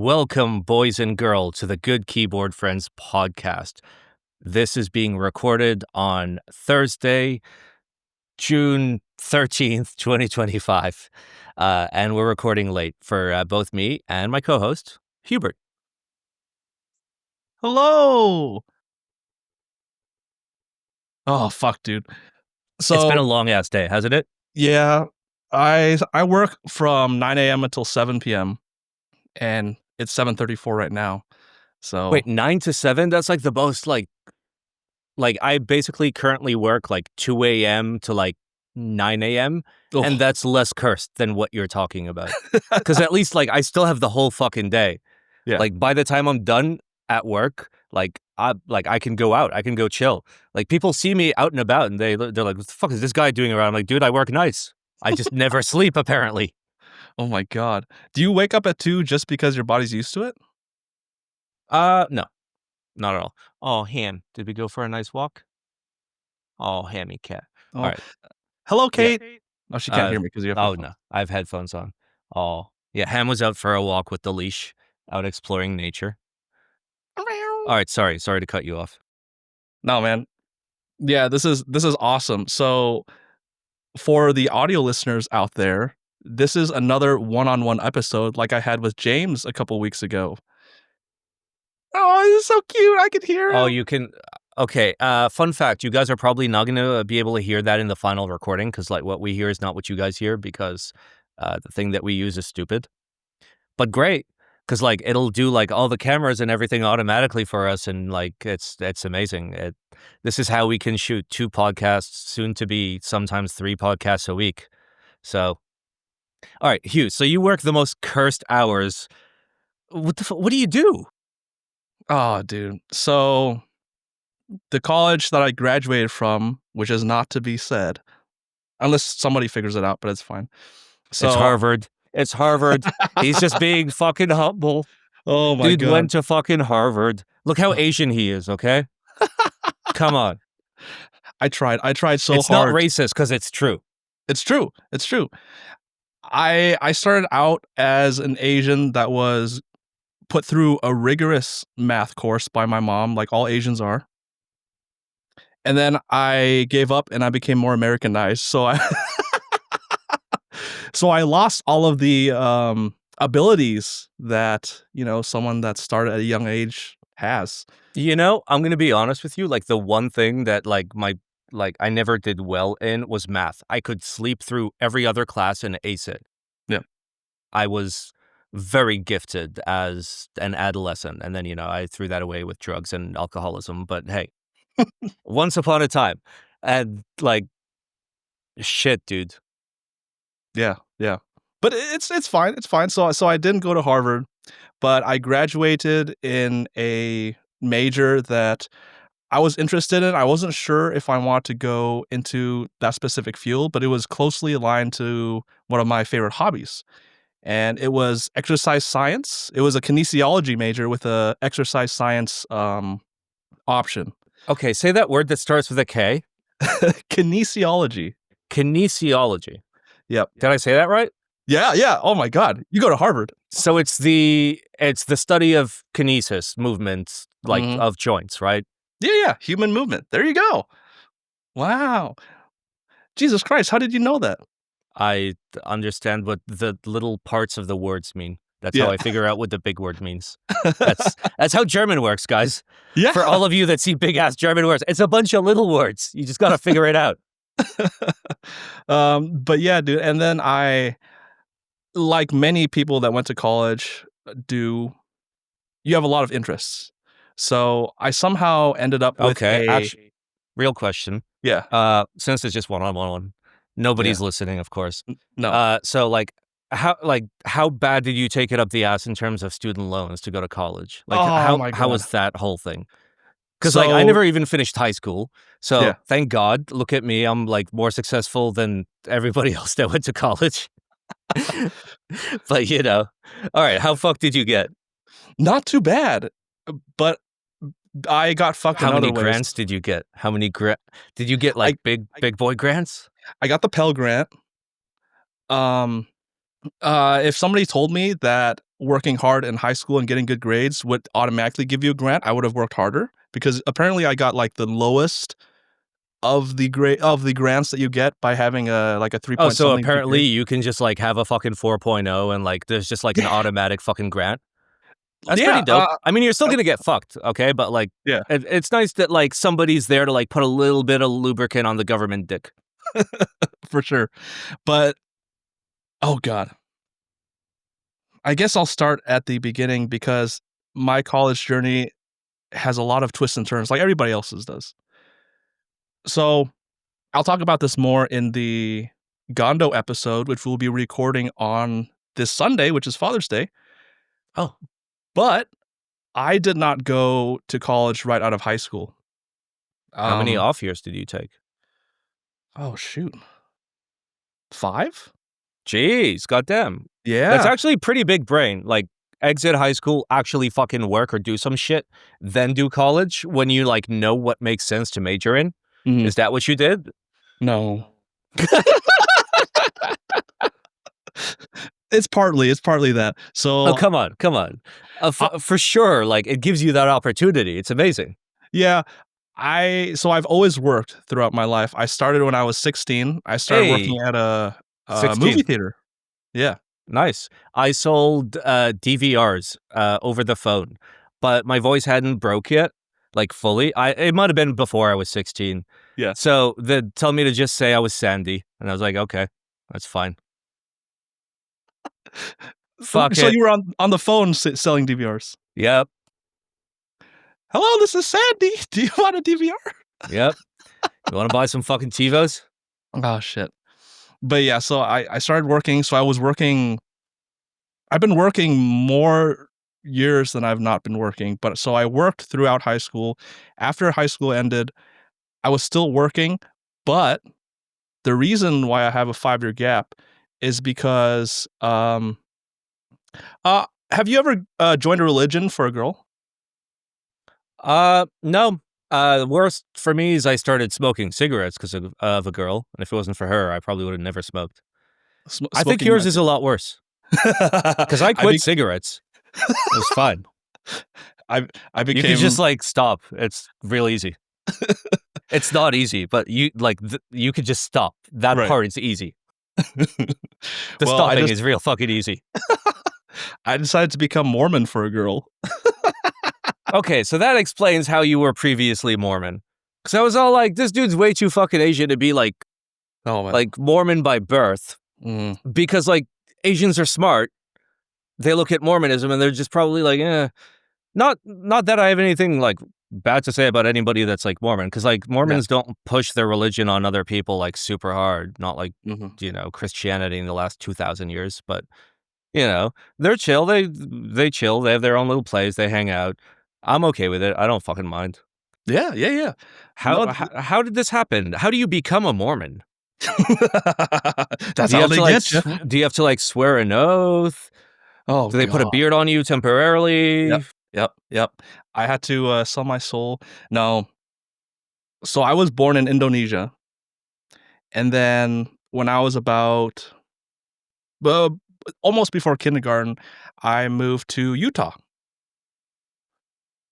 Welcome, boys and girls, to the Good Keyboard Friends podcast. This is being recorded on Thursday, June 13th, 2025. And we're recording late for both me and my co-host, Hubert. Hello! Oh, fuck, dude. So, It's been a long-ass day, hasn't it? Yeah, I work from 9 a.m. until 7 p.m., and it's 7:34 right now. So Wait, 9 to 7? That's like the most, like I basically currently work like 2 a.m. to like 9 a.m., and that's less cursed than what you're talking about. Because at least, like, I still have the whole fucking day. Yeah. Like, by the time I'm done at work, I can go out. I can go chill. Like, people see me out and about, and they're like, what the fuck is this guy doing around? I'm like, dude, I work nights. I just never sleep, apparently. Oh my god. Do you wake up at 2 just because your body's used to it? No. Not at all. Oh, Ham, did we go for a nice walk? Oh, Hammy cat. Oh. All right. Hello, Kate. Yeah. Oh, she can't hear me because you have Oh, headphones. no. I have headphones on. Oh, yeah. Ham was out for a walk with the leash, out exploring nature. All right. Sorry to cut you off. No, man. Yeah, this is awesome. So, for the audio listeners out there, this is another one-on-one episode like I had with James a couple weeks ago. Oh, he's so cute. I could hear him. Oh, you can. Okay. Fun fact: you guys are probably not going to be able to hear that in the final recording because, like, what we hear is not what you guys hear because the thing that we use is stupid. But great, because like it'll do like all the cameras and everything automatically for us, and like it's amazing. This is how we can shoot 2 podcasts, soon to be sometimes 3 podcasts a week. So, all right, Hugh. So you work the most cursed hours. What do you do? Oh, dude. So, the college that I graduated from, which is not to be said, unless somebody figures it out, but it's fine. So, It's Harvard. It's Harvard. He's just being fucking humble. Oh my Dude god. went to fucking Harvard. Look how Asian he is, okay? Come on. I tried so It's hard. not racist because it's true. It's true. I started out as an Asian that was put through a rigorous math course by my mom, like all Asians are. And then I gave up and I became more Americanized. So I lost all of the abilities that, someone that started at a young age has. I'm going to be honest with you. Like, the one thing that I never did well in was math. I could sleep through every other class and ace it. Yeah. I was very gifted as an adolescent. And then, I threw that away with drugs and alcoholism. But hey, once upon a time. And like, shit, dude. Yeah. But it's fine. It's fine. So I didn't go to Harvard, but I graduated in a major that I was interested in. I wasn't sure if I wanted to go into that specific field, but it was closely aligned to one of my favorite hobbies. And it was exercise science. It was a kinesiology major with a exercise science option. Okay, say that word that starts with a K. Kinesiology. Kinesiology. Yep. Did I say that right? Yeah. Oh my God. You go to Harvard. So it's the study of kinesis, movements, of joints, right? Yeah. Human movement. There you go. Wow. Jesus Christ. How did you know that? I understand what the little parts of the words mean. That's how I figure out what the big word means. That's how German works, guys. Yeah. For all of you that see big ass German words, it's a bunch of little words. You just got to figure it out. But yeah, dude. And then I, like many people that went to college you have a lot of interests. So I somehow ended up with actually, real question. Yeah. Since it's just one-on-one, nobody's listening, of course. No. So how bad did you take it up the ass in terms of student loans to go to college? Like, how was that whole thing? Because I never even finished high school. So thank God, look at me. I'm like more successful than everybody else that went to college. But all right, how fucked did you get? Not too bad, but I got fucked in other ways. How many grants did you get? How many did you get? Like big boy grants? I got the Pell Grant. If somebody told me that working hard in high school and getting good grades would automatically give you a grant, I would have worked harder because apparently I got like the lowest of the grants that you get by having a 3 Oh, point so something apparently GPA. you can just like have a fucking 4.0 and like there's just like an automatic fucking grant. That's pretty Yeah, dope. I mean, you're still uh, gonna get fucked, okay? But like, yeah, it's nice that like somebody's there to like put a little bit of lubricant on the government dick. for sure. But oh god, I guess I'll start at the beginning because my college journey has a lot of twists and turns, like everybody else's does. So I'll talk about this more in the Gondo episode, which we'll be recording on this Sunday, which is Father's Day. Oh, But I did not go to college right out of high school. how many off years did you take? Oh shoot, 5? Jeez, goddamn. That's Yeah. actually pretty big brain. Like, exit high school, actually fucking work or do some shit, then do college when you like know what makes sense to major in. Mhm. Is that what you did? No. It's partly that. Oh, So come on, come on. For sure, like it gives you that opportunity. It's amazing. yeah, I've always worked throughout my life. I started when I was 16. I started working Hey, at a movie 16. theater. Yeah. Nice. I sold DVRs over the phone, but my voice hadn't broke yet, like fully. It might have been before I was 16. Yeah. So they tell me to just say I was Sandy, and I was like, okay, that's fine. Fuck So it. you were on the phone selling DVRs. Yep. Hello, this is Sandy. Do you want a DVR? Yep. You want to buy some fucking TiVos? Oh shit. But yeah, so I started working. So I've been working more years than I've not been working. But so I worked throughout high school. After high school ended, I was still working. But the reason why I have a 5-year gap is because have you ever joined a religion for a girl? No. Worst for me is I started smoking cigarettes because of a girl, and if it wasn't for her, I probably would have never smoked. I think Smoking yours meth. is a lot worse because I I quit cigarettes. It was fine. I You became could just like stop. It's real easy. It's not easy, but you like you could just stop. That right. part is easy. The Well, stopping is real fucking easy. I decided to become Mormon for a girl. Okay, so that explains how you were previously Mormon. Because I was all like, this dude's way too fucking Asian to be like Oh man. like Mormon by birth. Mm. Because like Asians are smart. They look at Mormonism and they're just probably like, Not that I have anything like bad to say about anybody that's like Mormon, because like Mormons don't push their religion on other people like super hard, not like Mhm. Christianity in the last 2,000 years, but they're chill. They chill. They have their own little plays. They hang out. I'm okay with it. I don't fucking mind. Yeah. No, How did this happen? How do you become a Mormon? that's Do you how have they to like get you. do you have to like swear an oath? Oh Do they put a god. beard on you Yep. temporarily? Yep. I had to sell my soul. No. So I was born in Indonesia, and then when I was about uh, almost before kindergarten, I moved to Utah.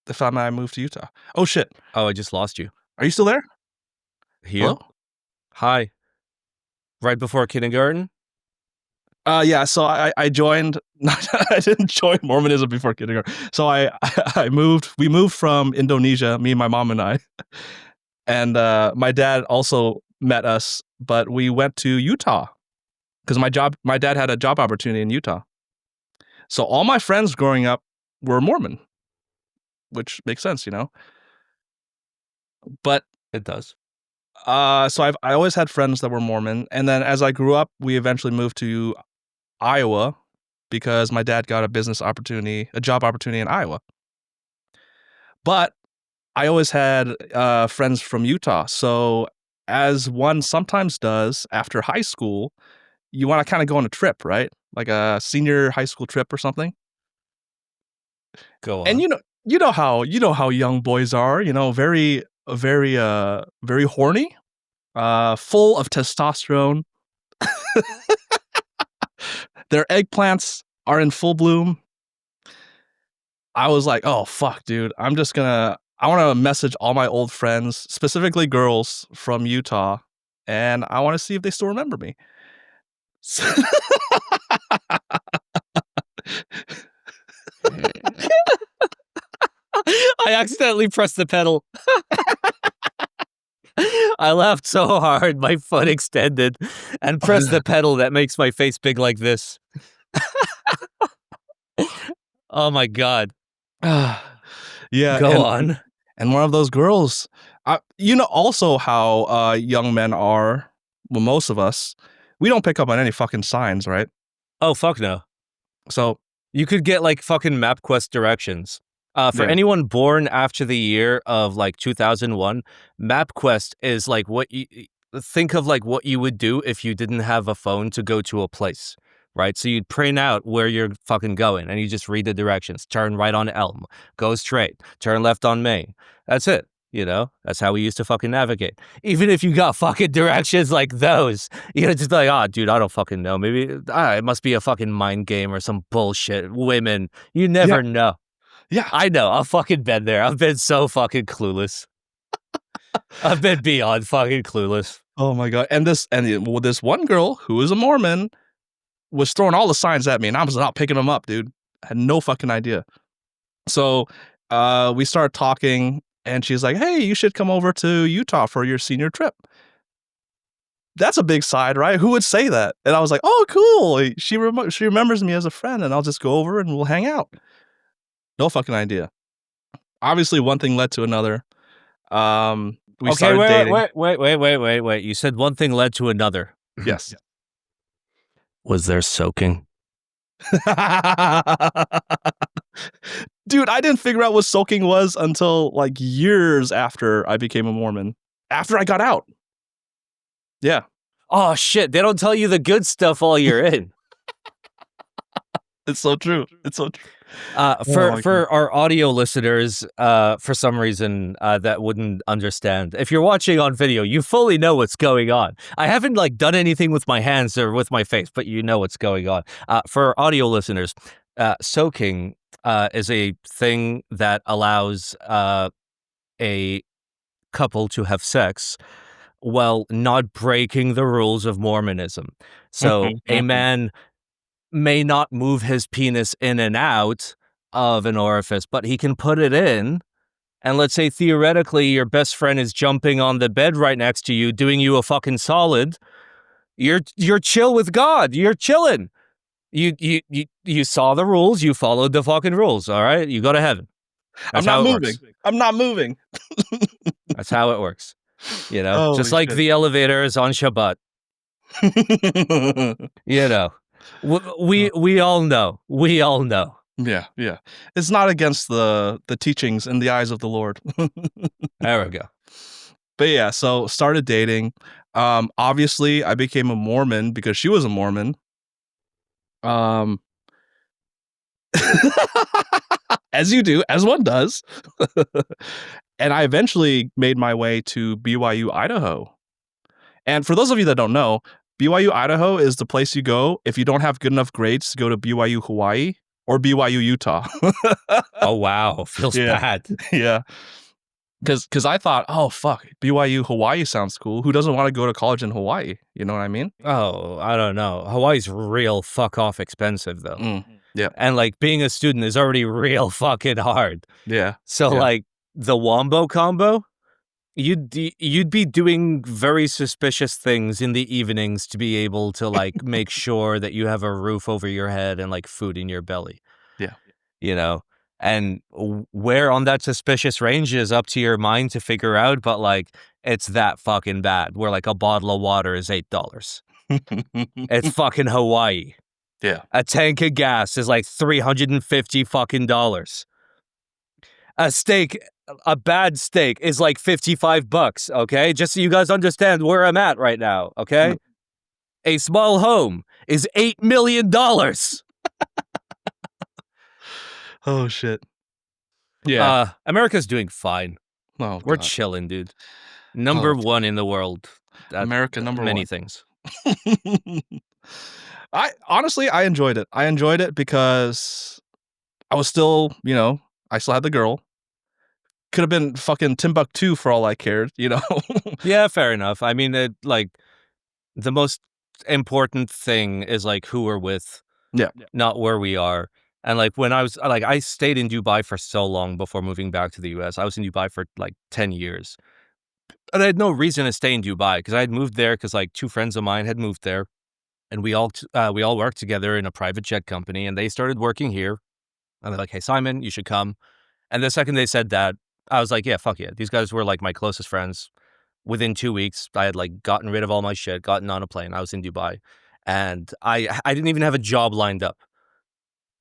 The time I moved to Utah. Oh shit. Oh, I just lost you. Are you still there? Hugh? Hello? Hi. Right before kindergarten? Yeah, so I joined I didn't join Mormonism before kindergarten. So we moved from Indonesia, me and my mom and I. And my dad also met us, but we went to Utah because my dad had a job opportunity in Utah. So all my friends growing up were Mormon, which makes sense, you know. But It does. so I always had friends that were Mormon, and then as I grew up, we eventually moved to Iowa because my dad got a job opportunity in Iowa. But I always had friends from Utah. So, as one sometimes does after high school, you want to kind of go on a trip, right? Like a senior high school trip or something. Go And on. you know how young boys are. You know, very horny, full of testosterone. Their eggplants are in full bloom. I was like, oh fuck, dude, I want to message all my old friends, specifically girls from Utah, and I want to see if they still remember me. I accidentally pressed the pedal. I laughed so hard, my foot extended and pressed the pedal that makes my face big like this. Oh my god. Yeah, Go on. and one of those girls, you know, also how young men are. Well, most of us, we don't pick up on any fucking signs, right? Oh, fuck no. So You could get like fucking MapQuest directions. For yeah. anyone born after the year of like 2001, MapQuest is like what you think of, like what you would do if you didn't have a phone to go to a place, right? So you'd print out where you're fucking going and you just read the directions. Turn right on Elm, go straight, turn left on Main. That's it. You know, that's how we used to fucking navigate. Even if you got fucking directions like those, you know, just be like, oh, dude, I don't fucking know. Maybe it must be a fucking mind game or some bullshit. Women, you never know. Yeah. I know. I've fucking been there. I've been so fucking clueless. I've been beyond fucking clueless. Oh my god. And this one girl who is a Mormon was throwing all the signs at me, and I was not picking them up, dude. I had no fucking idea. So we started talking, and she's like, "Hey, you should come over to Utah for your senior trip." That's a big side, right? Who would say that? And I was like, "Oh, cool. She remembers me as a friend, and I'll just go over and we'll hang out." No fucking idea. Obviously, one thing led to another. We started dating. Wait. You said one thing led to another. Yes. Was there soaking? Dude, I didn't figure out what soaking was until like years after I became a Mormon. After I got out. Yeah. Oh shit, they don't tell you the good stuff while you're in. It's so true. It's so true. For our audio listeners, for some reason that wouldn't understand. If you're watching on video, you fully know what's going on. I haven't like done anything with my hands or with my face, but you know what's going on. For audio listeners, soaking is a thing that allows a couple to have sex while not breaking the rules of Mormonism. So a man may not move his penis in and out of an orifice, but he can put it in. And let's say theoretically your best friend is jumping on the bed right next to you, doing you a fucking solid. You're chill with God. You're chilling. You saw the rules. You followed the fucking rules. All right, you go to heaven. I'm not moving. I'm not moving. That's how it works. You know, Holy just like shit. the elevator is on Shabbat. You know, we all know. We all know. Yeah. It's not against the teachings in the eyes of the Lord. There we go. But yeah, so started dating. Obviously, I became a Mormon because she was a Mormon. As you do, as one does. And I eventually made my way to BYU, Idaho. And for those of you that don't know, BYU, Idaho is the place you go if you don't have good enough grades to go to BYU, Hawaii or BYU, Utah. Oh, wow. Feels bad. Yeah. Because I thought, oh, fuck, BYU, Hawaii sounds cool. Who doesn't want to go to college in Hawaii? You know what I mean? Oh, I don't know. Hawaii's real fuck off expensive, though. Yeah. And, like, being a student is already real fucking hard. Yeah. So, like, the wombo combo, you'd be doing very suspicious things in the evenings to be able to, like, make sure that you have a roof over your head and, like, food in your belly. Yeah. You know? And where on that suspicious range is up to your mind to figure out, but, like, it's that fucking bad, where, like, a bottle of water is $8. It's fucking Hawaii. Yeah. A tank of gas is, like, $350 fucking dollars. A steak, a bad steak, is, like, $55, okay? Just so you guys understand where I'm at right now, okay? A small home is $8 million. Oh, shit. Yeah. America's doing fine. Oh, We're God. chilling, dude. Number one in the world. America number many one. things. I honestly enjoyed it. I enjoyed it because I was still, I still had the girl. Could have been fucking Timbuktu for all I cared, Yeah, fair enough. I mean, the most important thing is like who we're with, Yeah. not where we are. And like when I stayed in Dubai for so long before moving back to the US. I was in Dubai for like 10 years. And I had no reason to stay in Dubai because I had moved there because like two friends of mine had moved there, and we all worked together in a private jet company, and they started working here. And they're like, "Hey, Simon, you should come." And the second they said that, I was like, "Yeah, fuck yeah." These guys were like my closest friends. Within 2 weeks, I had like gotten rid of all my shit, gotten on a plane. I was in Dubai, and I didn't even have a job lined up.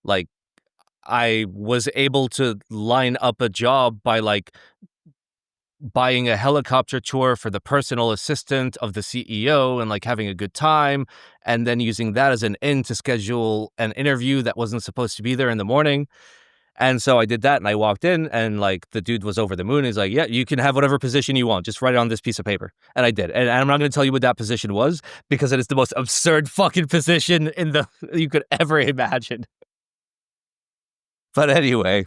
Like I was able to line up a job by like buying a helicopter tour for the personal assistant of the CEO and like having a good time, and then using that as an in to schedule an interview that wasn't supposed to be there in the morning. And so I did that, and I walked in, and like the dude was over the moon. He's like, "Yeah, you can have whatever position you want. Just write it on this piece of paper." And I did. And I'm not going to tell you what that position was because it is the most absurd fucking position in the you could ever imagine. But anyway,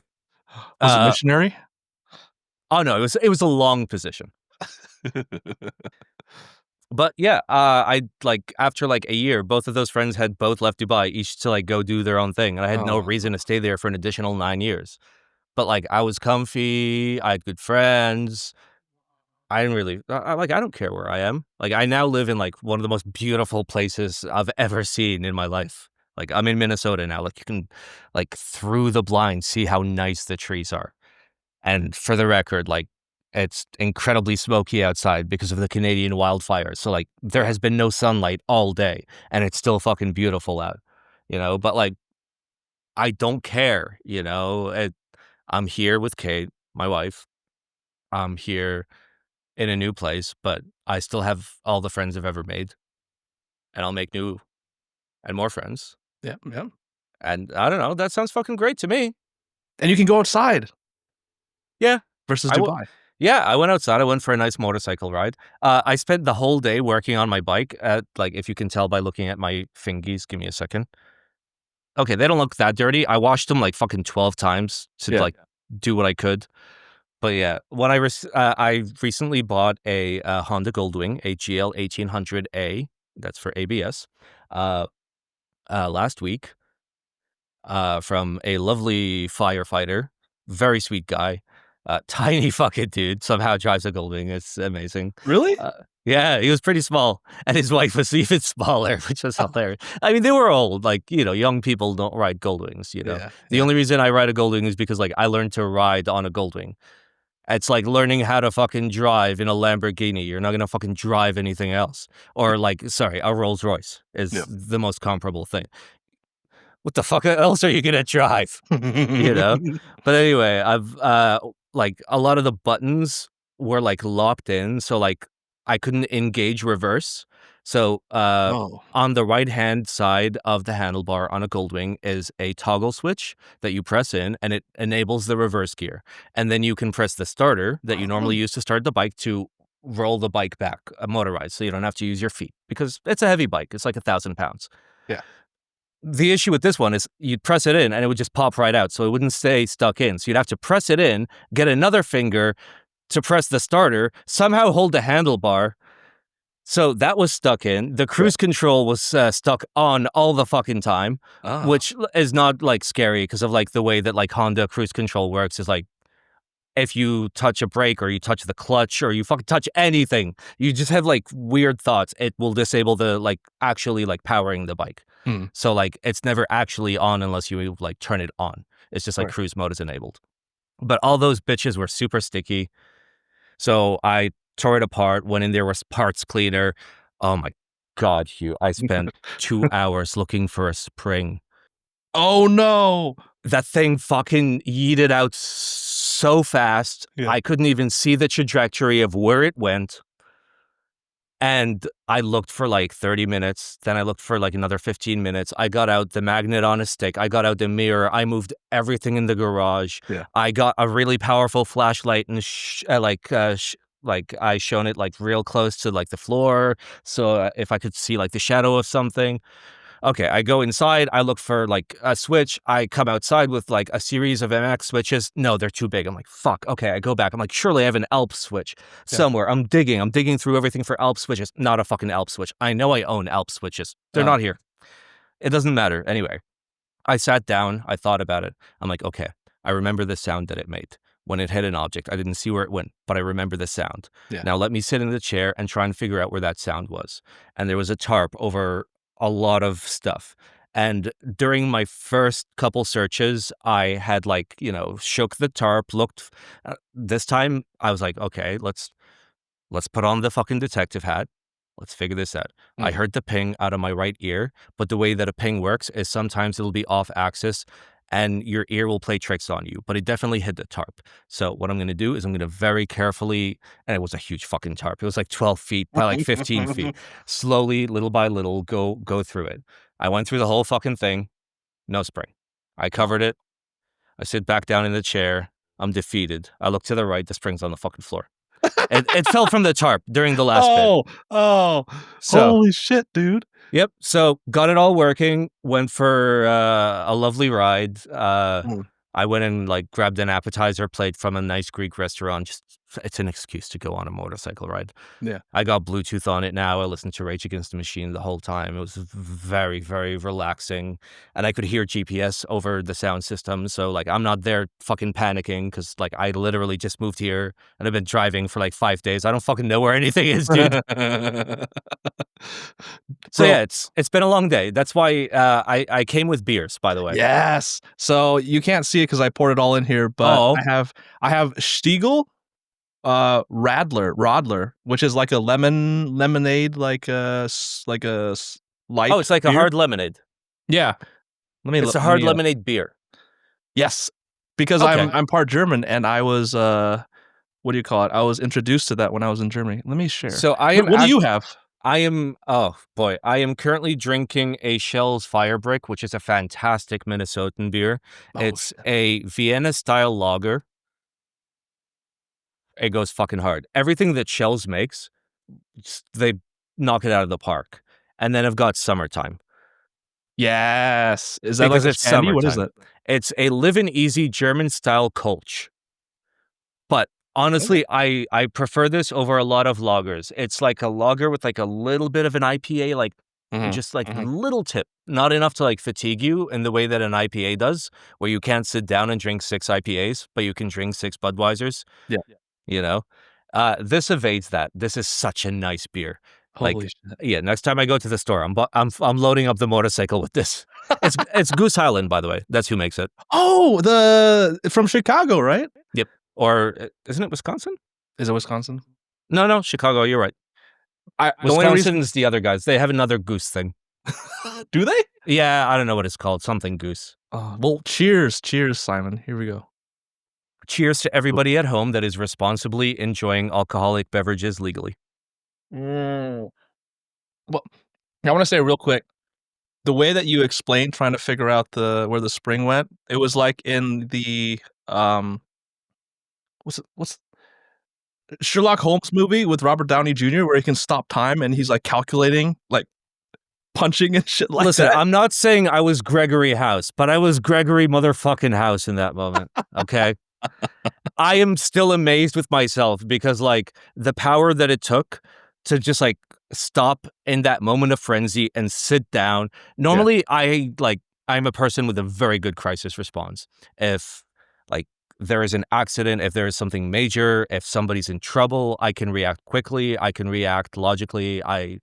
Was it uh, missionary? oh no, it was a long position. But yeah, I like after like a year, both of those friends had both left Dubai, each to like go do their own thing, and I had no Oh. reason to stay there for an additional 9 years. But like I was comfy, I had good friends. I didn't really I don't care where I am. Like I now live in like one of the most beautiful places I've ever seen in my life. Like I'm in Minnesota now. Like you can like through the blinds see how nice the trees are. And for the record, like it's incredibly smoky outside because of the Canadian wildfires. So like there has been no sunlight all day and it's still fucking beautiful out, but like I don't care, I'm here with Kate, my wife. I'm here in a new place, but I still have all the friends I've ever made, and I'll make new and more friends. Yeah, yeah. And I don't know, that sounds fucking great to me. And you can go outside Yeah. versus I w Dubai. Yeah, I went outside, I went for a nice motorcycle ride. I spent the whole day working on my bike like, if you can tell by looking at my fingies, give me a second. Okay, they don't look that dirty. I washed them, like, fucking 12 times to, Yeah. like, do what I could. But, yeah, when I recently bought a, Honda Goldwing, a GL 1800A, that's for ABS, uh, last week, from a lovely firefighter, very sweet guy, tiny fucking dude, somehow drives a Goldwing. It's amazing. Really? Uh, yeah, he was pretty small, and his wife was even smaller, which was hilarious. I mean, they were old, like, young people don't ride Goldwings. Yeah. The only reason I ride a Goldwing is because, like, I learned to ride on a Goldwing. It's like learning how to fucking drive in a Lamborghini. You're not gonna fucking drive anything else. Or, like, sorry, a Rolls Royce is Yeah. the most comparable thing. What the fuck else are you gonna drive? You know? But anyway, I've, like, a lot of the buttons were, like, locked in, so, like, I couldn't engage reverse. So, Oh. on the right-hand side of the handlebar on a Goldwing is a toggle switch that you press in, and it enables the reverse gear. And then you can press the starter that you normally use to start the bike to roll the bike back, motorized, so you don't have to use your feet, because it's a heavy bike. It's like 1,000 pounds. Yeah. The issue with this one is you'd press it in and it would just pop right out, so it wouldn't stay stuck in. So you'd have to press it in, get another finger to press the starter, somehow hold the handlebar. So that was stuck in. The cruise control was stuck on all the fucking time, Oh. which is not like scary because of like the way that like Honda cruise control works is like if you touch a brake or you touch the clutch or you fucking touch anything, you just have like weird thoughts. It will disable the like actually like powering the bike. Hmm. So like it's never actually on unless you like turn it on. It's just like Right. cruise mode is enabled. But all those bitches were super sticky. So I tore it apart, went in there with parts cleaner. Oh my God, Hugh. I spent 2 hours looking for a spring. Oh no. That thing fucking yeeted out so fast. Yeah. I couldn't even see the trajectory of where it went. And I looked for like 30 minutes. Then I looked for like another 15 minutes. I got out the magnet on a stick. I got out the mirror. I moved everything in the garage. Yeah. I got a really powerful flashlight and I shown it like real close to like the floor. So if I could see like the shadow of something. Okay, I go inside. I look for like a switch. I come outside with like a series of MX switches. No, they're too big. I'm like, fuck. Okay, I go back. I'm like, surely I have an ALP switch somewhere. I'm digging through everything for ALP switches. Not a fucking ALP switch. I know I own ALP switches. They're not here. It doesn't matter. Anyway, I sat down. I thought about it. I'm like, okay, I remember the sound that it made when it hit an object. I didn't see where it went, but I remember the sound. Now let me sit in the chair and try and figure out where that sound was. And there was a tarp over a lot of stuff. And during my first couple searches, I had like, shook the tarp, looked. This time I was like, okay, let's put on the fucking detective hat. Let's figure this out. I heard the ping out of my right ear, but the way that a ping works is sometimes it'll be off axis and your ear will play tricks on you, but it definitely hit the tarp. So what I'm going to do is I'm going to very carefully, and it was a huge fucking tarp. It was like 12 feet by like 15 feet. Slowly, little by little, go through it. I went through the whole fucking thing. No spring. I covered it. I sit back down in the chair. I'm defeated. I look to the right. The spring's on the fucking floor. It fell from the tarp during the last bit. So, holy shit, dude. Yep. So got it all working. Went for a lovely ride. I went and like grabbed an appetizer plate from a nice Greek restaurant. Just it's an excuse to go on a motorcycle ride. Yeah. I got Bluetooth on it now. I listened to Rage Against the Machine the whole time. It was very, very relaxing. And I could hear GPS over the sound system. So like I'm not there fucking panicking because like I literally just moved here and I've been driving for like 5 days. I don't fucking know where anything is, dude. So yeah, it's been a long day. That's why I came with beers, by the way. Yes. So you can't see it because I poured it all in here, but I have Stiegel, Radler, which is like a lemonade, like a light. Oh, it's like beer. a hard lemonade. Yeah. It's a hard lemonade beer. Yes, because I'm part German, and I was what do you call it? I was introduced to that when I was in Germany. Let me share. So I am. What do you have? I am. Oh boy, I am currently drinking a Shell's Firebrick, which is a fantastic Minnesotan beer. It's a Vienna style lager. It goes fucking hard. Everything that Shell's makes, they knock it out of the park. And then I've got Summertime. Yes. Is that because like it's candy? summertime. What is that? It's a Livin' Easy German style Kolsch. But honestly, I prefer this over a lot of lagers. It's like a lager with like a little bit of an IPA, like just like a little tip. Not enough to like fatigue you in the way that an IPA does, where you can't sit down and drink 6 IPAs, but you can drink 6 Budweisers. Yeah. You know? This evades that. This is such a nice beer. Holy shit. Yeah, next time I go to the store, I'm loading up the motorcycle with this. It's Goose Island, by the way. That's who makes it. Oh, from Chicago, right? Yep. Or isn't it Wisconsin? Is it Wisconsin? No, Chicago. You're right. Wisconsin's the other guys. They have another goose thing. Do they? Yeah, I don't know what it's called. Something goose. Well, cheers, Simon. Here we go. Cheers to everybody at home that is responsibly enjoying alcoholic beverages legally. Well, I want to say real quick, the way that you explained trying to figure out where the spring went, it was like in the what's Sherlock Holmes movie with Robert Downey Jr. where he can stop time and he's like calculating, like punching and shit like Listen, that. I'm not saying I was Gregory House, but I was Gregory motherfucking House in that moment. Okay. I am still amazed with myself because like the power that it took to just like stop in that moment of frenzy and sit down. Normally I'm a person with a very good crisis response. If like there is an accident, if there is something major, if somebody's in trouble, I can react quickly, I can react logically, I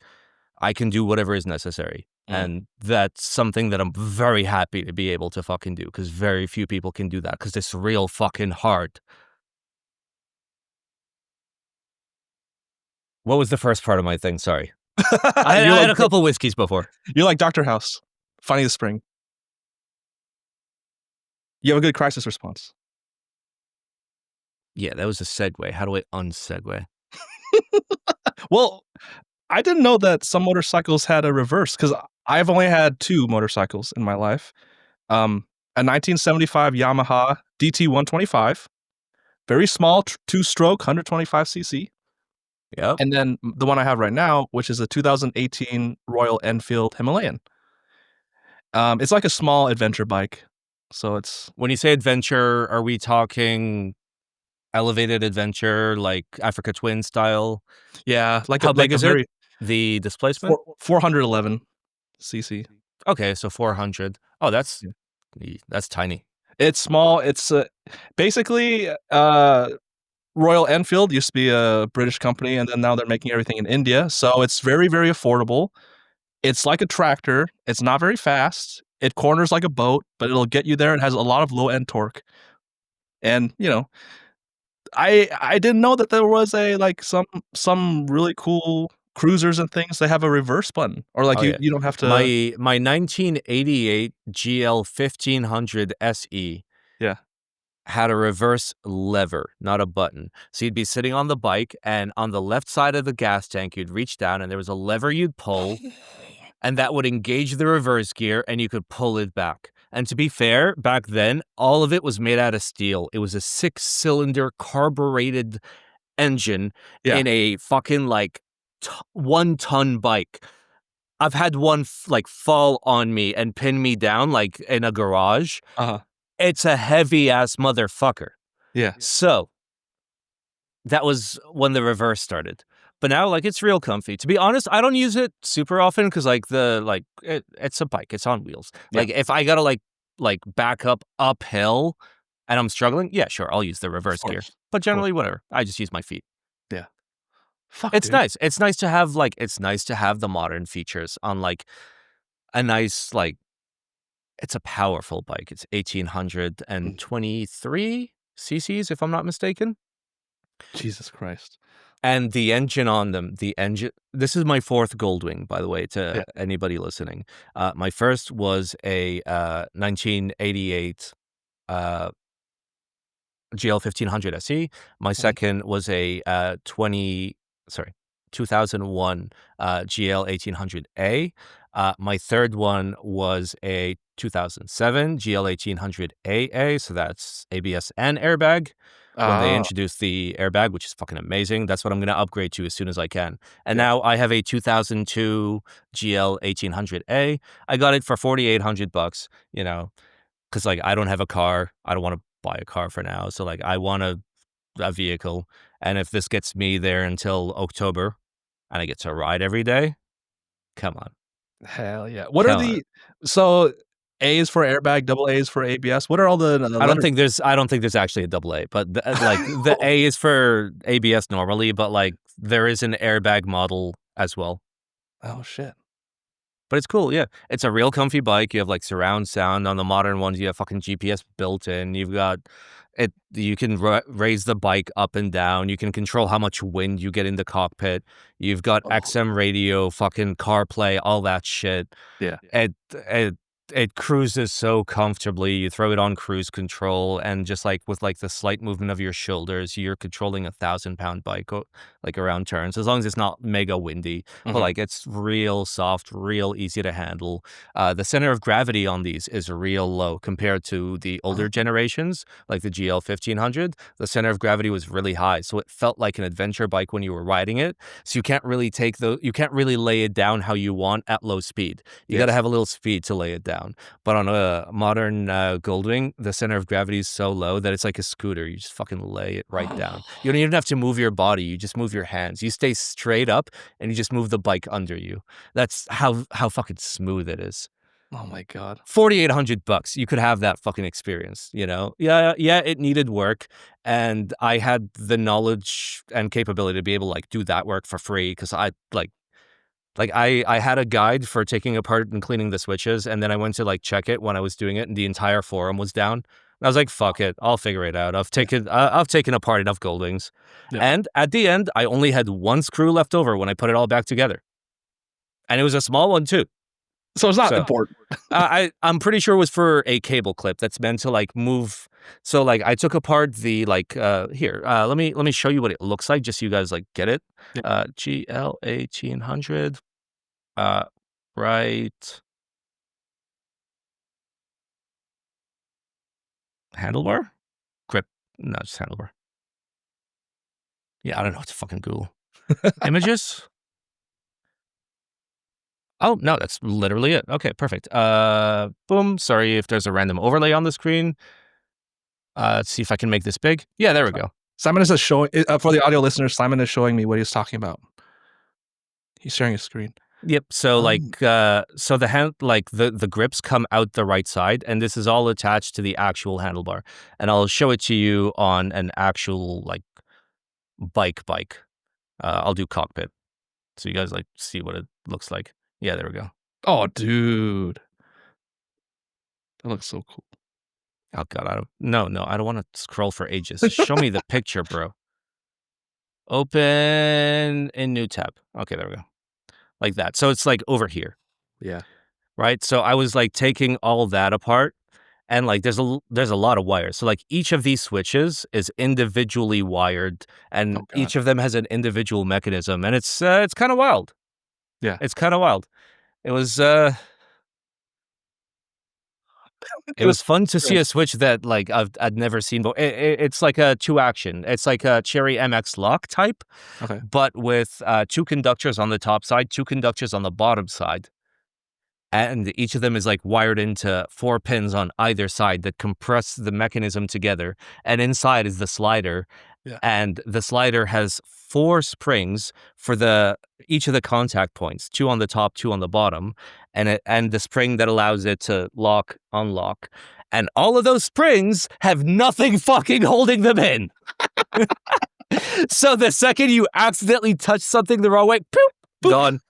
can do whatever is necessary. And that's something that I'm very happy to be able to fucking do because very few people can do that because it's real fucking hard. What was the first part of my thing? Sorry. I had a couple whiskeys before. You're like Dr. House, finding the spring. You have a good crisis response. Yeah, that was a segue. How do I unsegue? Well, I didn't know that some motorcycles had a reverse because I've only had 2 motorcycles in my life. A 1975 Yamaha DT125, very small, 2-stroke, 125cc. Yep. And then the one I have right now, which is a 2018 Royal Enfield Himalayan. It's like a small adventure bike. So it's When you say adventure, are we talking elevated adventure, like Africa Twin style? yeah, How big like a is it? very The displacement? 411 cc. Okay, so 400. Oh, Yeah. that's tiny. It's small. It's basically Royal Enfield used to be a British company, and then now they're making everything in India. So it's very, very affordable. It's like a tractor. It's not very fast. It corners like a boat, but it'll get you there. It has a lot of low end torque. And I didn't know that there was a like some really cool cruisers and things. They have a reverse button, or like Oh yeah. you don't have to. My 1988 GL 1500 SE Yeah. had a reverse lever, not a button. So you'd be sitting on the bike, and on the left side of the gas tank, you'd reach down, and there was a lever you'd pull, and that would engage the reverse gear, and you could pull it back. And to be fair, back then, all of it was made out of steel. It was a 6-cylinder carbureted engine Yeah. in a fucking like 1-ton bike. I've had one like fall on me and pin me down like in a garage. Uh-huh. It's a heavy ass motherfucker. Yeah. So that was when the reverse started. But now, like, it's real comfy. To be honest, I don't use it super often because, like, it's a bike. It's on wheels. Yeah. Like, if I gotta like back up uphill and I'm struggling, yeah, sure, I'll use the reverse gear. course. But Of course. generally, whatever. I just use my feet. Yeah. Fuck, It's dude. nice. It's nice to have the modern features on like a nice like. It's a powerful bike. It's 1823 cc's, if I'm not mistaken. Jesus Christ. And the engine on them, this is my 4th Goldwing, by the way, to Yeah. anybody listening. My first was a 1988 GL 1500 SE. My second was a 2001 GL 1800A. My third one was a 2007 GL 1800 AA, so that's ABS and airbag. When they Ah, introduced the airbag, which is fucking amazing. That's what I'm going to upgrade to as soon as I can. And yeah. now I have a 2002 GL 1800A. I got it for $4,800, because like I don't have a car. I don't want to buy a car for now. So like I want a vehicle. And if this gets me there until October and I get to ride every day, come on. Hell yeah. What are Come on. the so A is for airbag, double A is for ABS. What are all the I don't letters? think there's actually a double A, but the A is for ABS normally, but like there is an airbag model as well. Oh shit. But it's cool, yeah. It's a real comfy bike. You have like surround sound. On the modern ones, you have fucking GPS built in. You've got it. You can raise the bike up and down. You can control how much wind you get in the cockpit. You've got Oh, XM radio, fucking CarPlay, all that shit. yeah. It cruises so comfortably. You throw it on cruise control, and just like with like the slight movement of your shoulders, you're controlling a 1,000-pound bike like around turns, as long as it's not mega windy. But Mhm. like it's real soft, real easy to handle. The center of gravity on these is real low compared to the older generations, like the GL 1500. The center of gravity was really high, so it felt like an adventure bike when you were riding it. So you can't really lay it down how you want at low speed. You got to Yes. have a little speed to lay it down. But on a modern Goldwing, the center of gravity is so low that it's like a scooter. You just fucking lay it right down. You don't even have to move your body. You just move your hands. You stay straight up and you just move the bike under you. That's how fucking smooth it is. Oh my god. $4,800. You could have that fucking experience, Yeah, it needed work, and I had the knowledge and capability to be able to like do that work for free because I had a guide for taking apart and cleaning the switches, and then I went to like check it when I was doing it, and the entire forum was down. And I was like, "Fuck it, I'll figure it out." I've taken apart enough Goldwings, Yeah. and at the end, I only had one screw left over when I put it all back together, and it was a small one too. So it's not So important. I'm pretty sure it was for a cable clip that's meant to like move. So like I took apart the like here. Let me show you what it looks like, just so you guys like get it. Yeah. GL 1800. Right. Handlebar? Grip. No, just handlebar. Yeah, I don't know what to fucking Google. Images? Oh, no, that's literally it. Okay, perfect. Boom. Sorry if there's a random overlay on the screen. Let's see if I can make this big. Yeah, there we go. Simon is just showing for the audio listeners. Simon is showing me what he's talking about. He's sharing his screen. Yep. So so the hand, like the grips come out the right side, and this is all attached to the actual handlebar. And I'll show it to you on an actual like bike. I'll do cockpit, so you guys like see what it looks like. Yeah, there we go. Oh, dude, that looks so cool. Oh god, I don't want to scroll for ages. Show me the picture, bro. Open in new tab. Okay, there we go. Like that. So it's like over here. Yeah. Right? So I was like taking all that apart, and like there's a lot of wires. So like each of these switches is individually wired, and Oh, God. each of them has an individual mechanism, and it's kind of wild. Yeah. It's kind of wild. It was it was fun to see a switch that like I'd never seen before. It's like a 2-action. It's like a Cherry MX lock type, Okay. but with 2 conductors on the top side, 2 conductors on the bottom side. And each of them is like wired into 4 pins on either side that compress the mechanism together. And inside is the slider. Yeah. And the slider has 4 springs for each of the contact points, 2 on the top, 2 on the bottom, and the spring that allows it to lock, unlock. And all of those springs have nothing fucking holding them in. So the second you accidentally touch something the wrong way, boop, gone.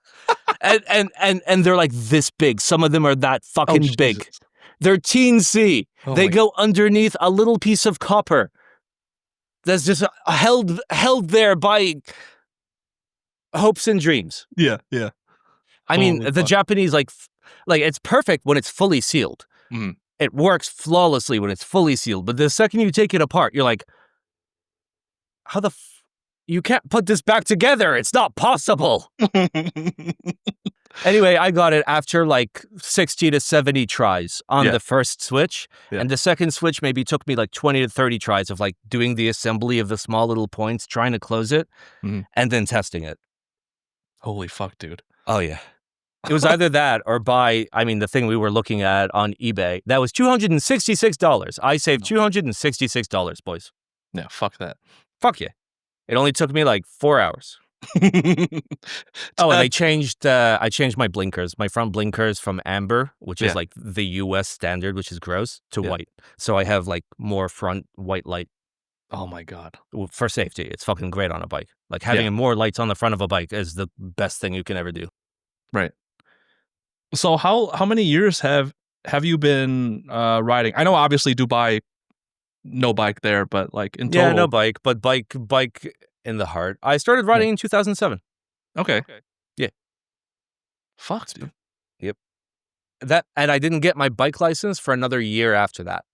And they're like this big. Some of them are that fucking big. Jesus. They're teensy. They go underneath a little piece of copper that's just held there by hopes and dreams. Yeah. I mean, the Japanese like it's perfect when it's fully sealed. Mhm. It works flawlessly when it's fully sealed. But the second you take it apart, you're like, how you can't put this back together. It's not possible. Anyway, I got it after like 60 to 70 tries on the first switch. Yeah. And the second switch maybe took me like 20 to 30 tries of like doing the assembly of the small little points, trying to close it, and then testing it. Holy fuck, dude. Oh, yeah. It was either that or the thing we were looking at on eBay. That was $266. I saved $266, boys. Yeah, fuck that. Fuck yeah. It only took me like 4 hours. Oh, and I changed my blinkers, my front blinkers from amber, which is like the US standard, which is gross, to white. So I have like more front white light. Oh my God. For safety. It's fucking great on a bike. Like having more lights on the front of a bike is the best thing you can ever do. Right. So how many years have you been riding? I know obviously Dubai, no bike there, but like in total. Yeah, no bike, but bike in the heart. I started riding in 2007. Okay. Yeah. Fuck, dude. Yep. And I didn't get my bike license for another year after that.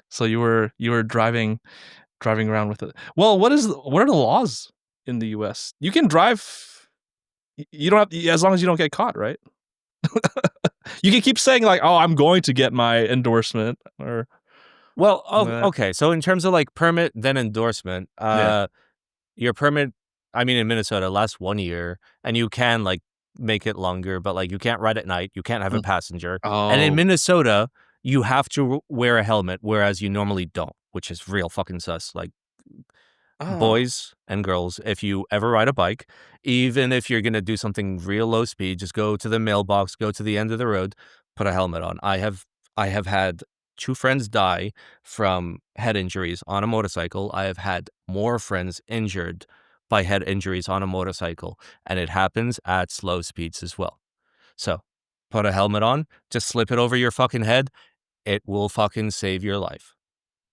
So you were driving around with it. Well, what are the laws in the US? You can drive. You don't have, as long as you don't get caught, right? You can keep saying like, "Oh, I'm going to get my endorsement," or. Well, okay. So in terms of like permit, then endorsement, your permit, in Minnesota lasts 1 year, and you can like make it longer, but like you can't ride at night, you can't have a passenger. And in Minnesota, you have to wear a helmet, whereas you normally don't, which is real fucking sus. Like boys and girls, if you ever ride a bike, even if you're gonna do something real low speed, just go to the mailbox, go to the end of the road, put a helmet on. I have had 2 friends die from head injuries on a motorcycle. I have had more friends injured by head injuries on a motorcycle, and it happens at slow speeds as well. So, put a helmet on, just slip it over your fucking head. It will fucking save your life.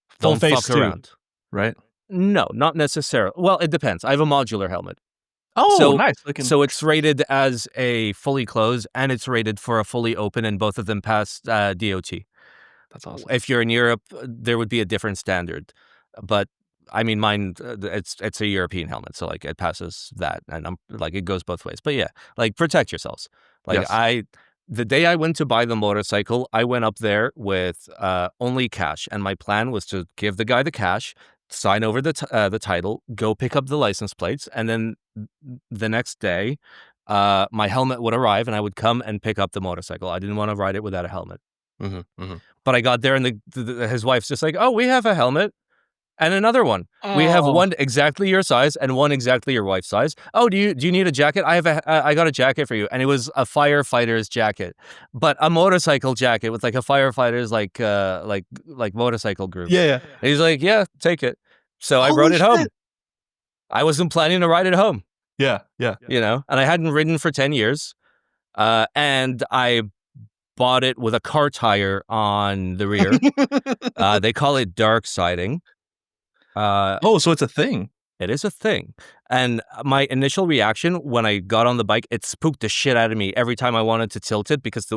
Full Don't face fuck around. too, right? No, not necessarily. Well, it depends. I have a modular helmet. Oh, nice. So it's rated as a fully closed, and it's rated for a fully open, and both of them pass DOT. That's awesome. If you're in Europe, there would be a different standard, but mine it's a European helmet, so like it passes that, and I'm like it goes both ways. But yeah, like protect yourselves. Like the day I went to buy the motorcycle, I went up there with only cash, and my plan was to give the guy the cash, sign over the title, go pick up the license plates, and then the next day, my helmet would arrive and I would come and pick up the motorcycle. I didn't want to ride it without a helmet. But I got there and his wife's just like, oh, we have a helmet and another one. We have one exactly your size and one exactly your wife's size. Oh, do you need a jacket? I got a jacket for you. And it was a firefighter's jacket, but a motorcycle jacket with like a firefighter's like motorcycle group. Yeah. And he's like, yeah, take it. So I rode it home. I wasn't planning to ride it home. Yeah. You know, and I hadn't ridden for 10 years. And I bought it with a car tire on the rear. They call it Darksiding. So it's a thing. It is a thing. And my initial reaction when I got on the bike, it spooked the shit out of me every time I wanted to tilt it because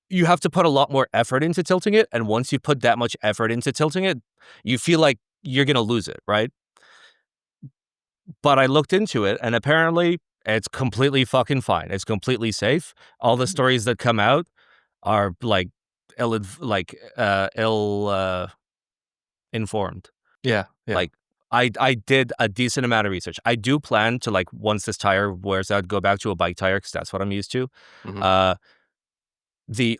you have to put a lot more effort into tilting it. And once you put that much effort into tilting it, you feel like you're going to lose it, right? But I looked into it and apparently it's completely fucking fine. It's completely safe. All the stories that come out are like ill informed. Yeah. Like I did a decent amount of research. I do plan to, like, once this tire wears out, go back to a bike tire because that's what I'm used to. The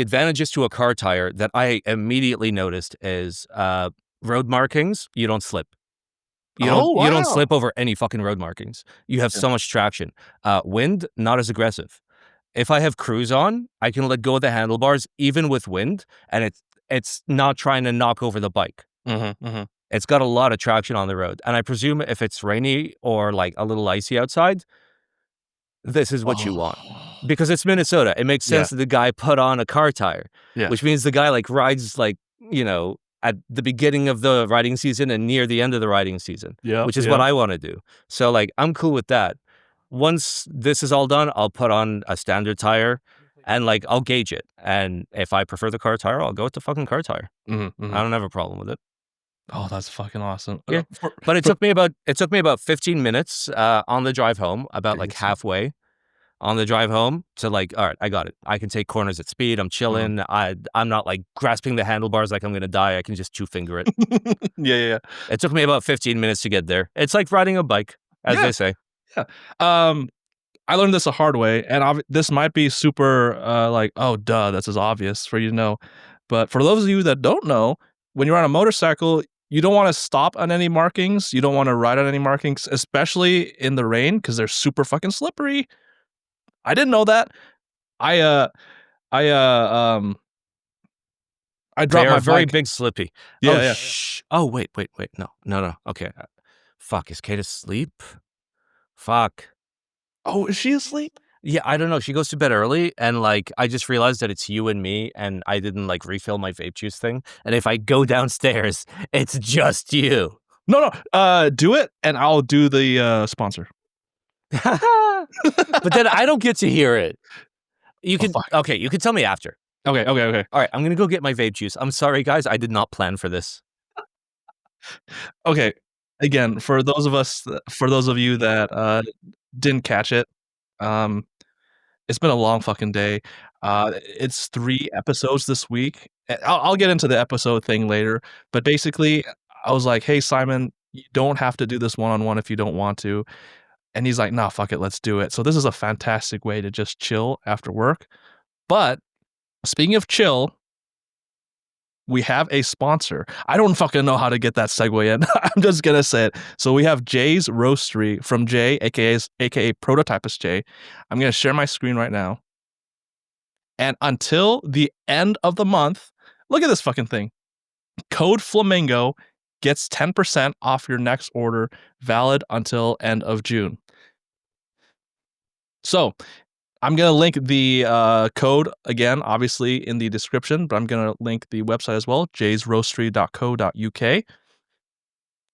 advantages to a car tire that I immediately noticed is road markings. You don't slip. You don't slip over any fucking road markings. You have so much traction. Wind, not as aggressive. If I have cruise on, I can let go of the handlebars even with wind, and it's not trying to knock over the bike. It's got a lot of traction on the road. And I presume if it's rainy or like a little icy outside, this is what you want. Because it's Minnesota. It makes sense that the guy put on a car tire, which means the guy like rides like, you know, at the beginning of the riding season and near the end of the riding season, which is what I want to do. So like, I'm cool with that. Once this is all done, I'll put on a standard tire and like, I'll gauge it. And if I prefer the car tire, I'll go with the fucking car tire. I don't have a problem with it. Oh, that's fucking awesome. Yeah. But it took me about 15 minutes on the drive home, about like halfway on the drive home to like, all right, I got it. I can take corners at speed. I'm chilling. I'm not like grasping the handlebars like I'm going to die. I can just two finger it. Yeah. It took me about 15 minutes to get there. It's like riding a bike, as they say. Yeah. I learned this the hard way, and this might be super like, oh, duh, this is obvious for you to know. But for those of you that don't know, when you're on a motorcycle, you don't want to stop on any markings. You don't want to ride on any markings, especially in the rain, because they're super fucking slippery. I didn't know that. I dropped my very bike. big slippy. Yeah. Oh, wait. No. Okay. Fuck, is Kate asleep? Fuck. Oh, is she asleep? Yeah, I don't know. She goes to bed early, and like I just realized that it's you and me, and I didn't like refill my vape juice thing. And if I go downstairs, it's just you. No. Do it, and I'll do the sponsor. But then I don't get to hear it. You can okay. You can tell me after. Okay. All right, I'm gonna go get my vape juice. I'm sorry, guys. I did not plan for this. Okay. Again, for those of you that didn't catch it, it's been a long fucking day. It's 3 episodes this week. I'll get into the episode thing later, but basically, I was like, "Hey, Simon, you don't have to do this one-on-one if you don't want to." And he's like, "Nah, fuck it, let's do it." So this is a fantastic way to just chill after work. But speaking of chill, we have a sponsor. I don't fucking know how to get that segue in. I'm just gonna say it. So we have Jay's Roastery from Jay, aka Prototypist Jay. I'm gonna share my screen right now. And until the end of the month, look at this fucking thing. Code Flamingo gets 10% off your next order, valid until end of June. So I'm going to link the code again, obviously, in the description, but I'm going to link the website as well, jaysroastery.co.uk.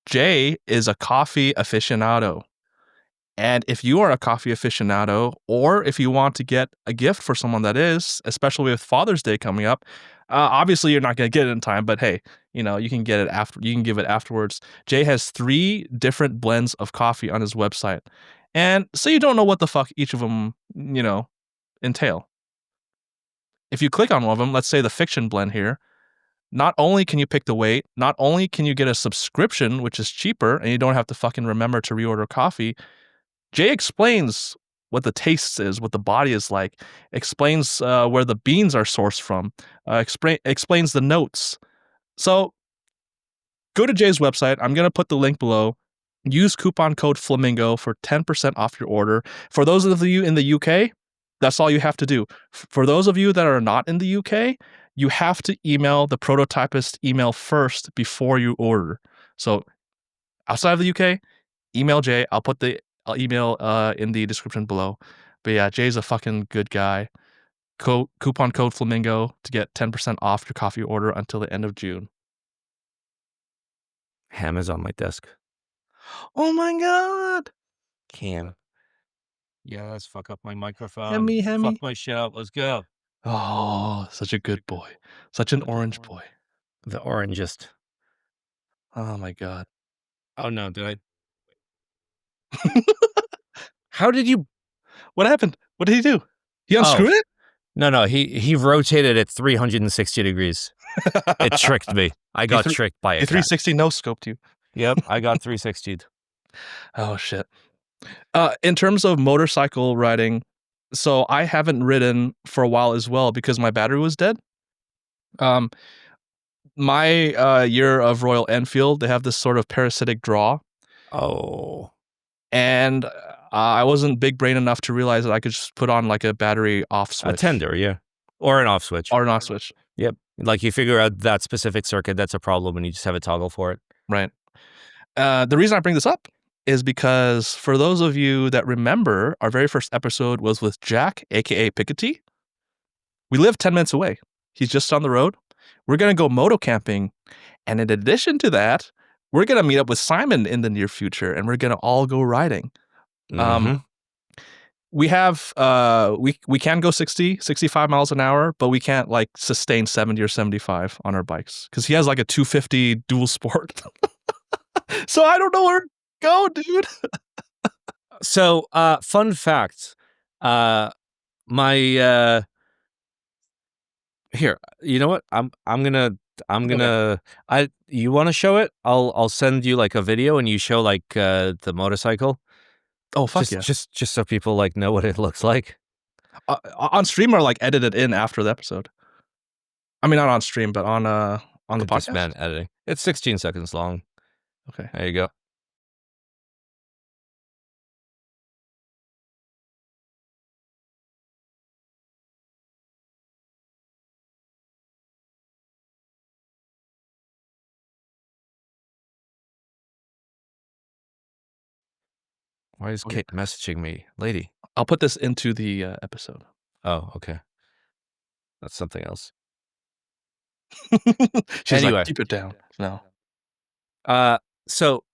Jay is a coffee aficionado. And if you are a coffee aficionado, or if you want to get a gift for someone that is, especially with Father's Day coming up, obviously you're not going to get it in time, but hey, you know, you can get it after, you can give it afterwards. Jay has 3 different blends of coffee on his website. And so you don't know what the fuck each of them, you know, entail. If you click on one of them, let's say the fiction blend here, not only can you pick the weight, not only can you get a subscription, which is cheaper, and you don't have to fucking remember to reorder coffee, Jay explains what the taste is, what the body is like, explains where the beans are sourced from, explains the notes. So go to Jay's website. I'm going to put the link below. Use coupon code Flamingo for 10% off your order. For those of you in the UK, that's all you have to do. For those of you that are not in the UK, you have to email the prototypist email first before you order. So outside of the UK, email Jay. I'll email in the description below. But yeah, Jay's a fucking good guy. Coupon code Flamingo to get 10% off your coffee order until the end of June. Ham is on my desk. Oh my god! Cam. Yeah, let's fuck up my microphone. Hemi. Fuck my shit up. Let's go. Oh, such a good boy. Such an orange boy. The orangest. Oh my god. Oh no, did I? How did you? What happened? What did he do? He unscrewed it? No, he rotated it 360 degrees. It tricked me. I got tricked by it. He 360 no-scoped you. Yep, I got 360'd. Oh shit. In terms of motorcycle riding, so I haven't ridden for a while as well because my battery was dead. My year of Royal Enfield, they have this sort of parasitic draw. Oh. And I wasn't big brain enough to realize that I could just put on like a battery off switch. A tender, yeah. Or an off switch. Or an off switch. Yep. Like you figure out that specific circuit, that's a problem, and you just have a toggle for it. Right. The reason I bring this up is because for those of you that remember, our very first episode was with Jack, aka Pikatea. We live 10 minutes away. He's just on the road. We're going to go moto camping. And in addition to that, we're going to meet up with Simon in the near future, and we're going to all go riding. We have, we can go 60, 65 miles an hour, but we can't like sustain 70 or 75 on our bikes because he has like a 250 dual sport. So I don't know where to go, dude. So, fun fact, my, here, you know what? I'm gonna, you want to show it? I'll send you like a video and you show like, the motorcycle. Oh, fuck yeah. Just so people like know what it looks like. On stream or like edited in after the episode? I mean, not on stream, but on the podcast. This man editing. It's 16 seconds long. Okay. There you go. Why is Kate messaging me? Lady. I'll put this into the episode. Oh, okay. That's something else. She's anyway. like, keep it down. No. So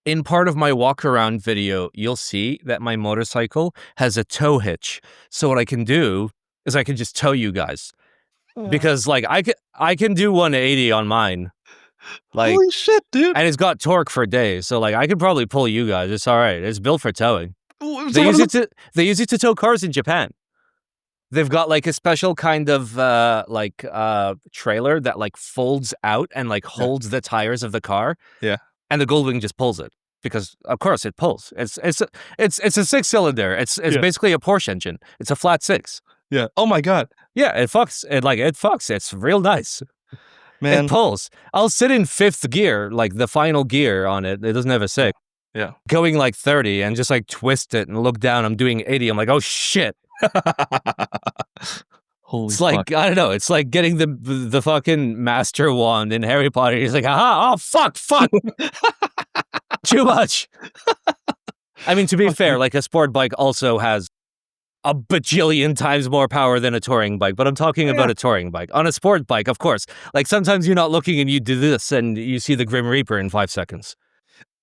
in part of my walk around video, you'll see that my motorcycle has a tow hitch. So what I can do is I can just tow you guys. Because like I can do 180 on mine. Like, holy shit, dude. And it's got torque for days. So like I could probably pull you guys. It's all right. It's built for towing. They use it to tow cars in Japan. They've got like a special kind of trailer that like folds out and like holds the tires of the car. Yeah. And the Goldwing just pulls it because of course it pulls. It's a 6-cylinder. It's basically a Porsche engine. It's a flat 6. Yeah. Oh my god. Yeah, it fucks. It fucks. It's real nice. Man. It pulls. I'll sit in 5th gear, like the final gear on it. It doesn't have a 6. Yeah. Going like 30 and just like twist it and look down. I'm doing 80. I'm like, oh shit. Holy it's like, fuck. I don't know. It's like getting the fucking master wand in Harry Potter. He's like, aha, oh fuck. Too much. I mean, to be fair, like a sport bike also has a bajillion times more power than a touring bike, but I'm talking about a touring bike. On a sport bike, of course, like sometimes you're not looking and you do this and you see the Grim Reaper in 5 seconds.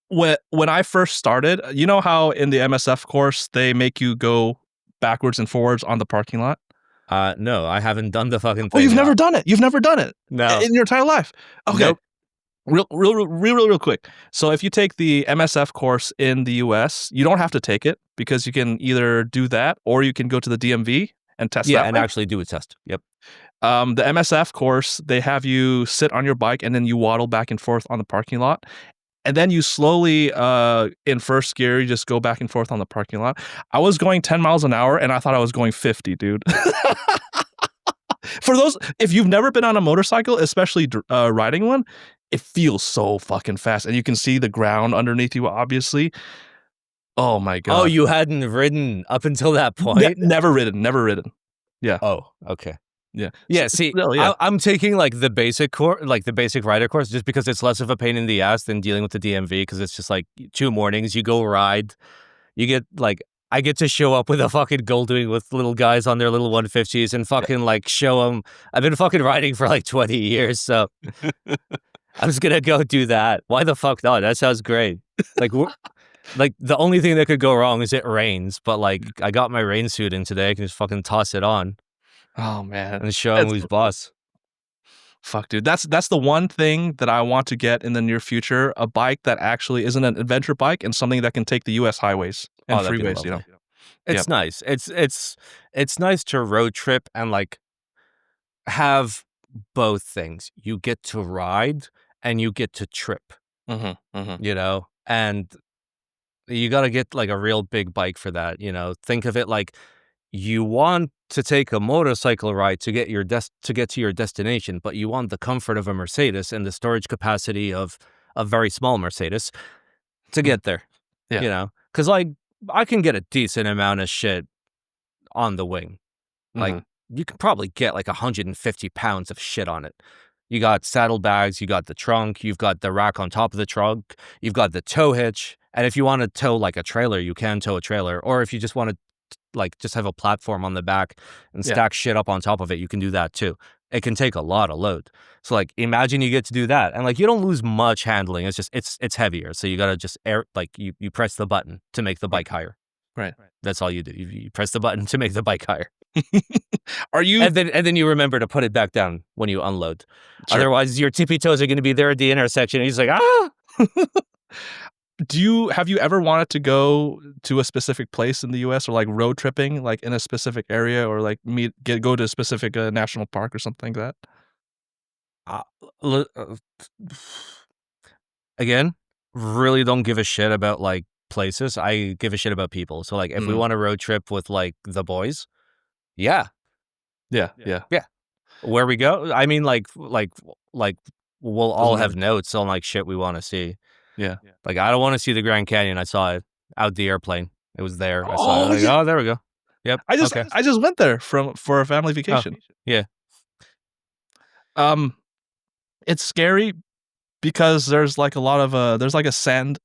When I first started, you know how in the MSF course, they make you go backwards and forwards on the parking lot? No, I haven't done the fucking thing. Oh, you've never done it? You've never done it? No. In your entire life? Okay. Nope. Real quick. So if you take the MSF course in the US, you don't have to take it because you can either do that or you can go to the DMV and test that. Yeah, and actually do a test. Yep. The MSF course, they have you sit on your bike and then you waddle back and forth on the parking lot. and then you slowly in first gear you just go back and forth on the parking lot. I was going 10 miles an hour and I thought I was going 50, dude. For those, if you've never been on a motorcycle, especially riding one, it feels so fucking fast, and you can see the ground underneath you, obviously. Oh my god. Oh, you hadn't ridden up until that point? Never ridden. Yeah. Oh, okay. Yeah. Yeah, So, see, yeah. I'm taking like the basic rider course just because it's less of a pain in the ass than dealing with the DMV, because it's just like 2 mornings, you go ride, you get like, I get to show up with a fucking Goldwing with little guys on their little 150s and fucking like show them. I've been fucking riding for like 20 years, so I'm just gonna go do that. Why the fuck not? That sounds great. Like, like the only thing that could go wrong is it rains, but like I got my rain suit in today. I can just fucking toss it on. Oh man. And show him who's boss. Fuck, dude. That's the one thing that I want to get in the near future, a bike that actually isn't an adventure bike and something that can take the US highways and freeways, you know. It's nice. It's nice to road trip and like have both things. You get to ride and you get to trip. You know, and you got to get like a real big bike for that, you know. Think of it like you want to take a motorcycle ride to get to your destination, but you want the comfort of a Mercedes and the storage capacity of a very small Mercedes to get there. Yeah. You know, because like I can get a decent amount of shit on the wing. Like you can probably get like 150 pounds of shit on it. You got saddlebags, you got the trunk, you've got the rack on top of the trunk, you've got the tow hitch, and if you want to tow like a trailer, you can tow a trailer, or if you just want to like just have a platform on the back and stack shit up on top of it, you can do that too. It can take a lot of load. So like imagine you get to do that and like you don't lose much handling. It's just it's heavier. So you gotta just you press the button to make the bike higher. Right. That's all you do. You press the button to make the bike higher. Are you and then you remember to put it back down when you unload. Sure. Otherwise your tippy toes are gonna be there at the intersection and he's like, ah. Have you ever wanted to go to a specific place in the US or like road tripping like in a specific area or like go to a specific national park or something like that? Again, really don't give a shit about like places. I give a shit about people. So like if we want a road trip with like the boys, yeah. Where we go? I mean like we'll all have notes on like shit we want to see. Yeah. Like, I don't want to see the Grand Canyon. I saw it out the airplane. It was there. I saw it. Like, oh, there we go. Yep. I just went there for a family vacation. Oh, yeah. It's scary because there's like a lot of there's like a sand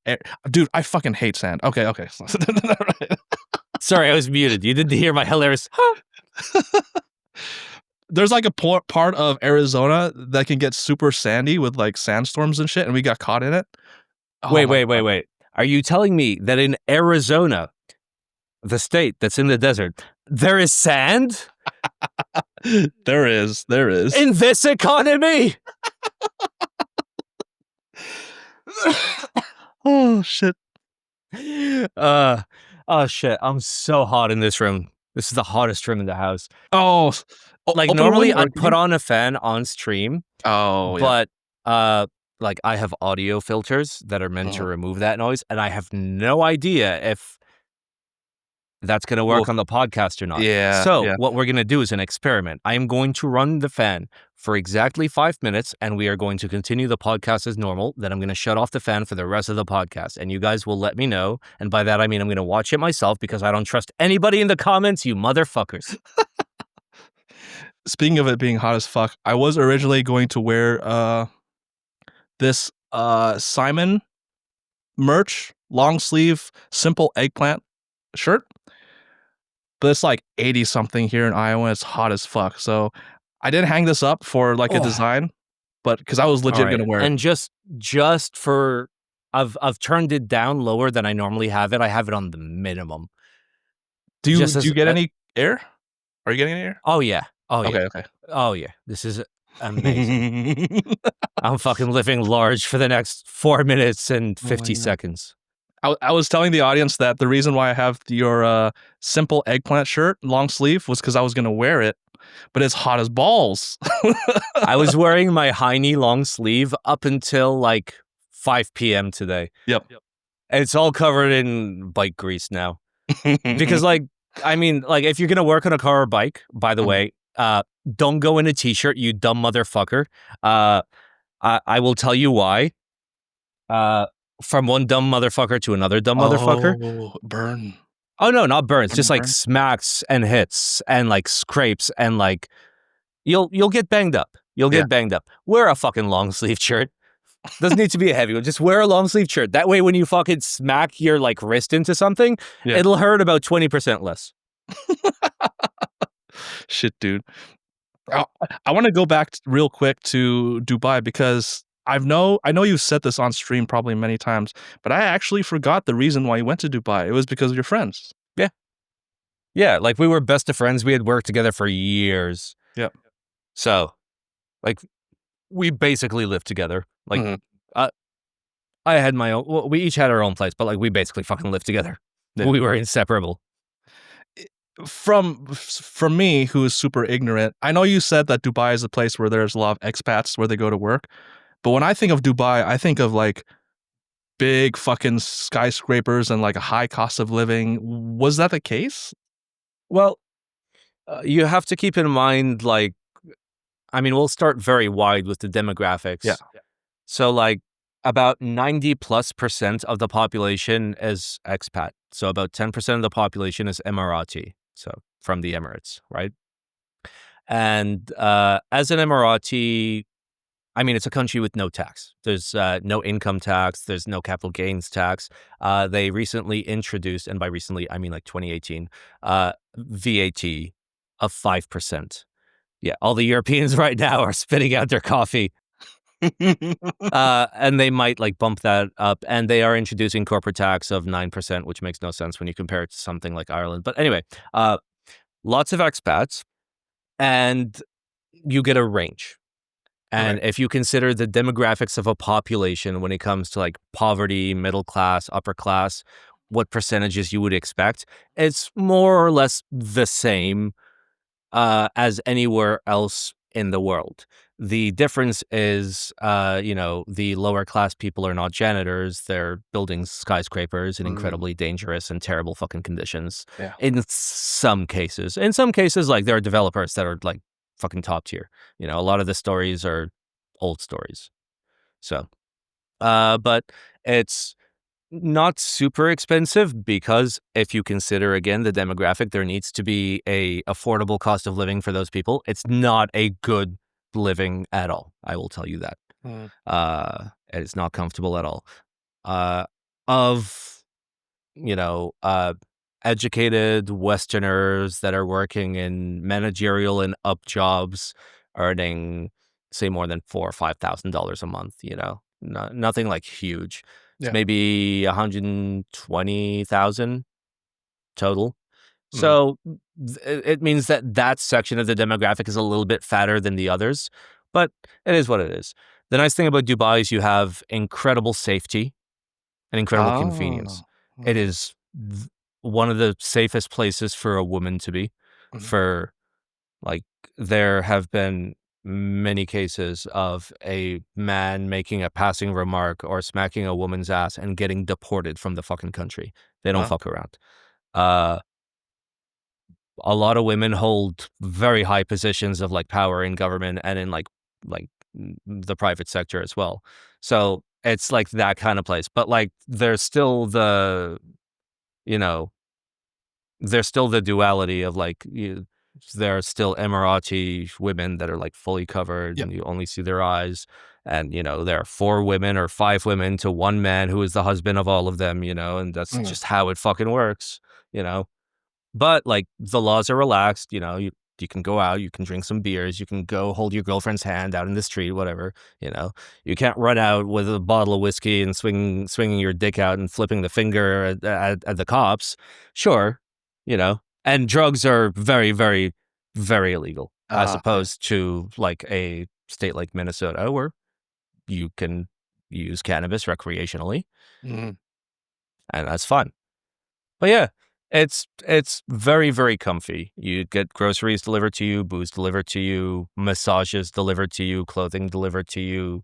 dude, I fucking hate sand. Okay. Sorry, I was muted. You didn't hear my hilarious There's like a part of Arizona that can get super sandy with like sandstorms and shit, and we got caught in it. Oh, wait. Are you telling me that in Arizona, the state that's in the desert, there is sand? There is. In this economy? Oh, shit. Oh, shit. I'm so hot in this room. This is the hottest room in the house. Oh, like normally I'd put on a fan on stream. Oh, but like I have audio filters that are meant to remove that noise, and I have no idea if that's going to work on the podcast or not. Yeah. So what we're going to do is an experiment. I am going to run the fan for exactly 5 minutes, and we are going to continue the podcast as normal. Then I'm going to shut off the fan for the rest of the podcast, and you guys will let me know. And by that, I mean I'm going to watch it myself because I don't trust anybody in the comments, you motherfuckers. Speaking of it being hot as fuck, I was originally going to wear this Simon merch, long sleeve, simple eggplant shirt. But it's like 80 something here in Iowa. It's hot as fuck. So I didn't hang this up for like a design, but because I was legit gonna wear it. And just for I've turned it down lower than I normally have it. I have it on the minimum. Do you get any air? Are you getting any air? Oh yeah. Oh yeah. Okay. Oh yeah. This is amazing. I'm fucking living large for the next 4 minutes and 50 seconds. I was telling the audience that the reason why I have your simple eggplant shirt, long sleeve, was because I was going to wear it, but it's hot as balls. I was wearing my high knee long sleeve up until like 5 p.m. today. Yep. It's all covered in bike grease now. Because, like, I mean, like, if you're going to work on a car or bike, by the way, don't go in a t-shirt, you dumb motherfucker. I will tell you why. From one dumb motherfucker to another dumb motherfucker. Oh, burn. Oh, no, not burns. Just like Burn. smacks and hits and like scrapes and like you'll get banged up. You'll get banged up. Wear a fucking long sleeve shirt. Doesn't need to be a heavy one. Just wear a long sleeve shirt. That way, when you fucking smack your like wrist into something, it'll hurt about 20% less. Shit, dude. I want to go back real quick to Dubai because I know you've said this on stream probably many times, but I actually forgot the reason why you went to Dubai. It was because of your friends. Yeah, like we were best of friends. We had worked together for years. Yep. So, like, we basically lived together. Like, I had my own. Well, we each had our own place, but like we basically fucking lived together. Yeah. We were inseparable. From me, who is super ignorant, I know you said that Dubai is a place where there's a lot of expats where they go to work, but when I think of Dubai, I think of like big fucking skyscrapers and like a high cost of living. Was that the case? Well, you have to keep in mind, like, I mean, we'll start very wide with the demographics. Yeah. So, like, about 90+% of the population is expat. So about 10% of the population is Emirati. So from the Emirates, right? And as an Emirati, I mean, it's a country with no tax. There's no income tax. There's no capital gains tax. They recently introduced, and by recently, I mean like 2018, VAT of 5%. Yeah, all the Europeans right now are spitting out their coffee. And they might like bump that up, and they are introducing corporate tax of 9%, which makes no sense when you compare it to something like Ireland. But anyway, lots of expats, and you get a range. And if you consider the demographics of a population when it comes to like poverty, middle class, upper class, what percentages you would expect, it's more or less the same as anywhere else in the world. The difference is, the lower class people are not janitors. They're building skyscrapers in incredibly dangerous and terrible fucking conditions. Yeah. In some cases. In some cases, like, there are developers that are like fucking top tier. You know, a lot of the stories are old stories. So, but it's not super expensive because if you consider, again, the demographic, there needs to be a affordable cost of living for those people. It's not a good living at all. I will tell you that. It's not comfortable at all. Educated Westerners that are working in managerial and up jobs, earning, say, more than $4,000 or $5,000 a month. You know, nothing like huge. It's maybe 120,000 total. So it means that section of the demographic is a little bit fatter than the others, but it is what it is. The nice thing about Dubai is you have incredible safety and incredible convenience. It is one of the safest places for a woman to be. For, like, there have been many cases of a man making a passing remark or smacking a woman's ass and getting deported from the fucking country. They don't fuck around. A lot of women hold very high positions of like power in government and in like the private sector as well. So it's like that kind of place. But like there's still the duality of like there are still Emirati women that are like fully covered and you only see their eyes. And, there are 4 women or 5 women to 1 man who is the husband of all of them, and that's just how it fucking works, But like the laws are relaxed, you can go out, you can drink some beers, you can go hold your girlfriend's hand out in the street, whatever, You can't run out with a bottle of whiskey and swinging your dick out and flipping the finger at the cops. Sure, And drugs are very, very, very illegal as opposed to like a state like Minnesota where you can use cannabis recreationally. And that's fun. But yeah. It's very, very comfy. You get groceries delivered to you, booze delivered to you, massages delivered to you, clothing delivered to you.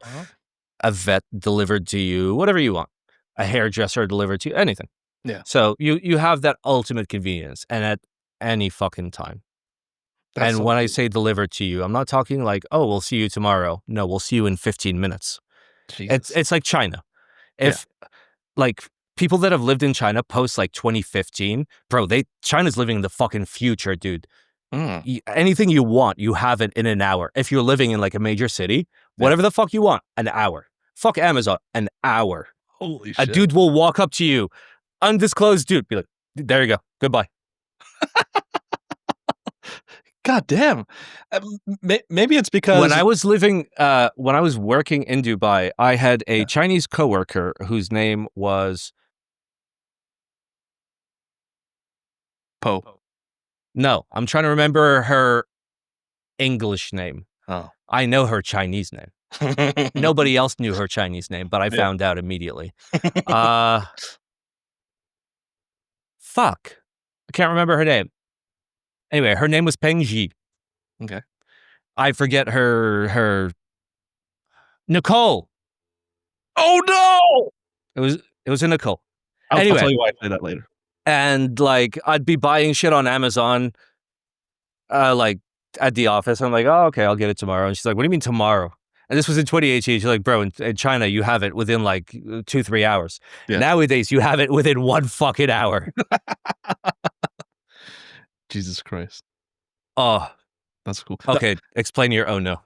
a vet delivered to you, whatever you want, a hairdresser delivered to you, anything. Yeah. So you have that ultimate convenience, and at any fucking time. That's And so when I cool. say delivered to you, I'm not talking like, oh, we'll see you tomorrow. No, we'll see you in 15 minutes. Jesus. It's like China. If like people that have lived in China post like 2015, bro, China's living in the fucking future, dude. Anything you want, you have it in an hour. If you're living in like a major city, whatever the fuck you want, an hour. Fuck Amazon, an hour. Holy A shit. dude will walk up to you, undisclosed dude, be like, there you go, goodbye. God damn. Maybe it's because When I was working in Dubai, I had a Chinese coworker whose name was Po. No, I'm trying to remember her English name. Oh. I know her Chinese name. Nobody else knew her Chinese name, but I found out immediately. Fuck. I can't remember her name. Anyway, her name was Peng Ji. Okay. I forget her Nicole. Oh no! It was a Nicole. I'll Anyway, tell you why I say that later. And like I'd be buying shit on Amazon, like at the office. I'm like, oh, okay, I'll get it tomorrow. And she's like, what do you mean tomorrow? And this was in 2018. She's like, bro, in China, you have it within like 2-3 hours. Yeah. Nowadays, you have it within 1 fucking hour. Jesus Christ. Oh, that's cool. Okay, explain your oh no.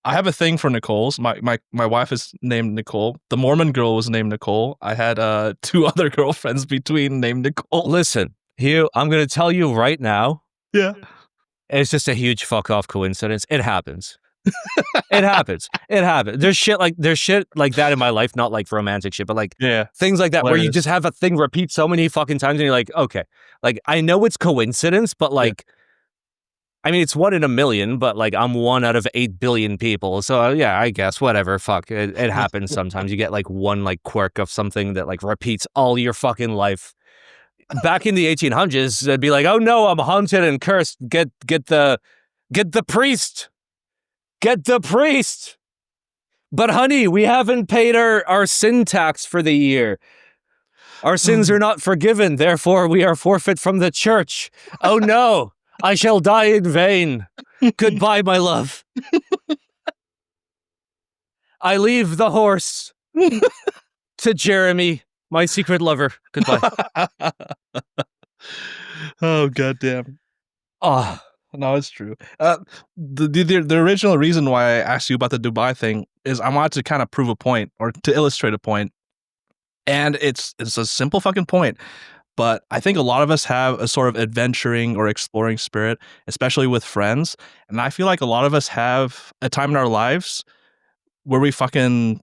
I have a thing for Nicole's. My wife is named Nicole. The Mormon girl was named Nicole. I had 2 other girlfriends between named Nicole. Listen, Hugh, I'm gonna tell you right now. Yeah. It's just a huge fuck off coincidence. It happens. It happens. It happens. There's shit like that in my life, not like romantic shit, but like things like that where you just have a thing repeat so many fucking times and you're like, okay. Like I know it's coincidence, but like I mean, it's 1 in a million, but like I'm 1 out of 8 billion people. So yeah, I guess whatever. Fuck. It happens sometimes. You get like one like quirk of something that like repeats all your fucking life. Back in the 1800s, they'd be like, "Oh no, I'm haunted and cursed. Get the priest. Get the priest." But honey, we haven't paid our sin tax for the year. Our sins are not forgiven. Therefore, we are forfeit from the church. Oh no. I shall die in vain. Goodbye, my love. I leave the horse to Jeremy, my secret lover. Goodbye. Oh, goddamn. Oh, no, it's true. The original reason why I asked you about the Dubai thing is I wanted to kind of prove a point or to illustrate a point. And it's a simple fucking point. But I think a lot of us have a sort of adventuring or exploring spirit, especially with friends. And I feel like a lot of us have a time in our lives where we fucking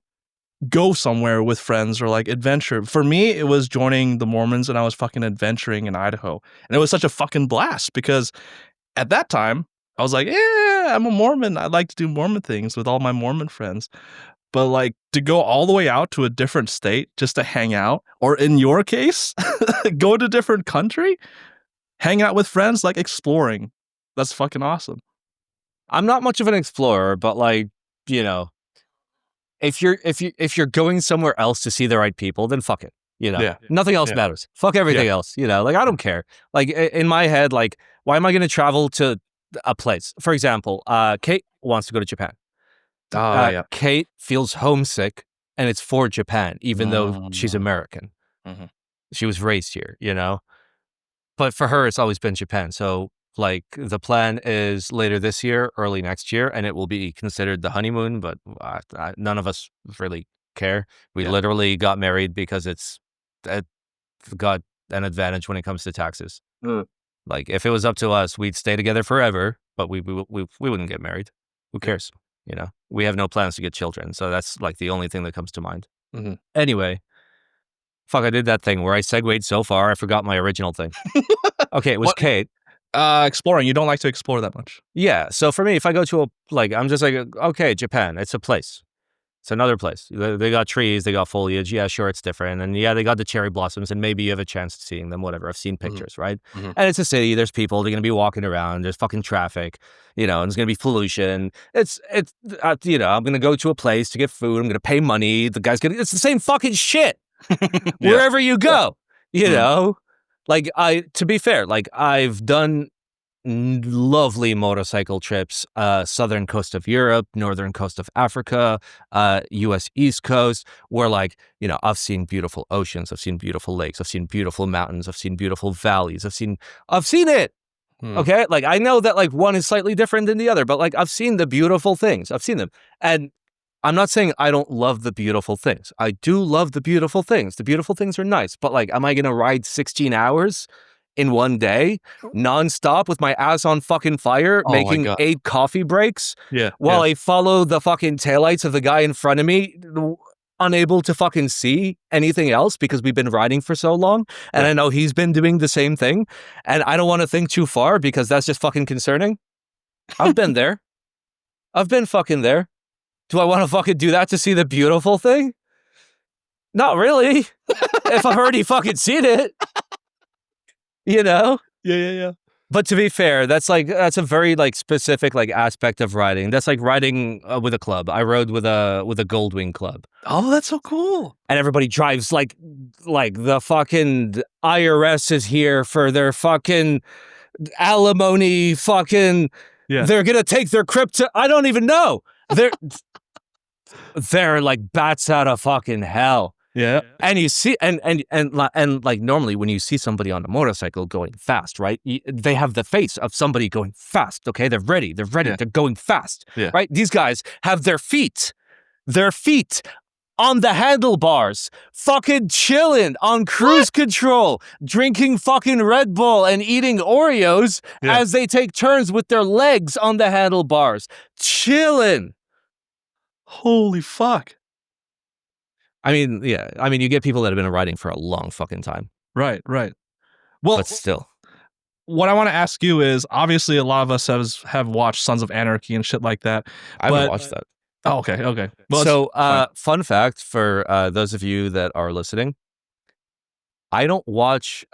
go somewhere with friends or like adventure. For me, it was joining the Mormons and I was fucking adventuring in Idaho. And it was such a fucking blast because at that time, I was like, yeah, I'm a Mormon. I like to do Mormon things with all my Mormon friends. But like to go all the way out to a different state just to hang out, or in your case, go to a different country, hang out with friends, like exploring. That's fucking awesome. I'm not much of an explorer, but like, you know, if you're going somewhere else to see the right people, then fuck it. You know, nothing else matters. Fuck everything else. You know, like I don't care. Like in my head, like why am I going to travel to a place? For example, Kate wants to go to Japan. Kate feels homesick, and it's for Japan, even though she's American. Mm-hmm. She was raised here, you know. But for her, it's always been Japan. So, like, the plan is later this year, early next year, and it will be considered the honeymoon. But none of us really care. We literally got married because it got an advantage when it comes to taxes. Like, if it was up to us, we'd stay together forever, but we wouldn't get married. Who cares? You know, we have no plans to get children. So that's like the only thing that comes to mind. Mm-hmm. Anyway, fuck, I did that thing where I segued so far, I forgot my original thing. Okay, it was Kate. Exploring. You don't like to explore that much. Yeah. So for me, if I go to I'm just like, okay, Japan, it's a place. It's another place. They got trees, they got foliage. Yeah, sure, it's different. And yeah, they got the cherry blossoms, and maybe you have a chance of seeing them, whatever. I've seen pictures, right? And it's a city, there's people, they're going to be walking around, there's fucking traffic, and there's going to be pollution. It's I'm going to go to a place to get food, I'm going to pay money, it's the same fucking shit wherever you go, to be fair, I've done lovely motorcycle trips, southern coast of Europe, northern coast of Africa, US East Coast, where I've seen beautiful oceans, I've seen beautiful lakes, I've seen beautiful mountains, I've seen beautiful valleys, I've seen it. Okay? I know that one is slightly different than the other, but I've seen the beautiful things. I've seen them. And I'm not saying I don't love the beautiful things. I do love the beautiful things. The beautiful things are nice, but am I going to ride 16 hours in one day, nonstop with my ass on fucking fire, making 8 coffee breaks while I follow the fucking taillights of the guy in front of me, unable to fucking see anything else because we've been riding for so long, and I know he's been doing the same thing, and I don't want to think too far because that's just fucking concerning. I've been there. I've been fucking there. Do I want to fucking do that to see the beautiful thing? Not really. If I've already fucking seen it. Yeah. But to be fair, that's a very specific aspect of riding. That's like riding with a club. I rode with a Goldwing club. Oh, that's so cool. And everybody drives like the fucking IRS is here for their fucking alimony fucking they're gonna take their crypto. I don't even know. They're like bats out of fucking hell. Yeah. And you see, and normally when you see somebody on a motorcycle going fast, right? They have the face of somebody going fast. Okay. They're ready. They're going fast. Yeah. Right. These guys have their feet on the handlebars, fucking chilling on cruise control, drinking fucking Red Bull and eating Oreos as they take turns with their legs on the handlebars, chilling. Holy fuck. I mean, you get people that have been riding for a long fucking time. Right. Well, but still. What I want to ask you is, obviously a lot of us have watched Sons of Anarchy and shit like that. I haven't watched that. Oh, okay. Well, so, fun fact for those of you that are listening, I don't watch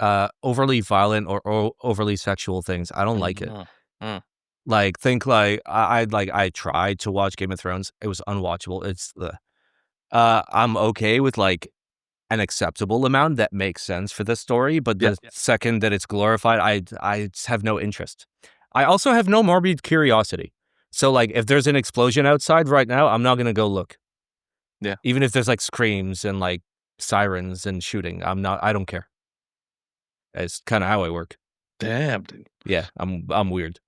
overly violent or overly sexual things. I don't like it. I tried to watch Game of Thrones. It was unwatchable. It's I'm okay with an acceptable amount that makes sense for the story, but the second that it's glorified, I just have no interest. I also have no morbid curiosity. So if there's an explosion outside right now, I'm not gonna go look. Yeah. Even if there's screams and sirens and shooting, I don't care. It's kind of how I work. Damn, dude. Yeah, I'm weird.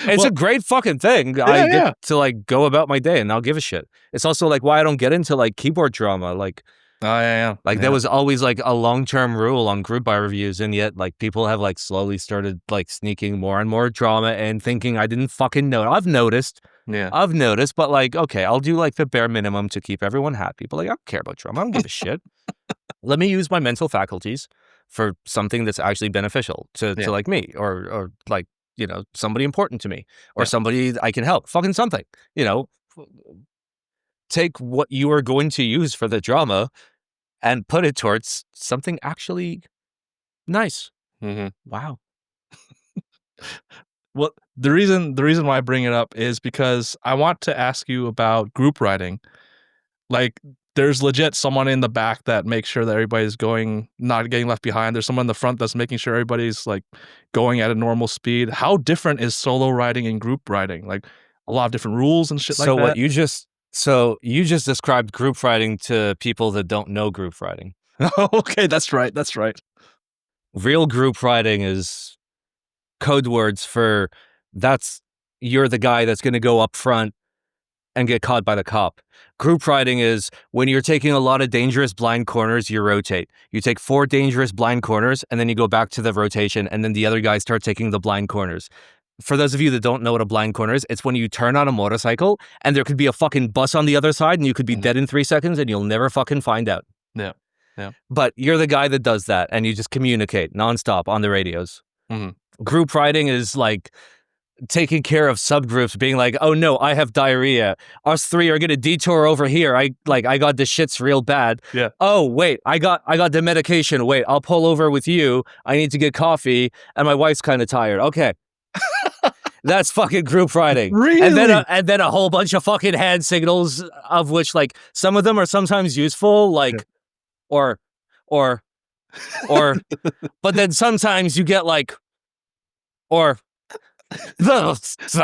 It's a great fucking thing. I get to go about my day and I'll give a shit. It's also why I don't get into keyboard drama. There was always a long-term rule on group buy reviews, and yet people have slowly started sneaking more and more drama and thinking I didn't fucking know. I've noticed, but okay, I'll do the bare minimum to keep everyone happy. But I don't care about drama. I don't give a shit. Let me use my mental faculties for something that's actually beneficial to me or somebody important to me or somebody I can help. Fucking something, take what you are going to use for the drama and put it towards something actually nice. Mm-hmm. Wow. Well, the reason why I bring it up is because I want to ask you about group riding. There's legit someone in the back that makes sure that everybody's not getting left behind. There's someone in the front that's making sure everybody's going at a normal speed. How different is solo riding and group riding? A lot of different rules and shit like that. So you just described group riding to people that don't know group riding. Okay, that's right. Real group riding is code words for you're the guy that's going to go up front and get caught by the cop. Group riding is when you're taking a lot of dangerous blind corners, you rotate. You take 4 dangerous blind corners and then you go back to the rotation and then the other guys start taking the blind corners. For those of you that don't know what a blind corner is, it's when you turn on a motorcycle and there could be a fucking bus on the other side and you could be dead in 3 seconds and you'll never fucking find out. Yeah. But you're the guy that does that and you just communicate nonstop on the radios. Mm-hmm. Group riding is taking care of subgroups, being like, oh no, I have diarrhea. Us three are gonna detour over here. I got the shits real bad. Yeah. Oh wait, I got the medication. Wait, I'll pull over with you. I need to get coffee, and my wife's kind of tired. Okay. That's fucking group riding. Really? And then a whole bunch of fucking hand signals, of which like some of them are sometimes useful, like or but then sometimes you get like or the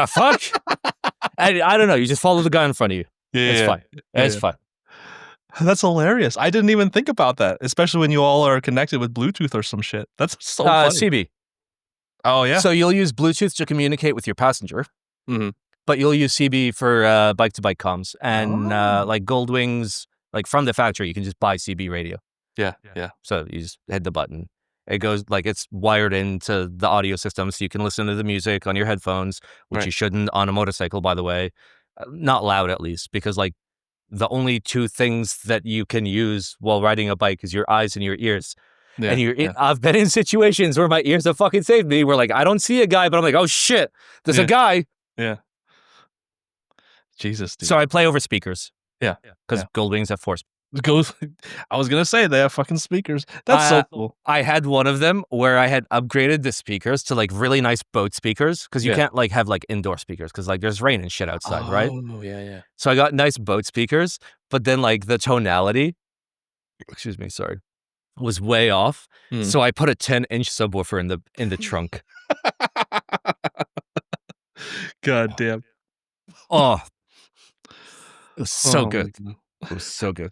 fuck? I don't know. You just follow the guy in front of you. It's fine. It's fine. That's hilarious. I didn't even think about that, especially when you all are connected with Bluetooth or some shit. That's so funny. CB. Oh, yeah? So you'll use Bluetooth to communicate with your passenger, but you'll use CB for bike-to-bike comms. And like Goldwings, like from the factory, you can just buy CB radio. Yeah. So you just hit the button. It goes like it's wired into the audio system, so you can listen to the music on your headphones, which you shouldn't on a motorcycle, by the way. Not loud, at least, because like the only two things that you can use while riding a bike is your eyes and your ears. Yeah, and I've been in situations where my ears have fucking saved me. Where like I don't see a guy, but I'm like, oh shit, there's a guy. Yeah. Jesus, dude. So I play over speakers. Yeah. Because Goldwings have 4 speakers. I was gonna say they have fucking speakers. That's so cool. I had one of them where I had upgraded the speakers to like really nice boat speakers, because you can't like have like indoor speakers because like there's rain and shit outside, right? Oh, yeah. So I got nice boat speakers, but then like the tonality, was way off. So I put a 10-inch subwoofer in the trunk. God damn. Oh, it was so good. It was so good.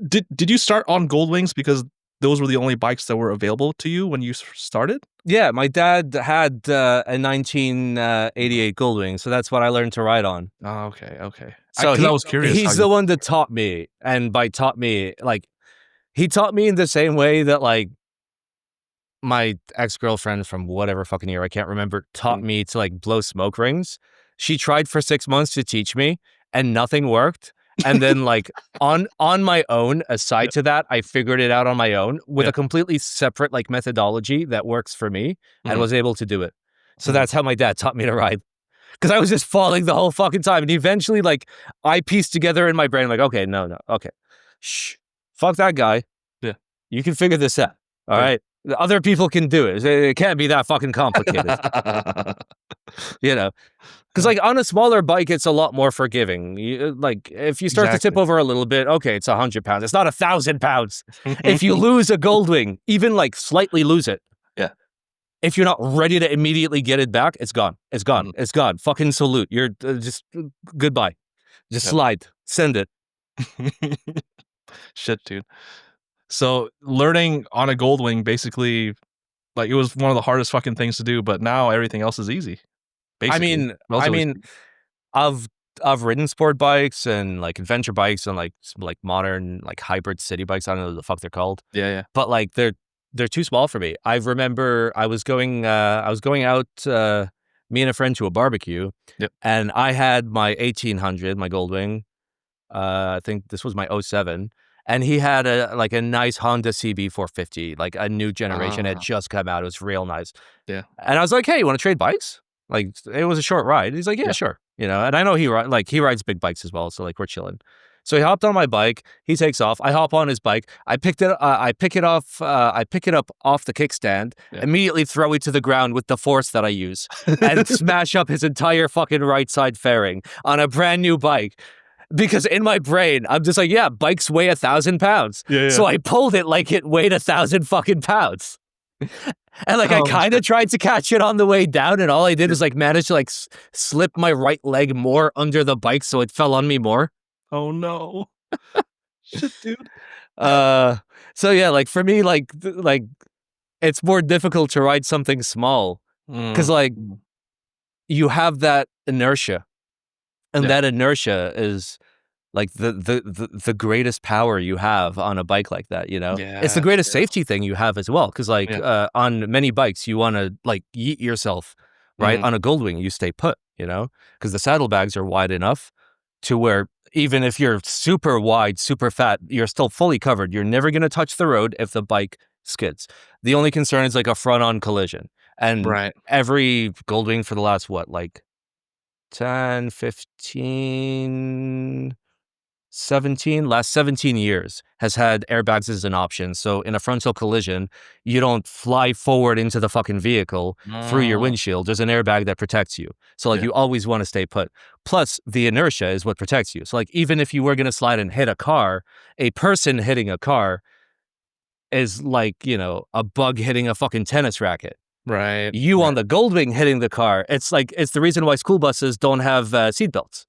Did you start on Goldwings because those were the only bikes that were available to you when you started? Yeah, my dad had a 1988 Goldwing, so that's what I learned to ride on. Oh, okay. So I was curious. He's the one that taught me, and by taught me, like he taught me in the same way that like my ex-girlfriend from whatever fucking year, I can't remember, taught me to like blow smoke rings. She tried for 6 months to teach me, and nothing worked. And then like on my own, aside to that, I figured it out on my own with a completely separate like methodology that works for me, and was able to do it. So that's how my dad taught me to ride. Because I was just falling the whole fucking time. And eventually like I pieced together in my brain like, okay, no, okay. Shh. Fuck that guy. Yeah. You can figure this out. All right. Other people can do it. It can't be that fucking complicated. You know? Because like on a smaller bike, it's a lot more forgiving. Like if you start to tip over a little bit, okay, it's 100 pounds. It's not 1,000 pounds. If you lose a Goldwing, even like slightly lose it. Yeah. If you're not ready to immediately get it back, it's gone. It's gone. It's gone. Fucking salute. You're just goodbye. Just slide. Send it. Shit, dude. So learning on a Goldwing, basically, like it was one of the hardest fucking things to do, but now everything else is easy. Basically. I mean, I've ridden sport bikes and like adventure bikes and like modern like hybrid city bikes. I don't know what the fuck they're called. Yeah. But like they're too small for me. I remember I was going out, me and a friend, to a barbecue, and I had my 1800, my Goldwing. I think this was my 07. And he had a nice Honda CB 450, like a new generation had just come out. It was real nice. Yeah. And I was like, hey, you want to trade bikes? Like it was a short ride. He's like, yeah, sure. You know, and I know he rides big bikes as well. So like we're chilling. So he hopped on my bike. He takes off. I hop on his bike. I pick it up off the kickstand. Immediately throw it to the ground with the force that I use, and smash up his entire fucking right side fairing on a brand new bike. Because in my brain, I'm just like, yeah, bikes weigh 1,000 pounds. Yeah. So I pulled it like it weighed 1,000 fucking pounds. And like I kind of tried to catch it on the way down, and all I did was like manage to like slip my right leg more under the bike, so it fell on me more. Oh no. Shit, dude. So yeah, like for me, like it's more difficult to ride something small because like you have that inertia. And that inertia is like the greatest power you have on a bike like that, you know? It's the greatest safety thing you have as well. Because like on many bikes, you want to like yeet yourself, right? On a Goldwing, you stay put, you know? Because the saddlebags are wide enough to where even if you're super wide, super fat, you're still fully covered. You're never going to touch the road if the bike skids. The only concern is like a front-on collision. And Right. every Goldwing for the last, what, like 10, 15, 17, last 17 years has had airbags as an option. So in a frontal collision, you don't fly forward into the fucking vehicle through your windshield. There's an airbag that protects you. So like Yeah. you always want to stay put. Plus the inertia is what protects you. So like even if you were going to slide and hit a car, a person hitting a car is like, you know, a bug hitting a fucking tennis racket. Right. You right. on the Goldwing hitting the car, it's like, it's the reason why school buses don't have seatbelts.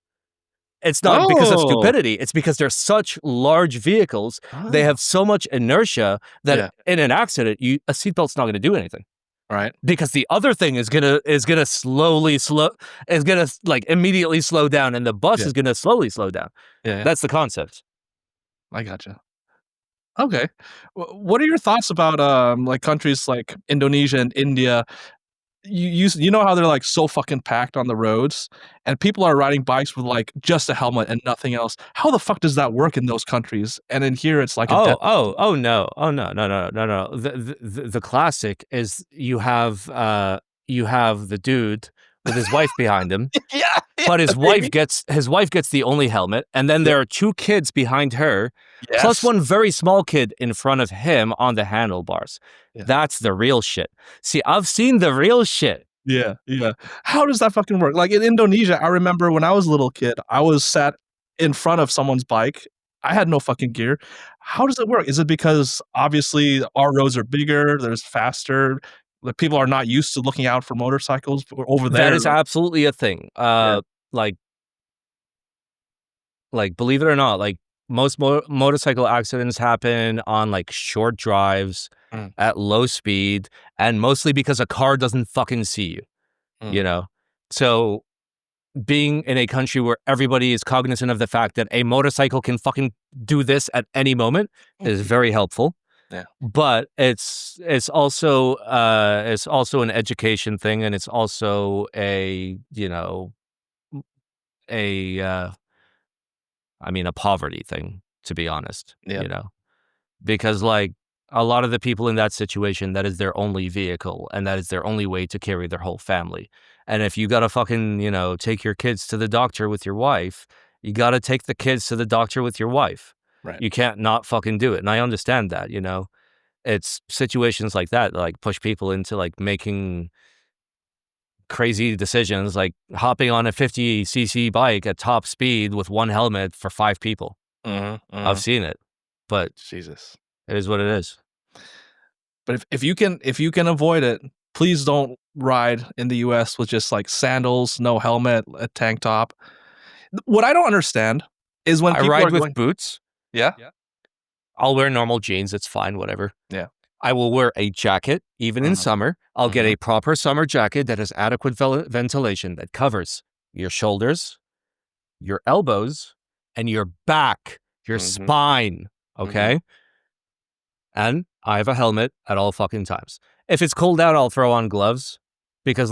It's not because of Oh. stupidity. It's because they're such large vehicles. They have so much inertia that Yeah. in an accident, a seatbelt's not going to do anything. Right. Because the other thing is gonna like immediately slow down, and the bus is gonna slowly slow down. Yeah. That's the concept. I gotcha. Okay. What are your thoughts about like countries like Indonesia and India? You know how they're like so fucking packed on the roads, and people are riding bikes with like just a helmet and nothing else. How the fuck does that work in those countries? And in here, it's like No. The classic is you have the dude with his wife behind him. yeah, But his wife gets the only helmet, and then there are two kids behind her, plus one very small kid in front of him on the handlebars. Yeah. That's the real shit. See, I've seen the real shit. Yeah. How does that fucking work? Like in Indonesia, I remember when I was a little kid, I was sat in front of someone's bike. I had no fucking gear. How does it work? Is it because obviously our roads are bigger, there's faster, like people are not used to looking out for motorcycles over there? That is absolutely a thing. Like believe it or not, like most motorcycle accidents happen on like short drives at low speed, and mostly because a car doesn't fucking see you. You know, so being in a country where everybody is cognizant of the fact that a motorcycle can fucking do this at any moment is very helpful. Yeah. But it's also an education thing, and it's also a poverty thing, to be honest. Yeah. You know, because like a lot of the people in that situation, that is their only vehicle, and that is their only way to carry their whole family. And if you gotta fucking, take your kids to the doctor with your wife, you gotta take the kids to the doctor with your wife. Right. You can't not fucking do it. And I understand that, it's situations like that like push people into like making crazy decisions, like hopping on a 50cc bike at top speed with one helmet for 5 people. I've seen it, but Jesus. it is what it is. But if you can avoid it, please don't ride in the US with just like sandals, no helmet, a tank top. What I don't understand is when I people ride are with going, boots. yeah, I'll wear normal jeans. It's fine, whatever. Yeah. I will wear a jacket, even in summer. I'll get a proper summer jacket that has adequate ventilation that covers your shoulders, your elbows, and your back, your spine. Okay? And I have a helmet at all fucking times. If it's cold out, I'll throw on gloves. Because,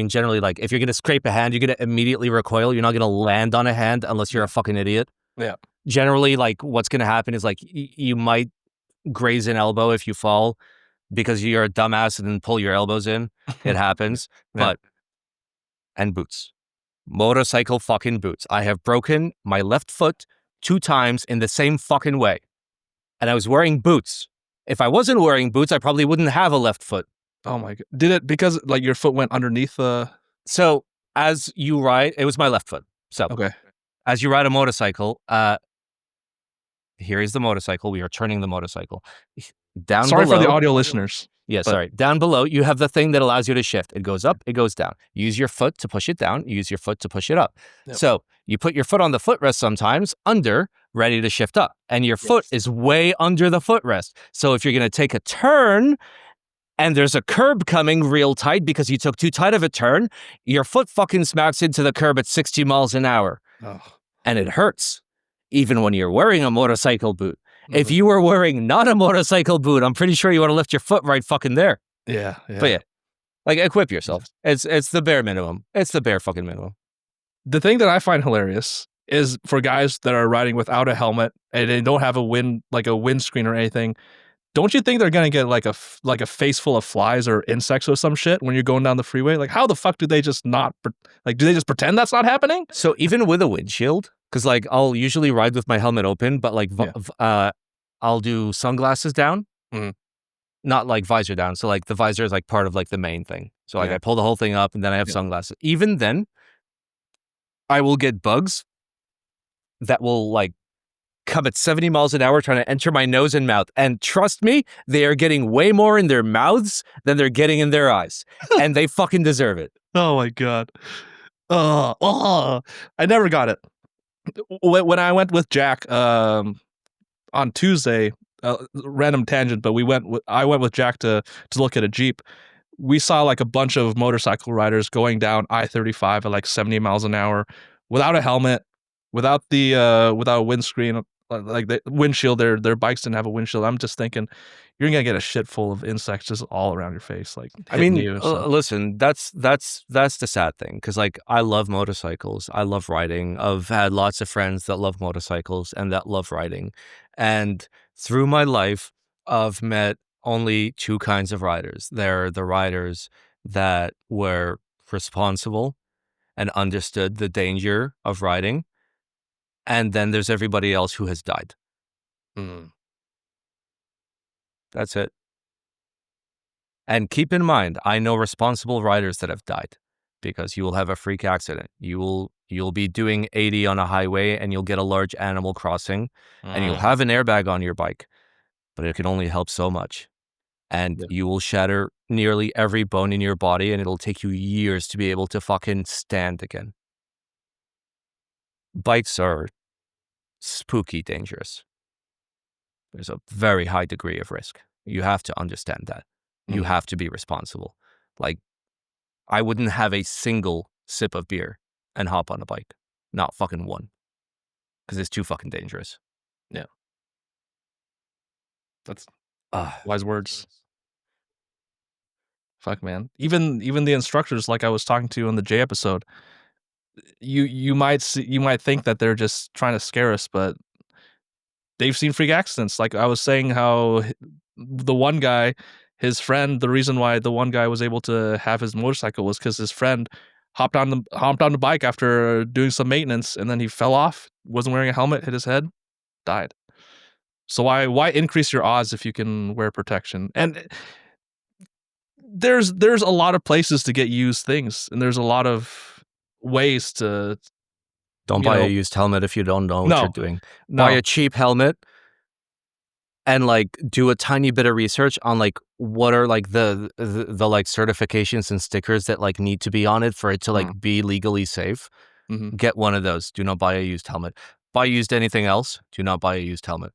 generally, if you're going to scrape a hand, you're going to immediately recoil. You're not going to land on a hand unless you're a fucking idiot. Yeah. Generally, what's going to happen is, you might graze an elbow if you fall because you're a dumbass and then pull your elbows in. It happens. And boots. Motorcycle fucking boots. I have broken my left foot 2 times in the same fucking way. And I was wearing boots. If I wasn't wearing boots, I probably wouldn't have a left foot. Oh my god. Did it because your foot went underneath the So as you ride, it was my left foot. So Okay. as you ride a motorcycle, here is the motorcycle. We are turning the motorcycle. Down Sorry below, for the audio listeners. Yeah, sorry. Down below, you have the thing that allows you to shift. It goes up, it goes down. Use your foot to push it down. Use your foot to push it up. Yep. So you put your foot on the footrest sometimes, under, ready to shift up. And your foot is way under the footrest. So if you're going to take a turn and there's a curb coming real tight because you took too tight of a turn, your foot fucking smacks into the curb at 60 miles an hour. Oh. And it hurts, even when you're wearing a motorcycle boot. If you were wearing not a motorcycle boot, I'm pretty sure you want to lift your foot right fucking there. Yeah. But yeah, equip yourself. It's the bare minimum. It's the bare fucking minimum. The thing that I find hilarious is for guys that are riding without a helmet and they don't have a windscreen or anything, don't you think they're gonna get like a face full of flies or insects or some shit when you're going down the freeway? Like, how the fuck do they just not like? Do they just pretend that's not happening? So even with a windshield, because like I'll usually ride with my helmet open, but like I'll do sunglasses down, not like visor down. So like the visor is like part of like the main thing. So like I pull the whole thing up and then I have sunglasses. Even then, I will get bugs that will like come at 70 miles an hour trying to enter my nose and mouth. And trust me, they are getting way more in their mouths than they're getting in their eyes. And they fucking deserve it. Oh my God. I never got it. When I went with Jack on Tuesday, random tangent, but I went with Jack to look at a Jeep. We saw like a bunch of motorcycle riders going down I-35 at like 70 miles an hour without a helmet, without a windscreen, like the windshield. Their bikes didn't have a windshield. I'm just thinking, you're gonna get a shit full of insects just all around your face. Like, I mean, listen, that's the sad thing, because like I love motorcycles, I love riding. I've had lots of friends that love motorcycles and that love riding, and through my life, I've met only two kinds of riders. They're the riders that were responsible and understood the danger of riding, and then there's everybody else who has died. That's it. And keep in mind, I know responsible riders that have died, because you will have a freak accident. You'll be doing 80 on a highway and you'll get a large animal crossing and you'll have an airbag on your bike, but it can only help so much. And you will shatter nearly every bone in your body and it'll take you years to be able to fucking stand again. Bikes are spooky dangerous. There's a very high degree of risk. You have to understand that. You have to be responsible. Like, I wouldn't have a single sip of beer and hop on a bike. Not fucking one. Because it's too fucking dangerous. Yeah. That's wise words. Fuck, man. Even the instructors, like I was talking to on the J episode, you might think that they're just trying to scare us, but they've seen freak accidents. Like I was saying, how the one guy, his friend, the reason why the one guy was able to have his motorcycle was because his friend hopped on the bike after doing some maintenance, and then he fell off, wasn't wearing a helmet, hit his head, died. So why increase your odds if you can wear protection? And there's a lot of places to get used things, and there's a lot of ways to. Don't buy a used helmet if you don't know what you're doing. Buy a cheap helmet and like do a tiny bit of research on like what are like the like certifications and stickers that like need to be on it for it to like be legally safe. Get one of those. Do not buy a used helmet. Buy used anything else. Do not buy a used helmet.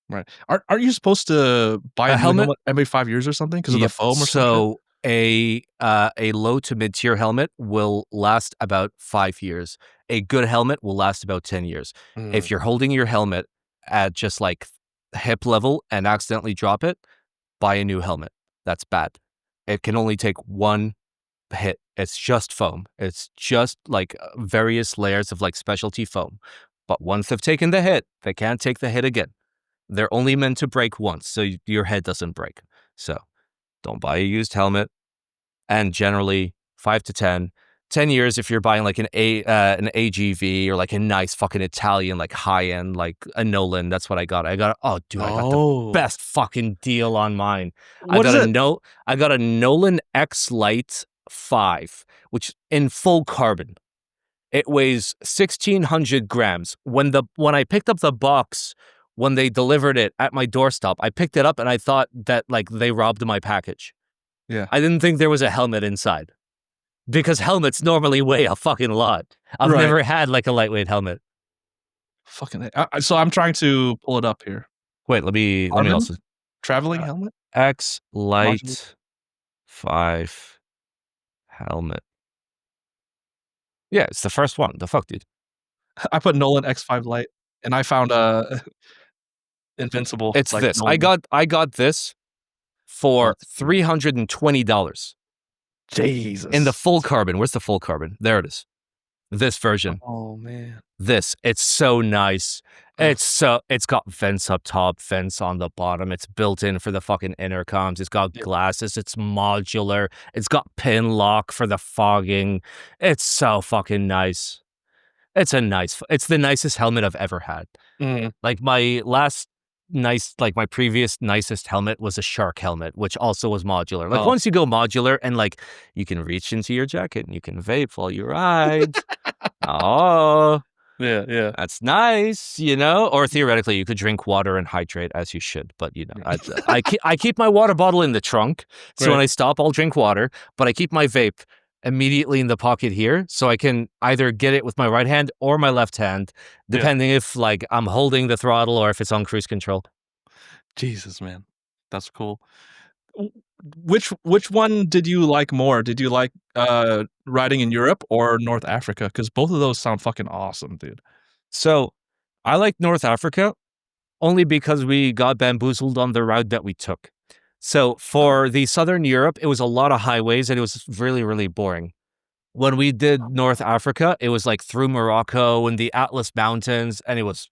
Right. Aren't you supposed to buy a helmet every 5 years or something because of the foam or something? So a low to mid tier helmet will last about 5 years. A good helmet will last about 10 years. If you're holding your helmet at just like hip level and accidentally drop it, buy a new helmet. That's bad. It can only take one hit. It's just foam. It's just like various layers of like specialty foam. But once they've taken the hit, they can't take the hit again. They're only meant to break once, so your head doesn't break. So don't buy a used helmet. And generally 5 to 10 years if you're buying like an AGV or like a nice fucking Italian like high end like a Nolan. That's what I got. I got the best fucking deal on mine. I got a Nolan X Lite 5, which in full carbon. It weighs 1,600 grams. When I picked up the box, when they delivered it at my doorstep, I picked it up and I thought that like they robbed my package. Yeah. I didn't think there was a helmet inside. Because helmets normally weigh a fucking lot. I've never had like a lightweight helmet. Fucking so I'm trying to pull it up here. Wait, let me also traveling helmet? X Lite 5 helmet. Yeah, it's the first one. The fuck, dude. I put Nolan X5 Lite and I found Invincible. It's like this. Nolan. I got this for $320. Jesus. In the full carbon. Where's the full carbon? There it is. This version. Oh man. It's so nice. Ugh. It's got vents up top, vents on the bottom. It's built in for the fucking intercoms. It's got Yeah. glasses. It's modular. It's got pin lock for the fogging. It's so fucking nice. It's the nicest helmet I've ever had. Mm. Like my previous nicest helmet was a shark helmet, which also was modular. Like Oh. once you go modular and like you can reach into your jacket and you can vape while you ride. Oh, Yeah, yeah. that's nice, you know? Or theoretically, you could drink water and hydrate as you should. But, you know, I keep my water bottle in the trunk. So when I stop, I'll drink water. But I keep my vape immediately in the pocket here. So I can either get it with my right hand or my left hand, depending if, like, I'm holding the throttle or if it's on cruise control. Jesus, man. That's cool. Which one did you like more? Did you like riding in Europe or North Africa? Because both of those sound fucking awesome, dude. So I like North Africa only because we got bamboozled on the route that we took. So for the Southern Europe, it was a lot of highways and it was really, really boring. When we did North Africa, it was like through Morocco and the Atlas Mountains, and it was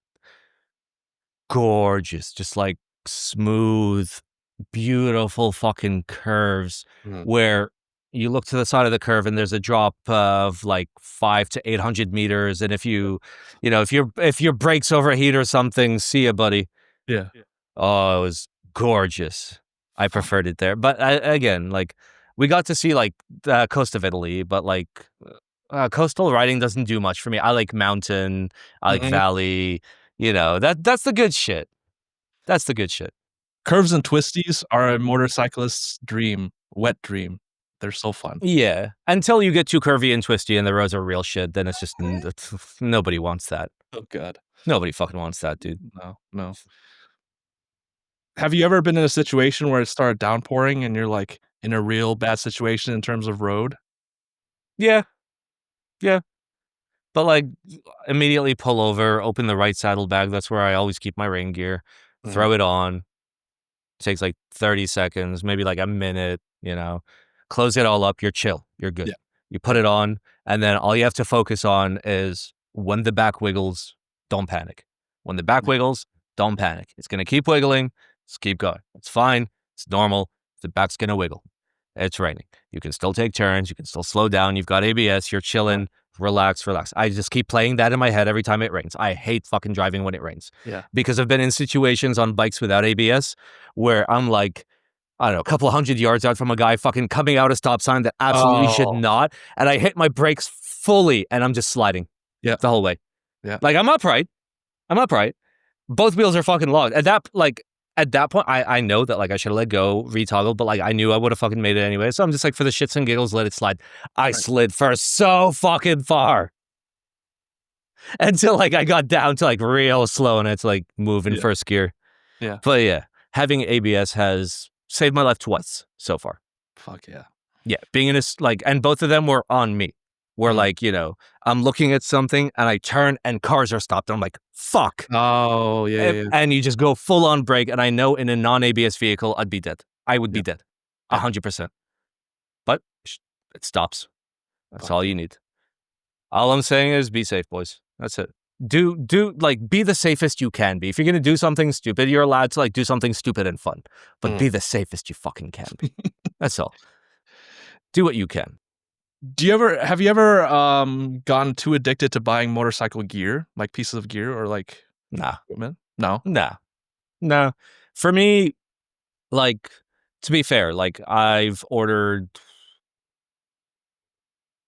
gorgeous, just like smooth, beautiful fucking curves where you look to the side of the curve and there's a drop of like 500 to 800 meters. And if if your brakes overheat or something, see ya, buddy. Yeah. Oh, it was gorgeous. I preferred it there. But again, like we got to see like the coast of Italy, but like coastal riding doesn't do much for me. I like mountain, I like valley, that's the good shit. That's the good shit. Curves and twisties are a motorcyclist's dream, wet dream. They're so fun. Yeah. Until you get too curvy and twisty and the roads are real shit, then it's just nobody wants that. Oh god. Nobody fucking wants that, dude. No. Have you ever been in a situation where it started downpouring and you're like in a real bad situation in terms of road? Yeah. Yeah. But like immediately pull over, open the right saddlebag. That's where I always keep my rain gear. Throw it on. Takes like 30 seconds, maybe like a minute, close it all up. You're chill. You're good. Yeah. You put it on, and then all you have to focus on is when the back wiggles, don't panic. When the back wiggles, don't panic. It's going to keep wiggling. Just keep going. It's fine. It's normal. The back's going to wiggle. It's raining. You can still take turns. You can still slow down. You've got ABS. You're chilling. Relax. I just keep playing that in my head every time it rains. I hate fucking driving when it rains. Yeah. Because I've been in situations on bikes without ABS where I'm like, I don't know, a couple 100 yards out from a guy fucking coming out a stop sign that absolutely should not. And I hit my brakes fully and I'm just sliding the whole way. Yeah. Like I'm upright. Both wheels are fucking locked. At that point, I know that like I should have let go, retoggled, but like I knew I would have fucking made it anyway. So I'm just like, for the shits and giggles, let it slide. I slid for so fucking far until like I got down to like real slow and it's like moving first gear. Yeah. But yeah, having ABS has saved my life twice so far. Fuck yeah. Yeah, being in and both of them were on me. Where like, I'm looking at something and I turn and cars are stopped. And I'm like, fuck. Oh, yeah. And you just go full on brake. And I know in a non-ABS vehicle, I'd be dead. I would be dead. 100%. But it stops. That's all you need. All I'm saying is be safe, boys. That's it. Be the safest you can be. If you're going to do something stupid, you're allowed to do something stupid and fun. But be the safest you fucking can be. That's all. Do what you can. Have you ever gotten too addicted to buying motorcycle gear, like pieces of gear or like equipment? No. No. For me, like, to be fair, like I've ordered,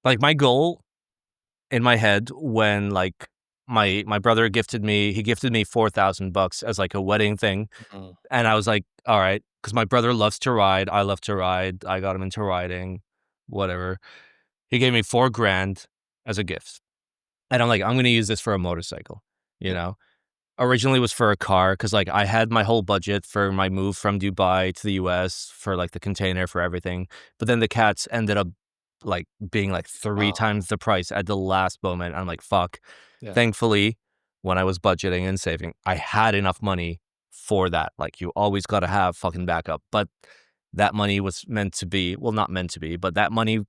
like my goal in my head when like my brother gifted me $4,000 as like a wedding thing. And I was like, all right, because my brother loves to ride. I love to ride. I got him into riding, whatever. He gave me $4,000 as a gift. And I'm like, I'm going to use this for a motorcycle, Originally it was for a car because like I had my whole budget for my move from Dubai to the US for like the container for everything. But then the cats ended up like being like 3 times the price at the last moment. I'm like, fuck. Yeah. Thankfully, when I was budgeting and saving, I had enough money for that. Like you always got to have fucking backup. But that money was not meant to be, but that money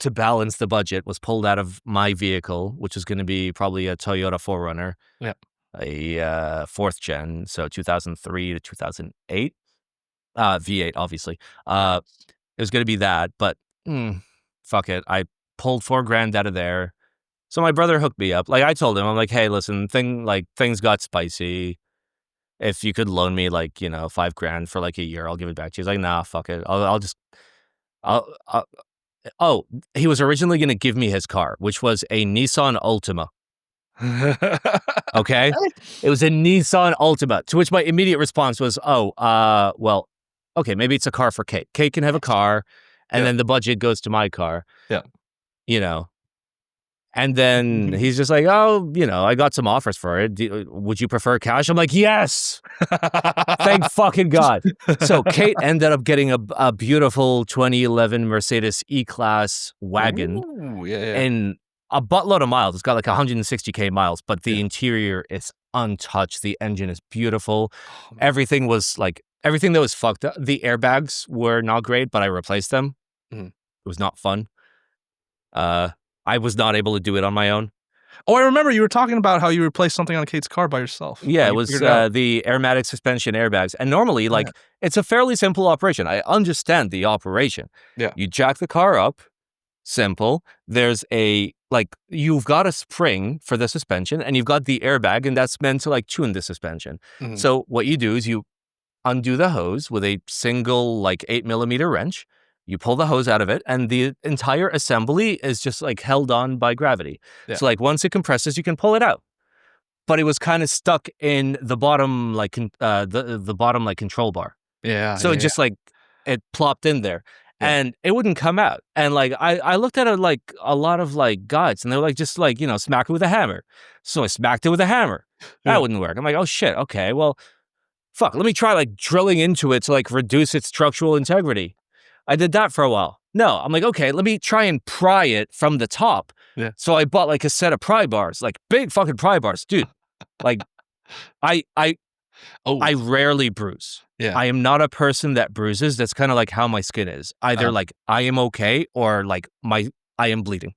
to balance the budget, was pulled out of my vehicle, which is going to be probably a Toyota 4Runner. Yep. A fourth gen, so 2003 to 2008. V8, obviously. It was going to be that, but fuck it. I pulled $4,000 out of there. So my brother hooked me up. Like I told him, I'm like, hey, listen, things got spicy. If you could loan me like, $5,000 for like a year, I'll give it back to you. He's like, nah, fuck it. Oh, he was originally going to give me his car, which was a Nissan Altima. Okay? It was a Nissan Altima, to which my immediate response was, well, okay, maybe it's a car for Kate. Kate can have a car, and then the budget goes to my car. Yeah. And then he's just like, oh, I got some offers for it. Would you prefer cash? I'm like, yes. Thank fucking God. So Kate ended up getting a beautiful 2011 Mercedes E-Class wagon. Ooh, yeah. And a buttload of miles. It's got like 160K miles, but the interior is untouched. The engine is beautiful. Everything that was fucked up. The airbags were not great, but I replaced them. It was not fun. I was not able to do it on my own. Oh, I remember you were talking about how you replaced something on Kate's car by yourself. Yeah, it was the aromatic suspension airbags. And normally, it's a fairly simple operation. I understand the operation. Yeah. You jack the car up, simple. There's you've got a spring for the suspension, and you've got the airbag, and that's meant to tune the suspension. So what you do is you undo the hose with a single 8mm wrench. You pull the hose out of it, and the entire assembly is just held on by gravity. Yeah. So once it compresses, you can pull it out. But it was kind of stuck in the bottom the bottom control bar. Yeah. So it just it plopped in there. Yeah. And it wouldn't come out. And I looked at it a lot of guides, and they're just smack it with a hammer. So I smacked it with a hammer. That wouldn't work. I'm like, oh shit, okay, well, fuck, let me try drilling into it to reduce its structural integrity. I did that for a while. No, I'm like, okay, let me try and pry it from the top. Yeah. So I bought a set of pry bars, big fucking pry bars, dude. I rarely bruise. Yeah. I am not a person that bruises. That's kind of how my skin is. Either I am okay or I am bleeding.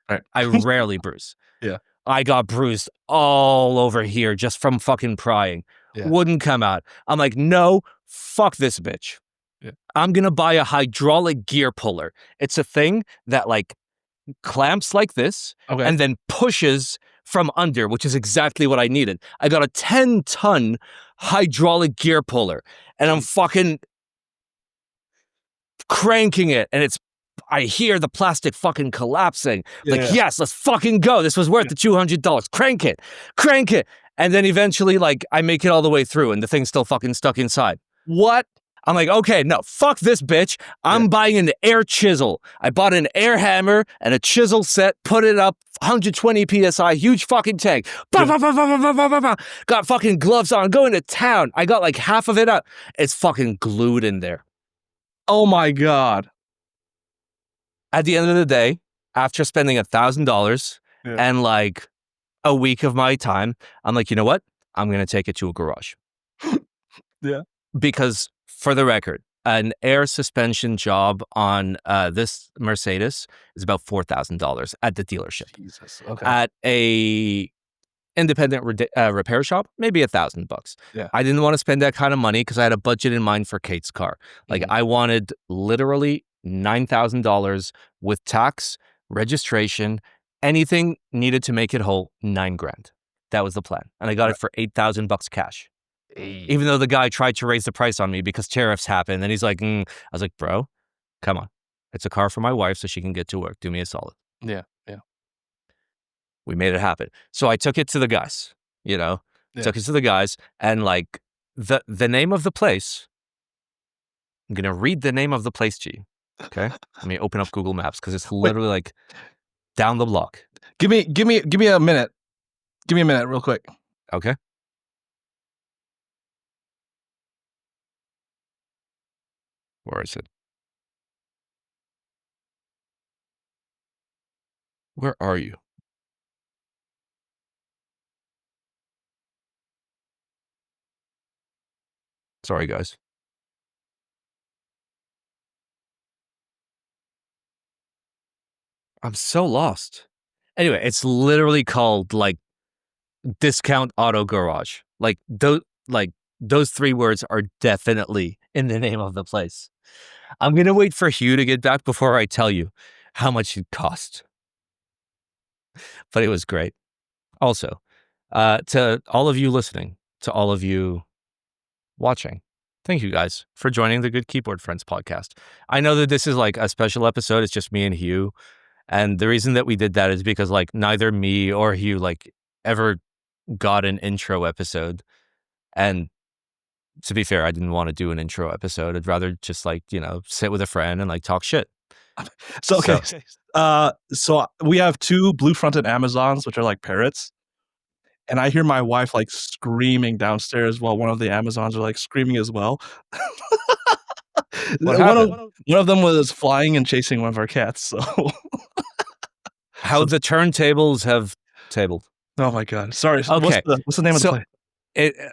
Right. I rarely bruise. Yeah. I got bruised all over here just from fucking prying. Yeah. Wouldn't come out. I'm like, no, fuck this bitch. Yeah. I'm going to buy a hydraulic gear puller. It's a thing that clamps like this and then pushes from under, which is exactly what I needed. I got a 10-ton hydraulic gear puller, and I'm fucking cranking it, and I hear the plastic fucking collapsing. Yes, let's fucking go. This was worth the $200. Crank it. And then eventually, I make it all the way through, and the thing's still fucking stuck inside. What? I'm like, okay, no, fuck this bitch. I'm buying an air chisel. I bought an air hammer and a chisel set, put it up, 120 PSI, huge fucking tank. Got fucking gloves on, going to town. I got half of it out. It's fucking glued in there. Oh my God. At the end of the day, after spending $1,000 and a week of my time, I'm like, you know what? I'm going to take it to a garage. Yeah. Because for the record, an air suspension job on this Mercedes is about $4,000 at the dealership. Jesus. Okay. At a independent repair shop, maybe $1,000. Yeah. I didn't want to spend that kind of money because I had a budget in mind for Kate's car. I wanted literally $9,000 with tax, registration, anything needed to make it whole, $9,000. That was the plan, and I got it for $8,000 cash. Even though the guy tried to raise the price on me because tariffs happened, and he's like, I was like, bro, come on. It's a car for my wife so she can get to work. Do me a solid. Yeah. We made it happen. So I took it to the guys, took it to the guys, and the name of the place, I'm going to read the name of the place to you. Okay? Let me open up Google Maps because it's literally down the block. Give me a minute. Give me a minute real quick. Okay. Where is it? Where are you? Sorry, guys. I'm so lost. Anyway, it's literally called like Discount Auto Garage. Like those 3 words are definitely in the name of the place. I'm gonna wait for Hugh to get back before I tell you how much it cost. But it was great. Also, to all of you listening, to all of you watching, thank you guys for joining the Good Keyboard Friends podcast. I know that this is like a special episode. It's just me and Hugh. And the reason that we did that is because like neither me or Hugh like ever got an intro episode. And to be fair, I didn't want to do an intro episode. I'd rather just like, sit with a friend and like talk shit. So okay. So we have 2 blue-fronted Amazons, which are like parrots. And I hear my wife like screaming downstairs while one of the Amazons are like screaming as well. What happened? One of them was flying and chasing one of our cats. So How the turntables have tabled. oh my god! Sorry. Okay. What's the name of the play?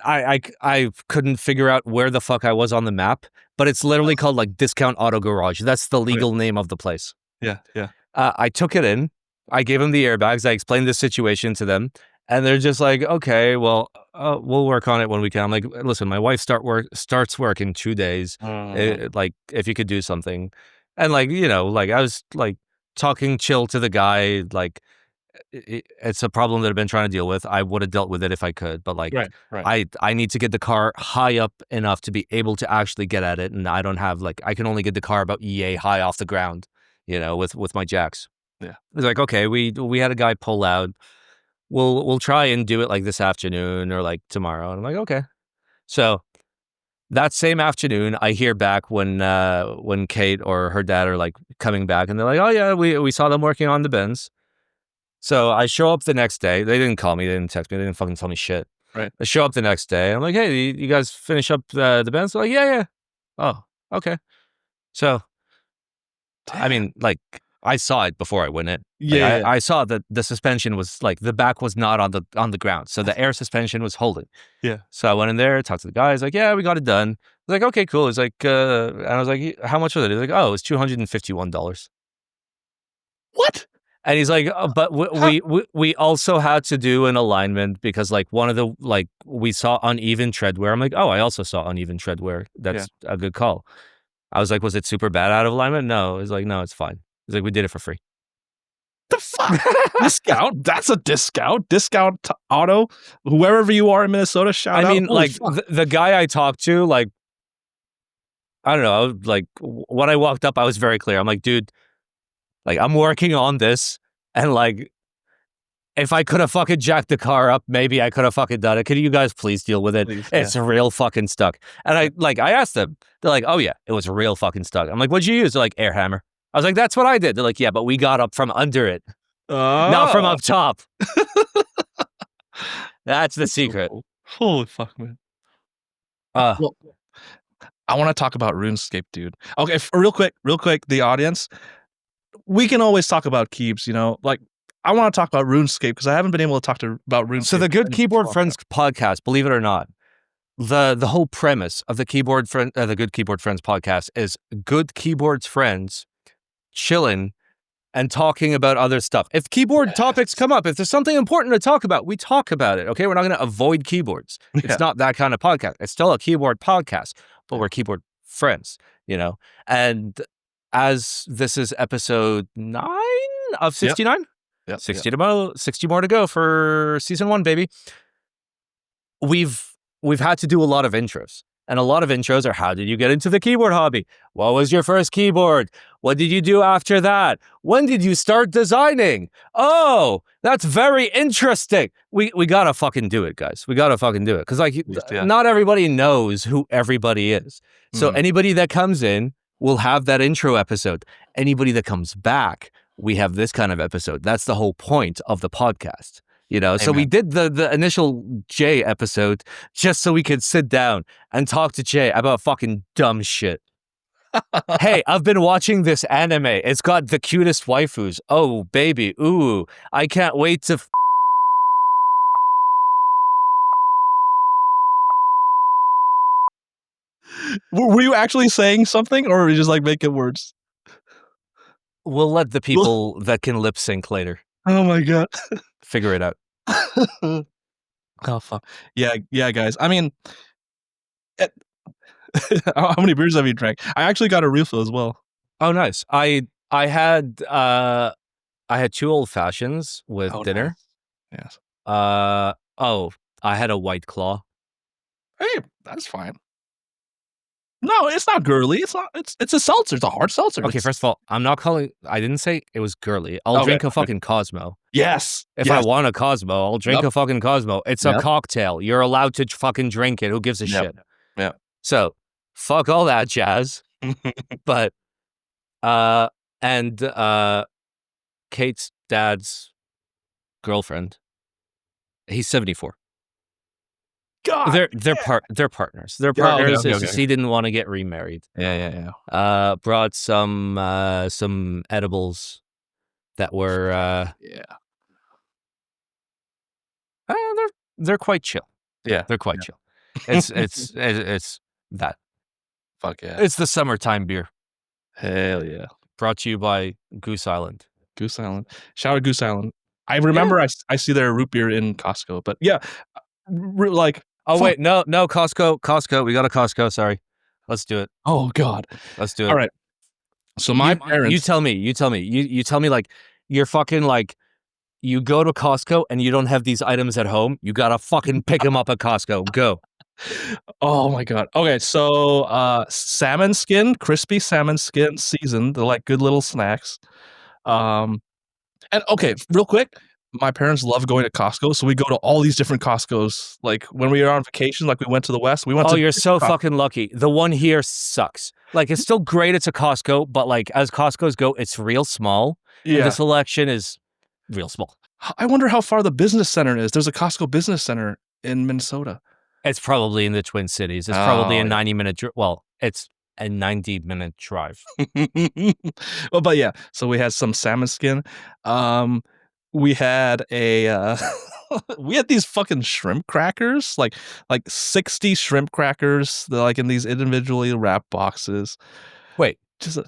I couldn't figure out where the fuck I was on the map, but it's literally called like Discount Auto Garage. That's the legal name of the place. Yeah, yeah. I took it in. I gave them the airbags. I explained the situation to them, and they're just like, "Okay, well, we'll work on it when we can." I'm like, "Listen, my wife starts work in 2 days. Like, if you could do something," and like, like I was like talking chill to the guy, like. It's a problem that I've been trying to deal with. I would have dealt with it if I could, but like, right. I need to get the car high up enough to be able to actually get at it, and I don't have like I can only get the car about yay high off the ground, with my jacks. Yeah. It's like, okay, we had a guy pull out. We'll try and do it like this afternoon or like tomorrow. And I'm like, okay. So that same afternoon, I hear back when Kate or her dad are like coming back, and they're like, oh yeah, we saw them working on the bins. So I show up the next day. They didn't call me. They didn't text me. They didn't fucking tell me shit. Right. I show up the next day. I'm like, hey, you guys finish up the bins? They're like, yeah. Oh, okay. So, I mean, like, I saw it before I went in. Yeah, I saw that the suspension was like the back was not on the ground, so the air suspension was holding. Yeah. So I went in there, talked to the guy. He's like, yeah, we got it done. I was like, okay, cool. He's like, and I was like, how much was it? He's like, oh, it was $251. What? And he's like, but we also had to do an alignment because like one of the like we saw uneven tread wear. I'm like, oh, I also saw uneven tread wear. That's a good call. I was like, was it super bad out of alignment? No. He's like, no, it's fine. He's like, we did it for free. The fuck? Discount? That's a discount. Discount auto. Wherever you are in Minnesota, shout out. I mean, like the guy I talked to, like, I don't know, like when I walked up, I was very clear. I'm like, dude, like I'm working on this, and like, if I could have fucking jacked the car up, maybe I could have fucking done it. Could you guys please deal with it? Please, it's real fucking stuck. And I asked them, they're like, oh yeah, it was real fucking stuck. I'm like, what'd you use? They're like, air hammer. I was like, that's what I did. They're like, yeah, but we got up from under it, not from up top. That's the secret. So cool. Holy fuck, man. Well, I want to talk about RuneScape, dude. Okay, real quick, the audience. We can always talk about Keebs, like I want to talk about RuneScape because I haven't been able to talk about RuneScape. So the Good Keyboard Friends podcast, believe it or not, the whole premise of the the Good Keyboard Friends podcast is good keyboards friends chilling and talking about other stuff. If keyboard topics come up, if there's something important to talk about, we talk about it. Okay, we're not going to avoid keyboards. It's not that kind of podcast. It's still a keyboard podcast, but we're keyboard friends, And as this is episode 9 of 69, 60 more to go for season 1, baby. We've had to do a lot of intros. And a lot of intros are, how did you get into the keyboard hobby? What was your first keyboard? What did you do after that? When did you start designing? Oh, that's very interesting. We gotta fucking do it, guys. We gotta fucking do it. Because like, not everybody knows who everybody is. So anybody that comes in will have that intro episode. Anybody that comes back, we have this kind of episode. That's the whole point of the podcast. So we did the initial Jay episode just so we could sit down and talk to Jay about fucking dumb shit. Hey, I've been watching this anime. It's got the cutest waifus. Oh, baby. Ooh, I can't wait to... Were you actually saying something or were you just like making words? We'll let the people that can lip sync later Oh my god. figure it out. Oh fuck. Yeah, guys. I mean, it, how many beers have you drank? I actually got a refill as well. Oh, nice. I had 2 old fashions with dinner. Nice. Yes. I had a White Claw. Hey, that's fine. No, it's not girly. It's not. It's a seltzer. It's a hard seltzer. Okay, first of all, I didn't say it was girly. I'll Okay, drink a okay. fucking Cosmo. Yes. If I want a Cosmo, I'll drink a fucking Cosmo. It's a cocktail. You're allowed to fucking drink it. Who gives a shit? Yeah. So, fuck all that jazz. But, Kate's dad's girlfriend, he's 74. God. They're partners. They're okay, partners. okay, It's okay. just he didn't want to get remarried. Yeah. Brought some edibles that were Yeah. they're quite chill. Yeah. They're quite chill. It's that. Fuck yeah. It's the summertime beer. Hell yeah. Brought to you by Goose Island. Goose Island. Shout out Goose Island. I remember I see their root beer in Costco, but yeah, like. Oh wait, no, Costco. We got a Costco. Sorry, let's do it. Oh god, let's do it. All right. So my parents. You tell me. You tell me like you're fucking like you go to Costco and you don't have these items at home. You gotta fucking pick them up at Costco. Go. Oh my god. Okay, so salmon skin, crispy salmon skin seasoned. They're like good little snacks. And okay, real quick, my parents love going to Costco, so we go to all these different Costcos. Like when we were on vacation, like we went to the West. We went to you're so fucking lucky. The one here sucks. Like it's still great. It's a Costco, but like as Costco's go, it's real small. Yeah. And the selection is real small. I wonder how far the business center is. There's a Costco business center in Minnesota. It's probably in the Twin Cities. It's probably a 90-minute it's a 90-minute drive. Well, but yeah, so we had some salmon skin. We had a we had these fucking shrimp crackers, like 60 shrimp crackers. They're like in these individually wrapped boxes. Wait, just what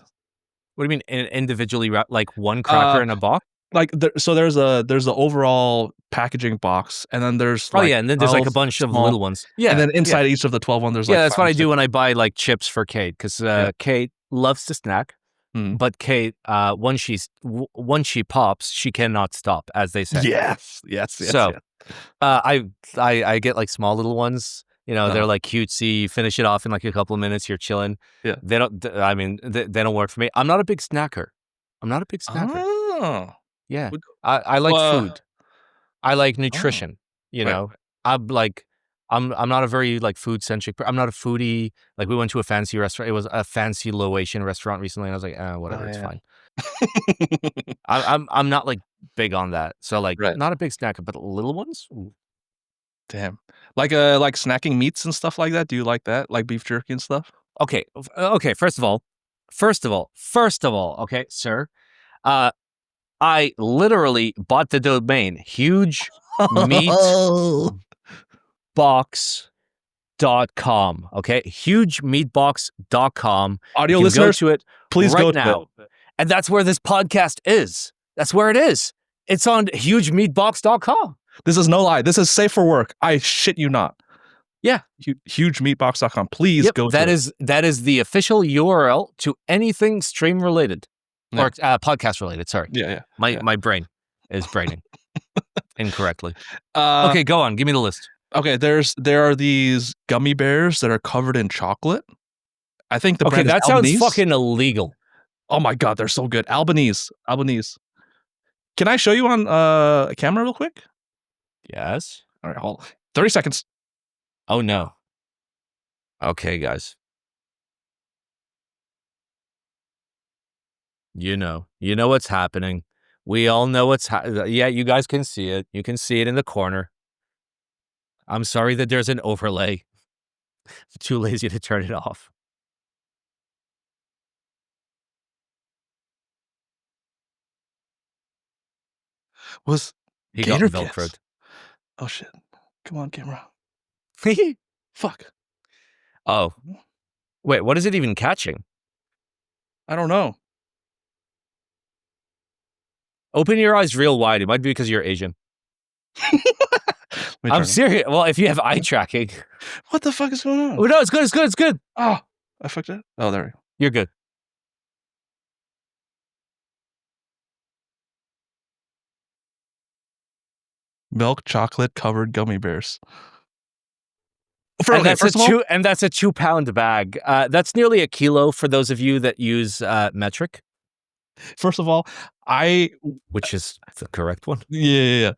do you mean individually wrapped? Like one cracker in a box? Like so there's the overall packaging box, and then there's and then there's like a bunch of little ones. Yeah, and then inside each of the 12 ones there's like that's what I do when I buy like chips for Kate, because Kate loves to snack. But Kate, once she pops, she cannot stop, as they say. Yes. So, I get like small little ones. You know, they're like cutesy. You finish it off in like a couple of minutes. You're chilling. Yeah. They don't. I mean, they don't work for me. I'm not a big snacker. Oh. Yeah. I like food. I like nutrition. You know, I'm not a very like food centric. I'm not a foodie. Like we went to a fancy restaurant. It was a fancy low Asian restaurant recently, and I was like, whatever, it's fine. I'm not like big on that. So like, not a big snacker, but little ones. Ooh. Damn. Like snacking meats and stuff like that. Do you like that? Like beef jerky and stuff? Okay. First of all, okay, sir. I literally bought the domain hugemeatbox.com. Okay, hugemeatbox.com. Audio listeners, go to it. Please right go now, and that's where this podcast is. That's where it is. It's on hugemeatbox.com. This is no lie. This is safe for work. I shit you not. Yeah, hugemeatbox.com. Please go. That is the official URL to anything stream related. Or podcast related, sorry. Yeah. My brain is braining incorrectly. Okay, go on. Give me the list. Okay, there are these gummy bears that are covered in chocolate. I think the brand is that Albanese. sounds fucking illegal. Oh my god, they're so good. Albanese. Can I show you on a camera real quick? Yes. All right, hold on. 30 seconds. Oh no. Okay, guys. You know what's happening. We all know what's yeah, you guys can see it. You can see it in the corner. I'm sorry that there's an overlay. I'm too lazy to turn it off. Was he gator got velcroed? Oh shit. Come on, camera. Fuck. Oh. Wait, what is it even catching? I don't know. Open your eyes real wide. It might be because you're Asian. I'm serious. Well, if you have eye tracking. What the fuck is going on? Oh, no, it's good. It's good. It's good. Oh, I fucked it. Oh, there we go. You're good. Milk chocolate covered gummy bears. And that's a 2 pound bag. That's nearly a kilo for those of you that use metric. First of all, which is the correct one. Yeah.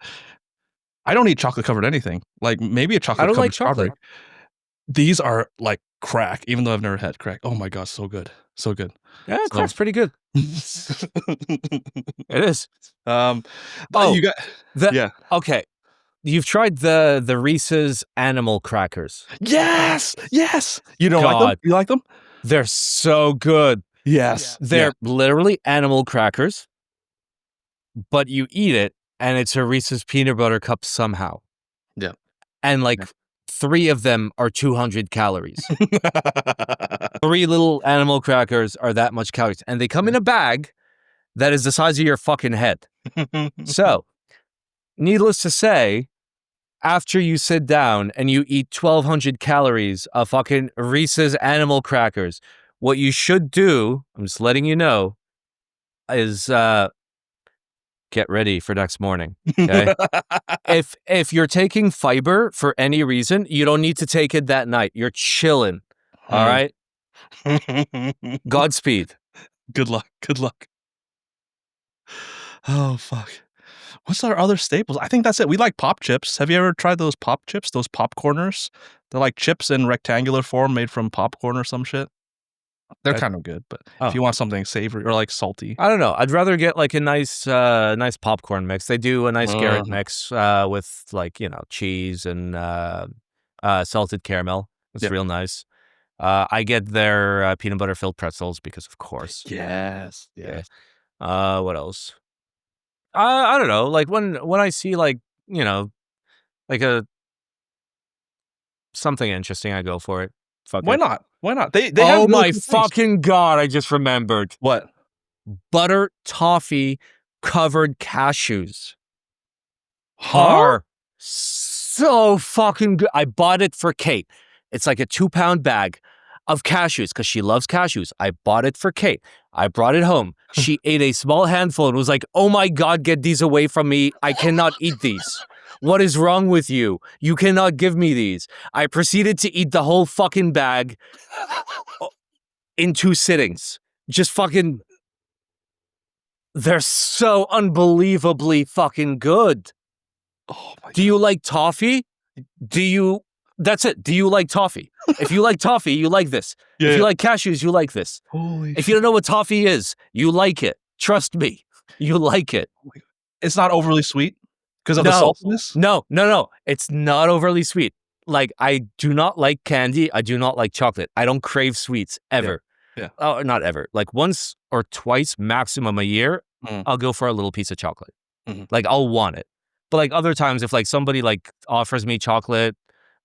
I don't eat chocolate covered anything. Like maybe a chocolate. I don't covered like chocolate. strawberry. These are like crack, even though I've never had crack. Oh my god, so good, so good. Yeah, crack's pretty good. It is. You got Okay. You've tried the Reese's animal crackers. Yes. You don't like them? You like them? They're so good. Yes. They're literally animal crackers, but you eat it and it's a Reese's peanut butter cup somehow. Yeah. And 3 of them are 200 calories. 3 little animal crackers are that much calories. And they come in a bag that is the size of your fucking head. So, needless to say, after you sit down and you eat 1,200 calories of fucking Reese's animal crackers, what you should do, I'm just letting you know, is get ready for next morning. Okay? If you're taking fiber for any reason, you don't need to take it that night. You're chilling. All right? Godspeed. Good luck. Oh, fuck. What's our other staples? I think that's it. We like pop chips. Have you ever tried those pop chips? Those popcorners? They're like chips in rectangular form made from popcorn or some shit. They're kind of good, but if you want something savory or like salty. I don't know. I'd rather get like a nice popcorn mix. They do a nice carrot mix with cheese and salted caramel. It's real nice. I get their peanut butter filled pretzels because of course. Yes. What else? I don't know. Like when I see something interesting, I go for it. Fuck Why it. not? They oh have my fucking god! I just remembered. What? Butter toffee covered cashews are so fucking good. I bought it for Kate. It's like a 2 pound bag of cashews because she loves cashews. I bought it for Kate. I brought it home. She ate a small handful and was like, "Oh my god, get these away from me! I cannot eat these. What is wrong with you? You cannot give me these." I proceeded to eat the whole fucking bag in 2 sittings. Just fucking... They're so unbelievably fucking good. Oh my god. Do you like toffee? That's it. Do you like toffee? If you like toffee, you like this. If you like cashews, you like this. If you don't know what toffee is, you like it. Trust me. You like it. It's not overly sweet because of the saltiness? No. It's not overly sweet. Like, I do not like candy. I do not like chocolate. I don't crave sweets ever. Yeah. Oh, not ever. Like once or twice maximum a year, I'll go for a little piece of chocolate. Like, I'll want it. But like other times, if like somebody like offers me chocolate,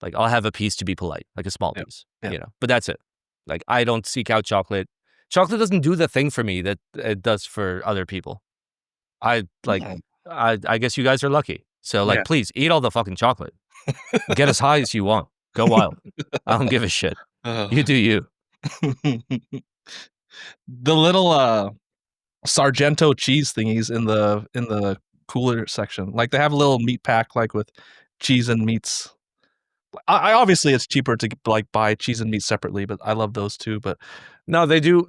like I'll have a piece to be polite, like a small piece, but that's it. Like, I don't seek out chocolate. Chocolate doesn't do the thing for me that it does for other people. I guess you guys are lucky. So like, please eat all the fucking chocolate. Get as high as you want. Go wild. I don't give a shit. You do you. The little Sargento cheese thingies in the cooler section. Like they have a little meat pack like with cheese and meats. I obviously it's cheaper to like buy cheese and meat separately, but I love those too. But no, they do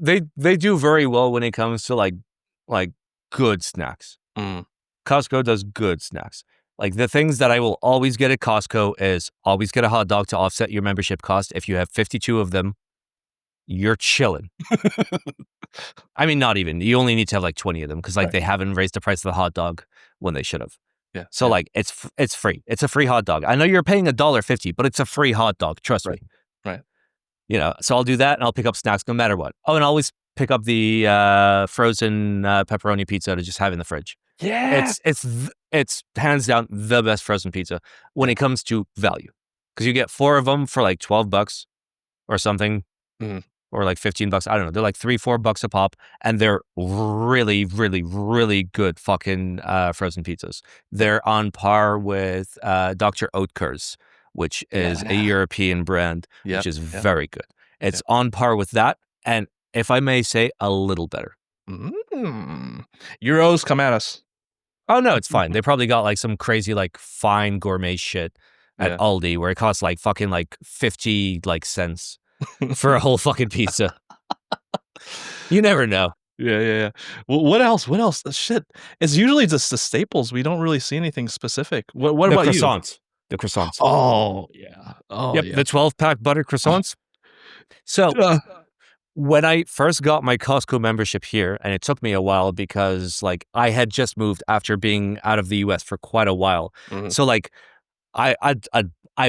very well when it comes to like good snacks. Costco does good snacks. Like the things that I will always get at Costco is always get a hot dog to offset your membership cost. If you have 52 of them, you're chilling. I mean, not even. You only need to have like 20 of them because like they haven't raised the price of the hot dog when they should have. Yeah. So like it's free. It's a free hot dog. I know you're paying $1.50, but it's a free hot dog. Trust me. Right. So I'll do that and I'll pick up snacks no matter what. Oh, and I'll always pick up the frozen pepperoni pizza to just have in the fridge. Yeah. It's hands down the best frozen pizza when it comes to value because you get 4 of them for like $12 or something, or like $15. I don't know. They're like $3-4 a pop, and they're really, really, really good fucking frozen pizzas. They're on par with Dr. Oetker's, which is a European brand, which is very good. It's on par with that, and if I may say, a little better. Euros, come at us. Oh no, it's fine. They probably got like some crazy like fine gourmet shit at Aldi where it costs like fucking like 50 like cents for a whole fucking pizza. You never know. Yeah. Well, what else? What else? Shit. It's usually just the staples. We don't really see anything specific. What about croissants? The croissants. Oh, yeah. Oh, yep, yeah. the 12-pack butter croissants. So when I first got my Costco membership here, and it took me a while because like I had just moved after being out of the US for quite a while. So like I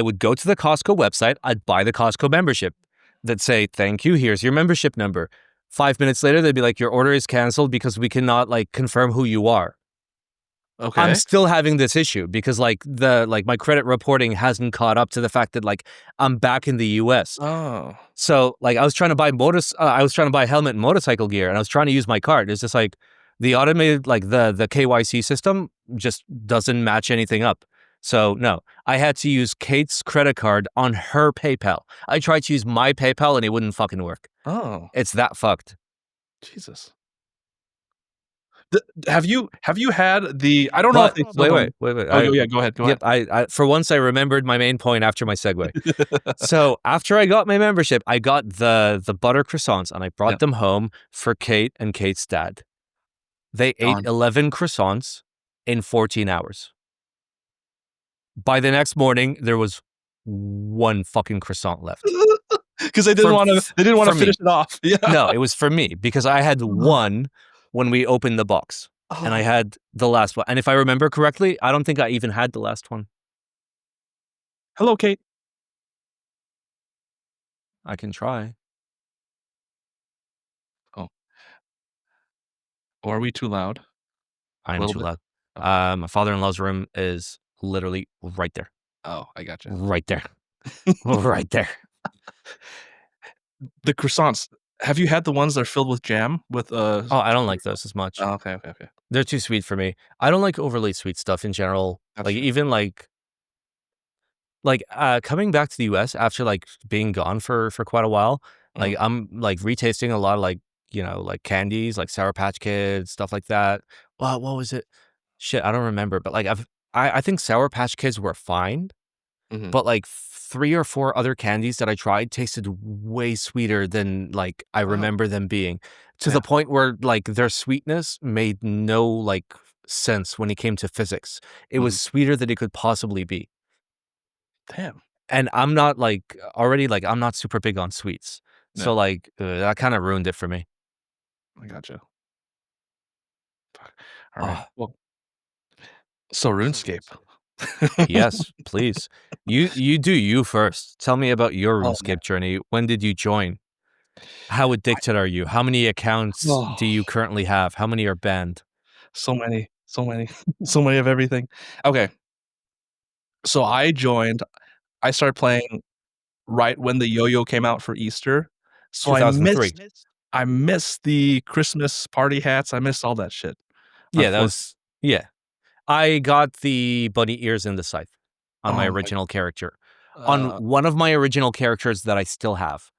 would go to the Costco website, I'd buy the Costco membership. That'd say, "Thank you, here's your membership number." 5 minutes later, they'd be like, "Your order is canceled because we cannot like confirm who you are." Okay. I'm still having this issue because like my credit reporting hasn't caught up to the fact that like I'm back in the US. Oh. So like I was trying to buy helmet and motorcycle gear, and I was trying to use my card. It's just like the automated like the KYC system just doesn't match anything up. So no, I had to use Kate's credit card on her PayPal. I tried to use my PayPal and it wouldn't fucking work. Oh. It's that fucked. Jesus. Have you had the? I don't know if they still wait. Oh, yeah, go ahead. Yep, I for once I remembered my main point after my segue. So after I got my membership, I got the butter croissants and I brought them home for Kate and Kate's dad. They ate 11 croissants in 14 hours. By the next morning, there was one fucking croissant left. Because they didn't want to finish it off. Yeah. No, it was for me because I had one when we opened the box, and I had the last one. And if I remember correctly, I don't think I even had the last one. Hello, Kate. I can try. Oh. Or are we too loud? I'm too loud. My father-in-law's room is literally right there. Oh, I gotcha. Right there. Right there. The croissants. Have you had the ones that are filled with jam? Oh, I don't like those as much. Oh, okay. They're too sweet for me. I don't like overly sweet stuff in general. That's like true. even like coming back to the US after like being gone for quite a while, like I'm like retasting a lot of like, you know, like candies, like Sour Patch Kids, stuff like that. What was it? Shit, I don't remember. But like I think Sour Patch Kids were fine. But like 3 or 4 other candies that I tried tasted way sweeter than like I remember them being, to the point where like their sweetness made no like sense when it came to physics. It was sweeter than it could possibly be. Damn. And I'm not like already like I'm not super big on sweets. So like that kind of ruined it for me. I gotcha. All right. Well, so RuneScape. Yes, please. You do you first. Tell me about your RuneScape journey. When did you join? How addicted are you? How many accounts do you currently have? How many are banned? So many. So many of everything. Okay. So I started playing right when the yo-yo came out for Easter. So 2003. I missed the Christmas party hats. I missed all that shit. Yeah, I got the bunny ears and the scythe on my Oh my original character. On one of my original characters that I still have.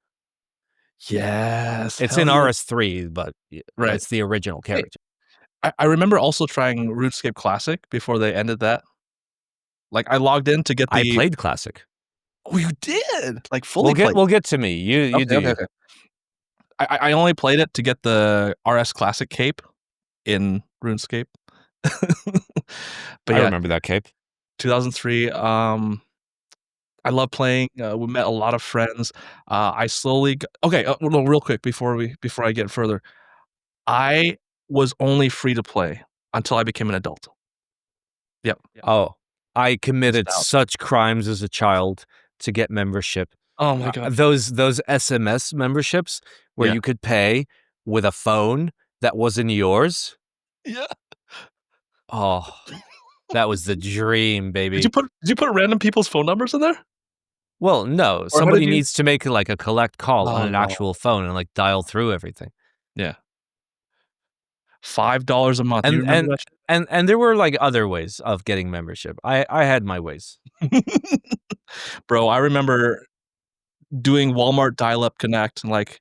Yes. It's in RS3, but it's the original Hey, character. I remember also trying RuneScape Classic before they ended that. Like I logged in to get the I played Classic. Oh, you did? Like fully played? We'll get to me. You do. Okay. I only played it to get the RS Classic cape in RuneScape. But I remember that cape. 2003. I love playing. We met a lot of friends. I slowly real quick before I get further. I was only free to play until I became an adult. Yep. Oh, I committed such crimes as a child to get membership. Oh my god. Those SMS memberships where you could pay with a phone that wasn't yours. Yeah. Oh, that was the dream, baby. Did you put random people's phone numbers in there? Well, no. Or how did Somebody you? needs to make like a collect call on Oh an no. actual phone and like dial through everything. Yeah. $5 a month. You And remember and that shit? and there were like other ways of getting membership. I had my ways. Bro, I remember doing Walmart dial-up connect and like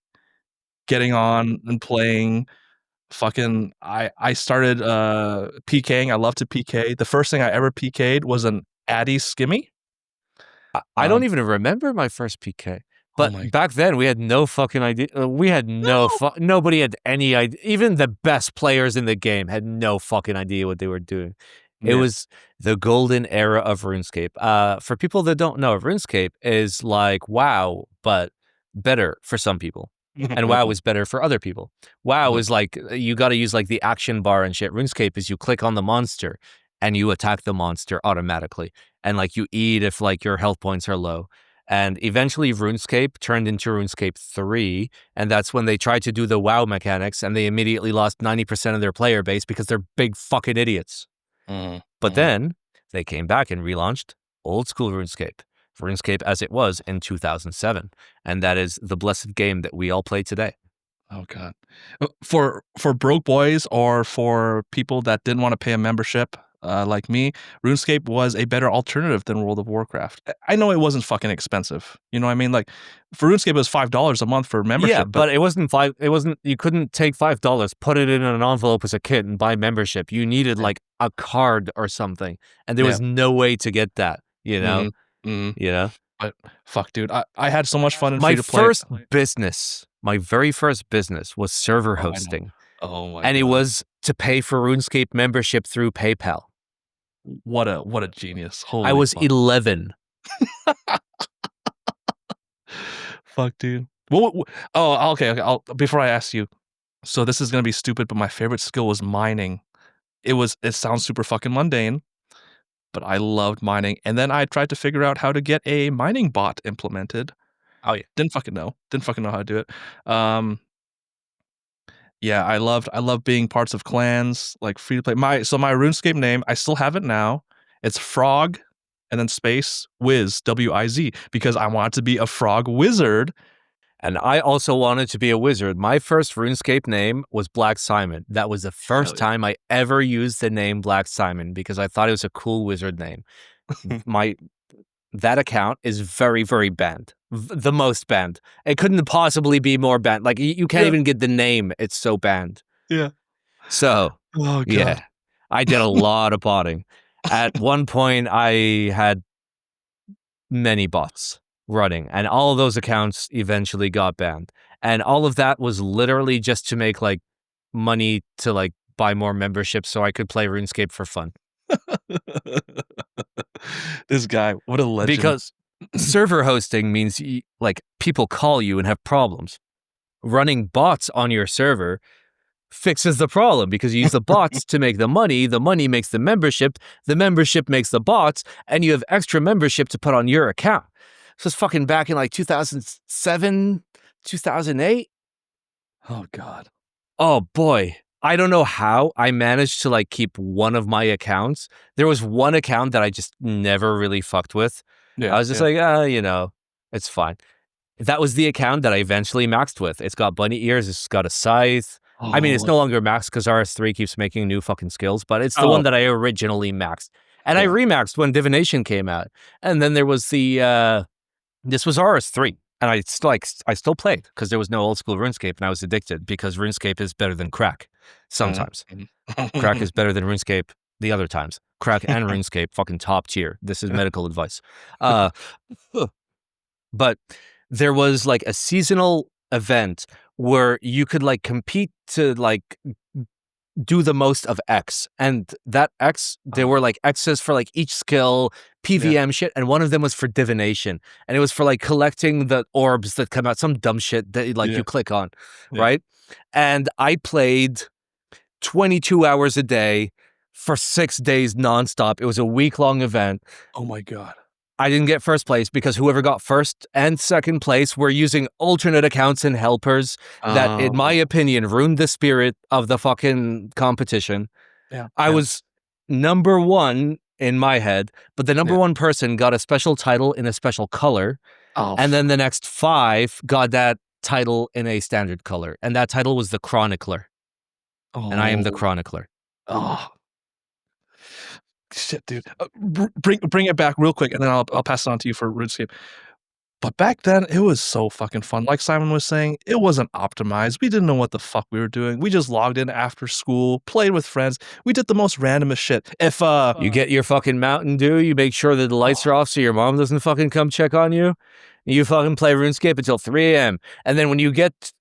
getting on and playing fucking I started PKing. I love to PK. The first thing I ever PK'd was an Addy Skimmy. I don't even remember my first PK. Oh But my back then, we had no fucking idea. We had no. nobody had any idea. Even the best players in the game had no fucking idea what they were doing. It Yeah. was the golden era of RuneScape. For people that don't know, RuneScape is like WoW, but better for some people. And WoW is better for other people. WoW is like, you got to use like the action bar and shit. RuneScape is you click on the monster and you attack the monster automatically. And like you eat if like your health points are low. And eventually RuneScape turned into RuneScape 3. And that's when they tried to do the WoW mechanics and they immediately lost 90% of their player base because they're big fucking idiots. But then they came back and relaunched old school RuneScape as it was in 2007. And that is the blessed game that we all play today. Oh god. For broke boys or for people that didn't want to pay a membership, like me, RuneScape was a better alternative than World of Warcraft. I know it wasn't fucking expensive. You know what I mean? Like for RuneScape it was $5 a month for membership. Yeah, but it wasn't you couldn't take $5, put it in an envelope as a kit and buy membership. You needed like a card or something. And there was no way to get that, you know? You know? But fuck, dude, I had so much fun in My free-to-play. my very first business was server Oh, I know. hosting. Oh my And it god. was to pay for RuneScape membership through PayPal. What a genius. Holy I was fuck. 11. Fuck, dude. Oh, okay. Before I ask you, so this is gonna be stupid, but my favorite skill was mining. It sounds super fucking mundane, but I loved mining. And then I tried to figure out how to get a mining bot implemented. Oh yeah. Didn't fucking know how to do it. Yeah, I loved being parts of clans, like free to play. My RuneScape name, I still have it now. It's Frog and then space Wiz, W-I-Z, because I wanted to be a frog wizard. And I also wanted to be a wizard. My first RuneScape name was Black Simon. That was the first time I ever used the name Black Simon because I thought it was a cool wizard name. That account is very, very banned. The most banned. It couldn't possibly be more banned. Like you can't even get the name. It's so banned. Yeah. So, Oh god. yeah, I did a lot of botting. At one point, I had many bots running, and all of those accounts eventually got banned. And all of that was literally just to make like money to like buy more memberships so I could play RuneScape for fun. This guy, what a legend. Because server hosting means like people call you and have problems. Running bots on your server fixes the problem because you use the bots to make the money makes the membership makes the bots, and you have extra membership to put on your account. So it's fucking back in like 2007, 2008. Oh god. Oh boy. I don't know how I managed to like keep one of my accounts. There was one account that I just never really fucked with. Yeah, I was just like, you know, it's fine. That was the account that I eventually maxed with. It's got bunny ears. It's got a scythe. I mean, it's no longer maxed because RS3 keeps making new fucking skills, but it's the one that I originally maxed. And I remaxed when Divination came out. And then there was the, this was RS3. And I still played because there was no old school RuneScape and I was addicted because RuneScape is better than crack. Sometimes. Crack is better than RuneScape the other times. Crack and RuneScape, fucking top tier. This is medical advice. But there was like a seasonal event where you could like compete to like do the most of X. And that X, there were like X's for like each skill, PVM shit, and one of them was for divination. And it was for like collecting the orbs that come out, some dumb shit that like you click on, right? And I played 22 hours a day for 6 days nonstop. It was a week-long event. Oh my god. I didn't get first place because whoever got first and second place were using alternate accounts and helpers that, in my opinion, ruined the spirit of the fucking competition. I was number one in my head, but the number one person got a special title in a special color, and then the next 5 got that title in a standard color, and that title was the Chronicler. And I am the Chronicler. Oh. Shit, dude. Bring it back real quick, and then I'll pass it on to you for RuneScape. But back then, it was so fucking fun. Like Simon was saying, it wasn't optimized. We didn't know what the fuck we were doing. We just logged in after school, played with friends. We did the most randomest shit. If you get your fucking Mountain Dew, you make sure that the lights are off so your mom doesn't fucking come check on you. You fucking play RuneScape until 3 a.m. And then when you get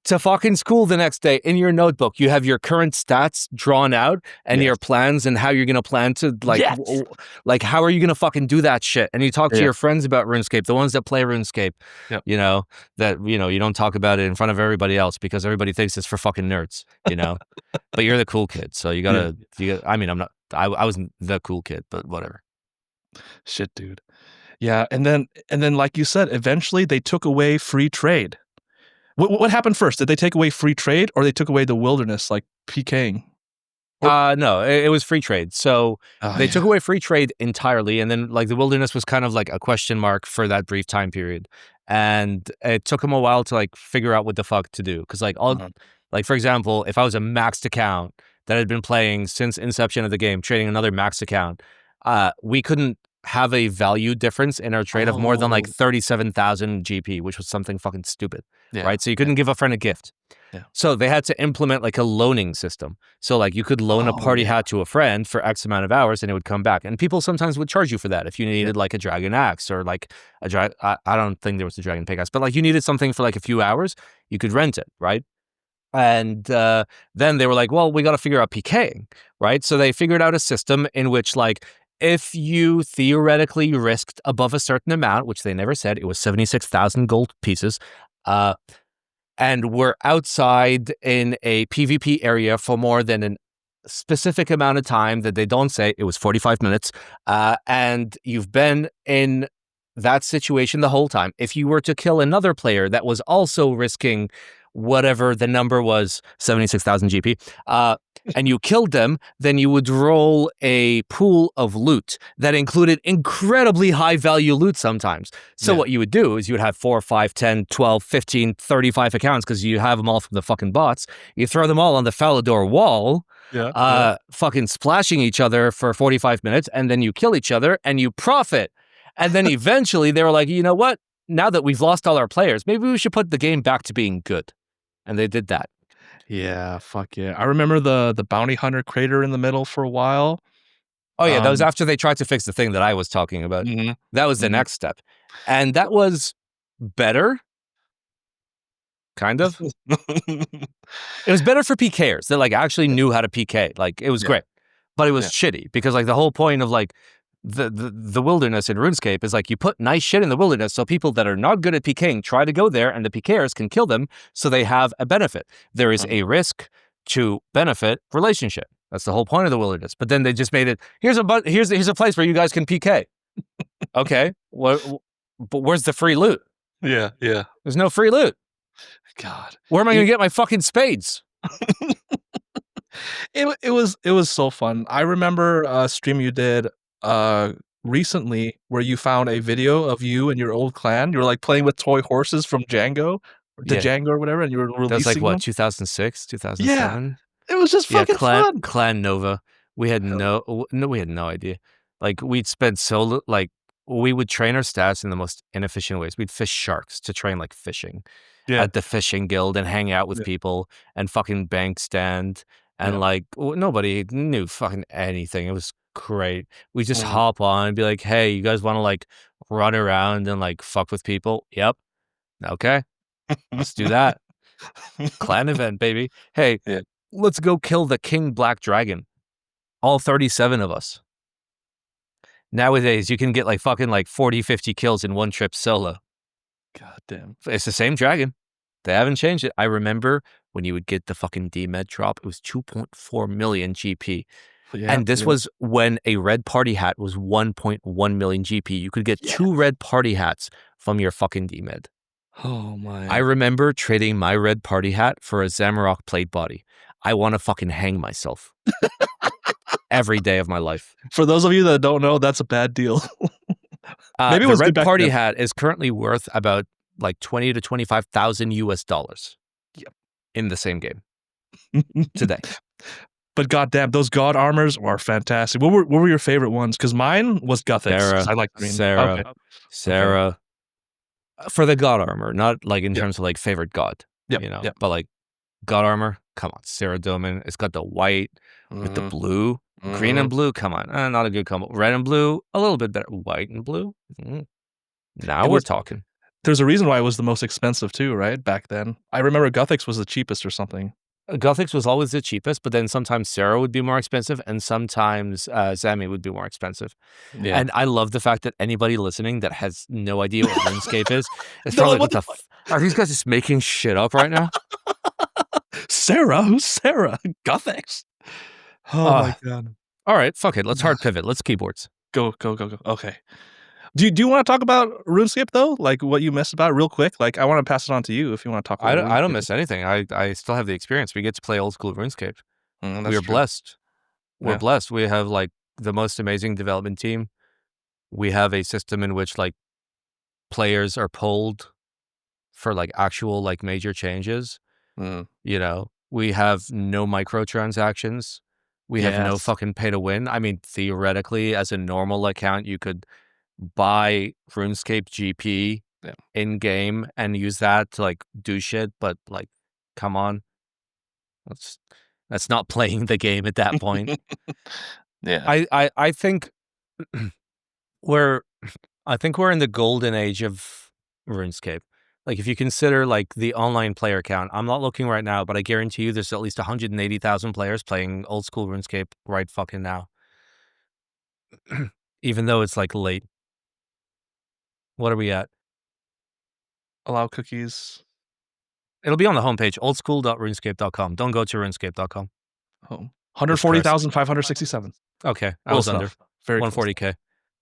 to fucking school the next day, in your notebook, you have your current stats drawn out and your plans and how you're going to plan to, like, how are you going to fucking do that shit? And you talk to your friends about RuneScape, the ones that play RuneScape, you know, that, you know, you don't talk about it in front of everybody else because everybody thinks it's for fucking nerds, you know? But you're the cool kid, so you gotta, I mean, I wasn't the cool kid, but whatever. Shit, dude. Yeah, and then like you said, eventually they took away free trade. What happened first? Did they take away free trade, or they took away the wilderness, like PKing? No, it was free trade. So they took away free trade entirely, and then like the wilderness was kind of like a question mark for that brief time period, and it took them a while to like figure out what the fuck to do. Because like like for example, if I was a maxed account that had been playing since inception of the game, trading another maxed account, we couldn't have a value difference in our trade of more than like 37,000 GP, which was something fucking stupid, right? So you couldn't give a friend a gift. So they had to implement like a loaning system. So like you could loan a party hat to a friend for X amount of hours and it would come back. And people sometimes would charge you for that if you needed like a dragon axe or like a I don't think there was a dragon pickaxe, but like you needed something for like a few hours, you could rent it, right? And then they were like, well, we got to figure out PKing, right? So they figured out a system in which like if you theoretically risked above a certain amount, which they never said, it was 76,000 gold pieces, and were outside in a PvP area for more than a specific amount of time that they don't say, it was 45 minutes, and you've been in that situation the whole time. If you were to kill another player that was also risking whatever the number was, 76,000 GP, and you killed them, then you would roll a pool of loot that included incredibly high value loot sometimes. So what you would do is you would have 4, 5, 10, 12, 15, 35 accounts because you have them all from the fucking bots. You throw them all on the Falador wall, fucking splashing each other for 45 minutes, and then you kill each other and you profit. And then eventually they were like, you know what? Now that we've lost all our players, maybe we should put the game back to being good. And they did that. Yeah, fuck yeah. I remember the bounty hunter crater in the middle for a while. Oh yeah, that was after they tried to fix the thing that I was talking about. That was the next step. And that was better. Kind of. It was better for PKers that like actually knew how to PK. Like it was great. But it was shitty because like the whole point of like the wilderness in RuneScape is like you put nice shit in the wilderness so people that are not good at PKing try to go there and the PKers can kill them so they have a benefit. There is a risk to benefit relationship. That's the whole point of the wilderness. But then they just made it, here's a place where you guys can PK. Okay, but where's the free loot? Yeah. There's no free loot. God. Where am I going to get my fucking spades? It was so fun. I remember a stream you did recently where you found a video of you and your old clan. You were like playing with toy horses from Django or whatever, and you were releasing That was like what, them? 2006, 2007? It was just fucking fun. Clan Nova. We had we had no idea. Like we'd spend we would train our stats in the most inefficient ways. We'd fish sharks to train like fishing at the fishing guild and hang out with people and fucking bank stand and like nobody knew fucking anything. It was great. We just hop on and be like, hey, you guys want to like run around and like fuck with people? Yep. Okay. Let's do that. Clan event, baby. Hey, let's go kill the King Black Dragon. All 37 of us. Nowadays, you can get like fucking like 40, 50 kills in one trip solo. God damn. It's the same dragon. They haven't changed it. I remember when you would get the fucking D-Med drop, it was 2.4 million GP. And this was when a red party hat was 1.1 million GP. You could get 2 red party hats from your fucking D-Med. Oh my. I remember trading my red party hat for a Zamorak plate body. I want to fucking hang myself. every day of my life. For those of you that don't know, that's a bad deal. Maybe it The was Red good back Party then. hat is currently worth about like 20 to 25,000 US dollars. Yep. In the same game today. But goddamn, those god armors are fantastic. What were your favorite ones? Because mine was Guthix. 'Cause I like green. Sarah. For the god armor, not like in Yep. terms of like favorite god, Yep, you know, yep. but like god armor, come on, Sarah Doman. It's got the white with the blue, green and blue. Come on, not a good combo. Red and blue, a little bit better. White and blue. Now It we're was- talking. There's a reason why it was the most expensive too, right? Back then, I remember Guthix was the cheapest or something. Guthix was always the cheapest, but then sometimes Sarah would be more expensive, and sometimes Zami would be more expensive. Yeah. And I love the fact that anybody listening that has no idea what RuneScape is No, probably what like, are these guys just making shit up right now? Sarah? Who's Sarah? Guthix? Oh my god. All right, fuck it. Let's hard pivot. Let's keyboards. Go. Okay. Do you want to talk about RuneScape though? Like what you missed about it real quick? Like I want to pass it on to you if you want to talk about I don't RuneScape. miss anything. I still have the experience. We get to play old school RuneScape. That's We are true. blessed. We're Yeah. blessed. We have like the most amazing development team. We have a system in which like players are polled for like actual like major changes. Mm. You know, we have no microtransactions. We have no Yes. fucking pay to win. I mean, theoretically, as a normal account, you could buy RuneScape GP Yeah. in game and use that to like do shit, but like, come on, that's not playing the game at that point. Yeah. I think we're in the golden age of RuneScape. Like if you consider like the online player count, I'm not looking right now, but I guarantee you there's at least 180,000 players playing old school RuneScape right fucking now. Even though it's like late. What are we at? Allow cookies. It'll be on the homepage, oldschool.runescape.com. Don't go to runescape.com. Oh. 140,567. Okay, I Cool was stuff. under Very cool 140K.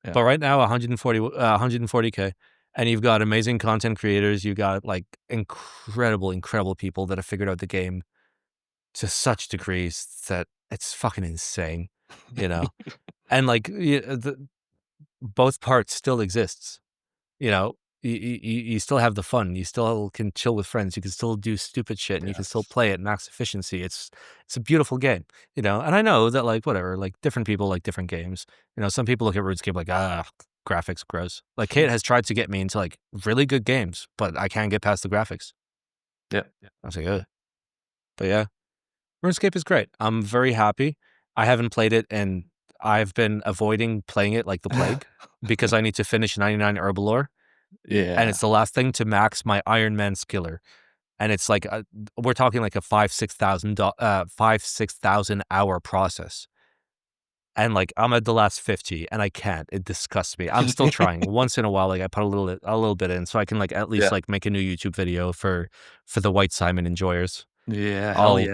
Yeah. But right now 140K. And you've got amazing content creators, you got like incredible people that have figured out the game to such degrees that it's fucking insane, you know. And like both parts still exists. You know, you still have the fun. You still can chill with friends. You can still do stupid shit, and you can still play at max efficiency. It's a beautiful game, you know. And I know that like whatever, like different people like different games. You know, some people look at RuneScape like graphics gross. Like Kate has tried to get me into like really good games, but I can't get past the graphics. Yeah. I was like, ugh. But yeah, RuneScape is great. I'm very happy. I haven't played it, and I've been avoiding playing it like the plague because I need to finish 99 Herbalore. Yeah. And it's the last thing to max my Iron Man skiller. And it's like, we're talking like a 6,000 hour process. And like, I'm at the last 50 and I can't. It disgusts me. I'm still trying. Once in a while, like I put a little bit in so I can like at least like make a new YouTube video for the White Simon enjoyers. Yeah.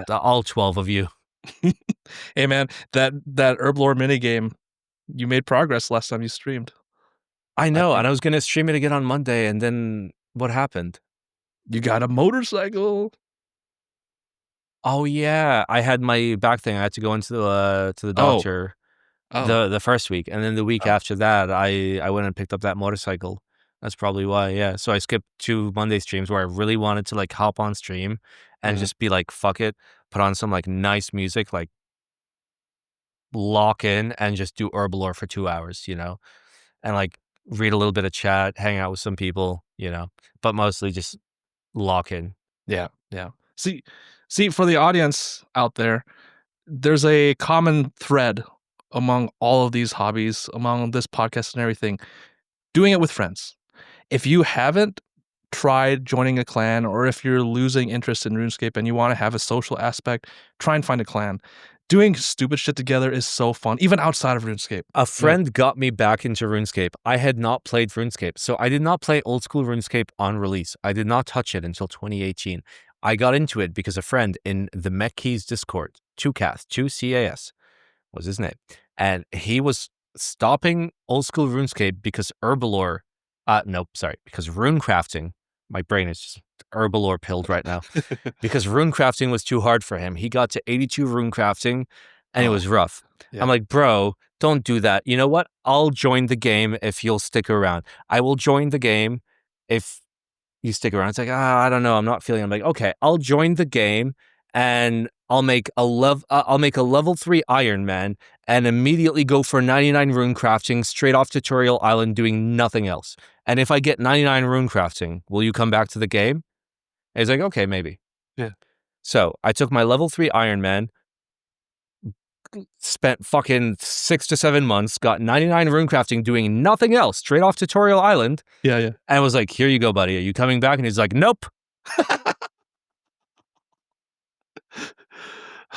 All 12 of you. Hey man, that Herblore minigame, you made progress last time you streamed. I know, and I was going to stream it again on Monday, and then what happened? You got a motorcycle. Oh yeah, I had my back thing. I had to go into the doctor the first week, and then the week after that, I went and picked up that motorcycle. That's probably why. Yeah, so I skipped 2 Monday streams where I really wanted to like hop on stream and just be like, fuck it, put on some like nice music, like lock in and just do Herbalore for 2 hours, you know, and like read a little bit of chat, hang out with some people, you know, but mostly just lock in. Yeah. See, for the audience out there, there's a common thread among all of these hobbies, among this podcast and everything, doing it with friends. If you haven't tried joining a clan, or if you're losing interest in RuneScape and you want to have a social aspect, try and find a clan. Doing stupid shit together is so fun, even outside of RuneScape. A friend got me back into RuneScape. I had not played RuneScape, so I did not play old school RuneScape on release. I did not touch it until 2018. I got into it because a friend in the Keebs Discord, 2CAS was his name, and he was stopping old school RuneScape because because runecrafting. My brain is just Herbalore pilled right now. Because runecrafting was too hard for him. He got to 82 runecrafting, and it was rough. Yeah. I'm like, bro, don't do that. You know what? I'll join the game if you'll stick around. I will join the game if you stick around. It's like, I don't know. I'm not feeling. I'm like, okay, I'll join the game and I'll make a level 3 Iron Man and immediately go for 99 rune crafting straight off Tutorial Island doing nothing else. And if I get 99 rune crafting, will you come back to the game? And he's like, okay, maybe. Yeah. So I took my level 3 Iron Man, spent fucking 6 to 7 months, got 99 rune crafting doing nothing else straight off Tutorial Island. Yeah. And I was like, here you go, buddy. Are you coming back? And he's like, nope.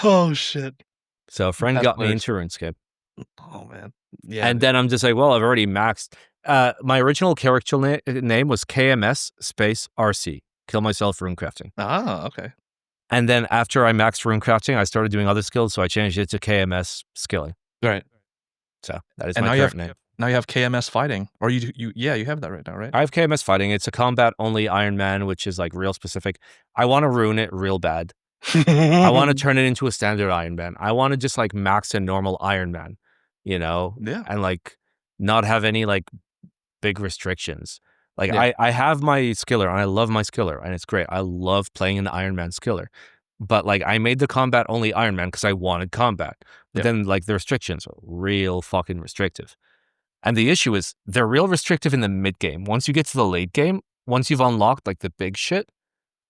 Oh shit. So a friend got me into RuneScape. Oh man. Yeah. And then I'm just like, well, I've already maxed. My original character name was KMS space RC. Kill myself runecrafting. Ah, okay. And then after I maxed runecrafting, I started doing other skills, so I changed it to KMS skilling. Right. So that is my current name. Now you have KMS fighting, or you have that right now, right? I have KMS fighting. It's a combat only Iron Man, which is like real specific. I want to ruin it real bad. I want to turn it into a standard Iron Man. I want to just like max a normal Iron Man, you know? Yeah. And like not have any like big restrictions. Like Yeah. I have my skiller and I love my skiller and it's great. I love playing an Iron Man skiller. But like I made the combat only Iron Man because I wanted combat. But then like the restrictions are real fucking restrictive. And the issue is they're real restrictive in the mid game. Once you get to the late game, once you've unlocked like the big shit,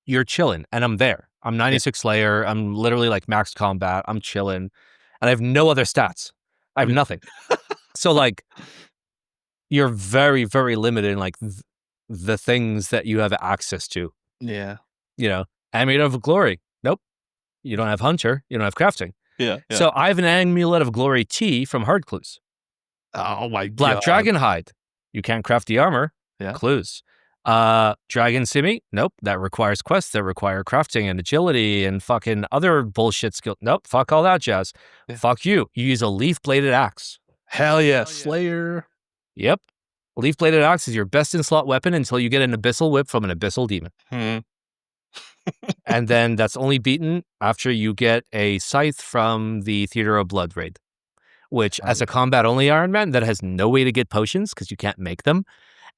you're chilling. And I'm there. I'm 96 Slayer. I'm literally like maxed combat. I'm chilling. And I have no other stats. I have nothing. So like you're very, very limited in like the things that you have access to. Yeah. You know, Amulet of Glory. Nope. You don't have Hunter. You don't have crafting. Yeah. So I have an Amulet of Glory T from Hard Clues. Oh my god. Black Dragon Hide. You can't craft the armor. Yeah. Clues. Dragon Simi. Nope. That requires quests that require crafting and agility and fucking other bullshit skill. Nope. Fuck all that jazz. Yeah. Fuck you. You use a leaf bladed axe. Hell yeah. Slayer. Yep. Leaf bladed axe is your best in slot weapon until you get an abyssal whip from an abyssal demon. And then that's only beaten after you get a scythe from the Theater of Blood raid, which as a combat only Iron Man, that has no way to get potions because you can't make them.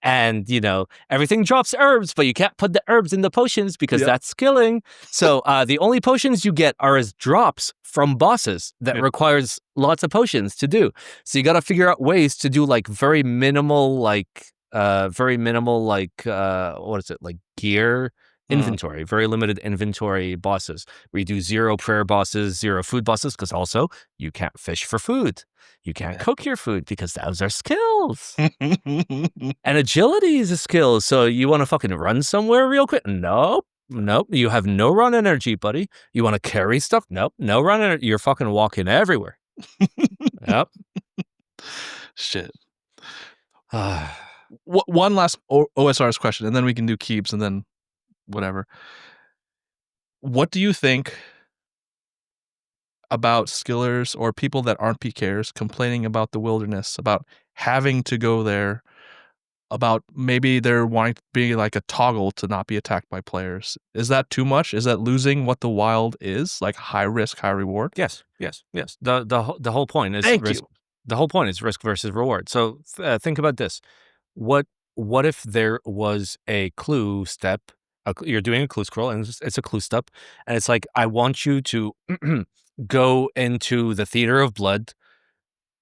And, you know, everything drops herbs, but you can't put the herbs in the potions because that's skilling. So the only potions you get are as drops from bosses that requires lots of potions to do. So you got to figure out ways to do like very minimal, like what is it? Like gear inventory, very limited inventory bosses. We do 0 prayer bosses, 0 food bosses, because also you can't fish for food. You can't cook your food because those are skills. And agility is a skill. So you want to fucking run somewhere real quick? Nope. You have no run energy, buddy. You want to carry stuff? Nope. No run energy. You're fucking walking everywhere. Yep. Shit. One last OSR's question, and then we can do Keebs, and then whatever. What do you think about skillers or people that aren't PKers complaining about the wilderness, about having to go there, about maybe they're wanting to be like a toggle to not be attacked by players? Is that too much? Is that losing what the wild is, like high risk, high reward? Yes. The whole point is risk. The whole point is risk versus reward. So think about this. What if there was a clue step? You're doing a clue scroll, and it's a clue step, and it's like, I want you to go into the Theater of Blood,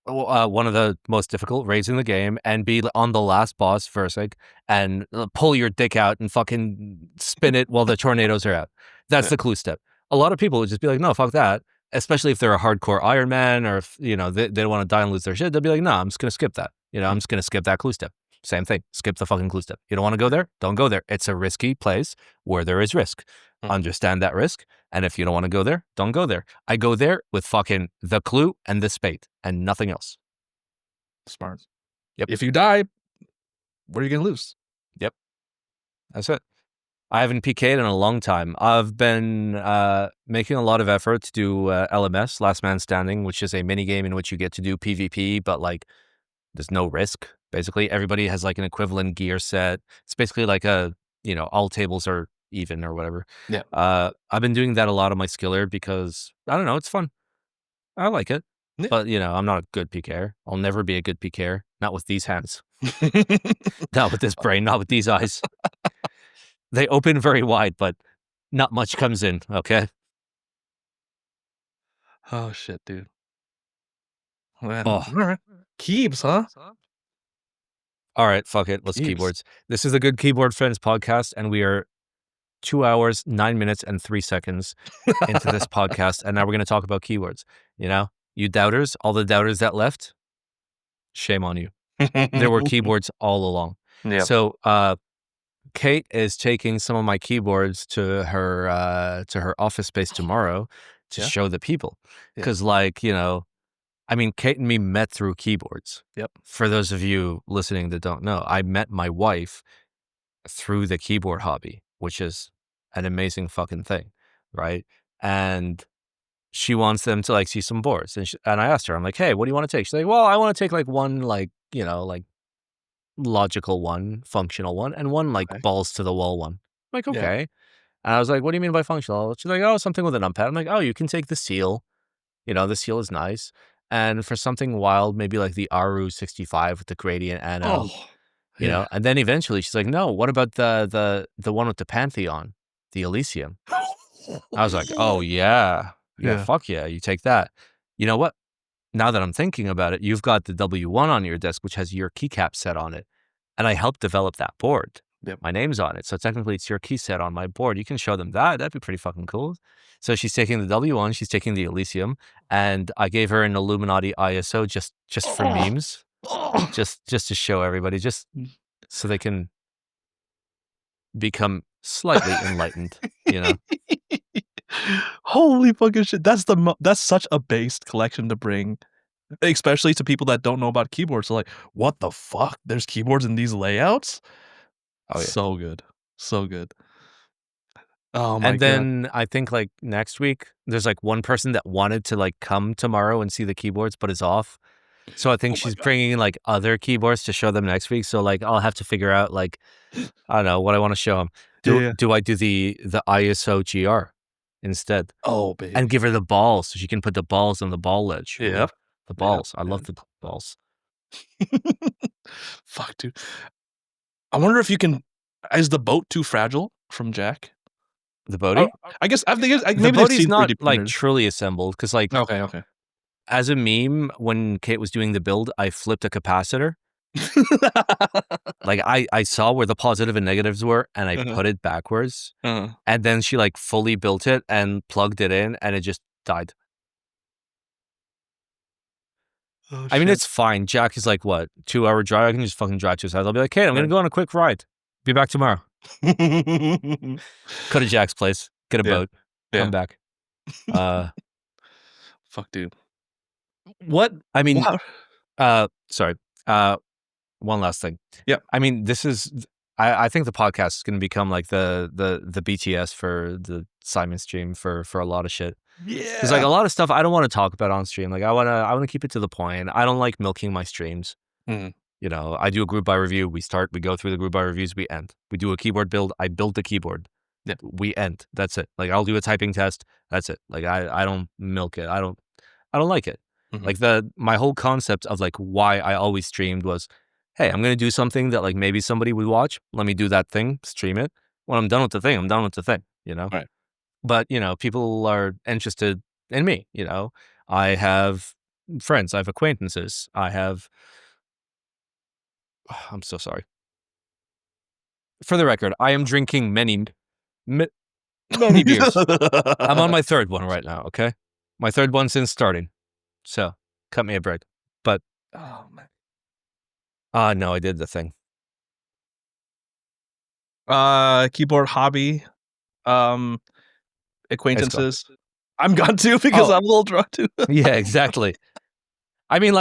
one of the most difficult raids in the game, and be on the last boss, Versig, and pull your dick out and fucking spin it while the tornadoes are out. That's the clue step. A lot of people would just be like, no, fuck that. Especially if they're a hardcore Iron Man, or if, you know, they don't want to die and lose their shit, they'll be like, no, I'm just going to skip that. You know, I'm just going to skip that clue step. Same thing. Skip the fucking clue step. You don't want to go there? Don't go there. It's a risky place where there is risk. Understand that risk. And if you don't want to go there, don't go there. I go there with fucking the clue and the spade and nothing else. Smart. Yep. If you die, what are you going to lose? Yep. That's it. I haven't PK'd in a long time. I've been making a lot of effort to do LMS, Last Man Standing, which is a mini game in which you get to do PvP, but like there's no risk. Basically, everybody has like an equivalent gear set. It's basically like all tables are even or whatever. Yeah. I've been doing that a lot on my skiller because I don't know, it's fun. I like it. Yeah. But, I'm not a good PKer. I'll never be a good PKer. Not with these hands. Not with this brain. Not with these eyes. They open very wide, but not much comes in, okay? Oh shit, dude. Man, Oh. all right. Keebs, huh? All right, fuck it. Let's Keebs. keyboards. This is the Good Keyboard Friends podcast, and we are 2 hours, 9 minutes, and 3 seconds into this podcast, and now we're going to talk about keywords. You doubters, all the doubters that left, shame on you. There were keyboards all along. Yeah. So, Kate is taking some of my keyboards to her office space tomorrow to Yeah. show the people. Yeah. Because, Kate and me met through keyboards. Yep. For those of you listening that don't know, I met my wife through the keyboard hobby, which is an amazing fucking thing, right? And she wants them to see some boards, and I asked her, I'm like, hey, what do you want to take? She's like, well, I want to take one logical one, functional one, and one Okay. balls to the wall one. I'm like, Yeah. okay. And I was like, what do you mean by functional? She's like, oh, something with a numpad. I'm like, oh, you can take the seal. The seal is nice. And for something wild, maybe like the RU65 with the gradient anode. Yeah. And then eventually she's like, no, what about the one with the Pantheon, the Elysium? I was like, oh yeah. Yeah. Fuck yeah, you take that. You know what? Now that I'm thinking about it, you've got the W1 on your desk, which has your keycap set on it. And I helped develop that board. Yep. My name's on it. So technically it's your key set on my board. You can show them that. That'd be pretty fucking cool. So she's taking the W1, she's taking the Elysium, and I gave her an Illuminati ISO just for memes. Just to show everybody, just so they can become slightly enlightened, Holy fucking shit. That's such a based collection to bring, especially to people that don't know about keyboards. So like, what the fuck? There's keyboards in these layouts? Oh, yeah. So good. So good. Oh my And god. then I think next week, there's one person that wanted to come tomorrow and see the keyboards, but is off. So I think she's bringing other keyboards to show them next week. So I'll have to figure out I don't know what I want to show them. Do I do the ISO GR instead? Oh baby. And give her the balls so she can put the balls on the ball ledge. Yep. The balls. I love the balls. Fuck, dude. I wonder if you can. Is the boat too fragile from Jack? The boaty? I guess maybe the they've boaty's seen not 3D printers. truly assembled because Okay. As a meme, when Kate was doing the build, I flipped a capacitor. I saw where the positive and negatives were, and I put it backwards. And then she fully built it and plugged it in, and it just died. Oh, I mean, it's fine. Jack is 2-hour drive. I can just fucking drive to his house. I'll be like, hey, I'm going to go on a quick ride. Be back tomorrow. Go to Jack's place. Get a boat. Come back. Fuck, dude. What? I mean, wow. Sorry. One last thing. Yep. I mean, this is. I think the podcast is going to become the BTS for the Simon stream for a lot of shit. Yeah. Because a lot of stuff I don't want to talk about on stream. I want to keep it to the point. I don't like milking my streams. I do a group buy review. We go through the group buy reviews. We end. We do a keyboard build. I build the keyboard. Yep. We end. That's it. I'll do a typing test. That's it. I don't milk it. I don't like it. My whole concept of why I always streamed was, hey, I'm gonna do something that maybe somebody would watch. Let me do that thing, stream it. When I'm done with the thing, I'm done with the thing. Right. But people are interested in me. I have friends. I have acquaintances. I'm so sorry. For the record, I am drinking many beers. I'm on my third one right now. Okay, my third one since starting. So cut me a break. But oh man. No, I did the thing. Keyboard hobby, acquaintances. I'm gone too because I'm a little drunk too. Yeah, exactly. I mean,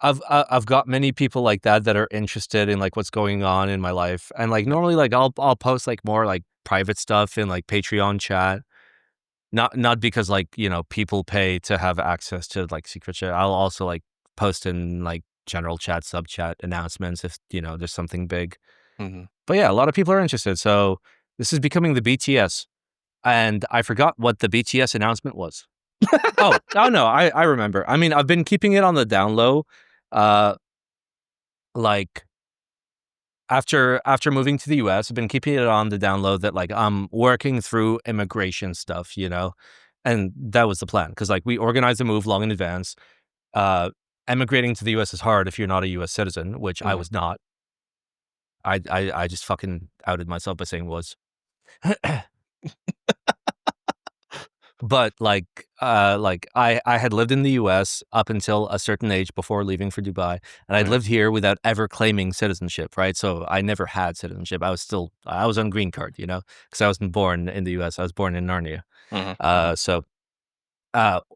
I've got many people like that are interested in what's going on in my life, and normally I'll post more private stuff in Patreon chat. Not because people pay to have access to secret chat. I'll also post in general chat, sub chat announcements if there's something big. But yeah, a lot of people are interested. So this is becoming the BTS, and I forgot what the BTS announcement was. Oh no, I remember. I mean, I've been keeping it on the down low. Like after moving to the US, I've been keeping it on the down low that like I'm working through immigration stuff, and that was the plan because like we organized the move long in advance. Uh, Emigrating to the US is hard if you're not a US citizen, which I Mhm. was not. I just fucking outed myself by saying was. But like I had lived in the US up until a certain age before leaving for Dubai, and I'd Right. lived here without ever claiming citizenship, right? So I never had citizenship. I was on green card, because I wasn't born in the US. I was born in Narnia. Mhm. Mhm. So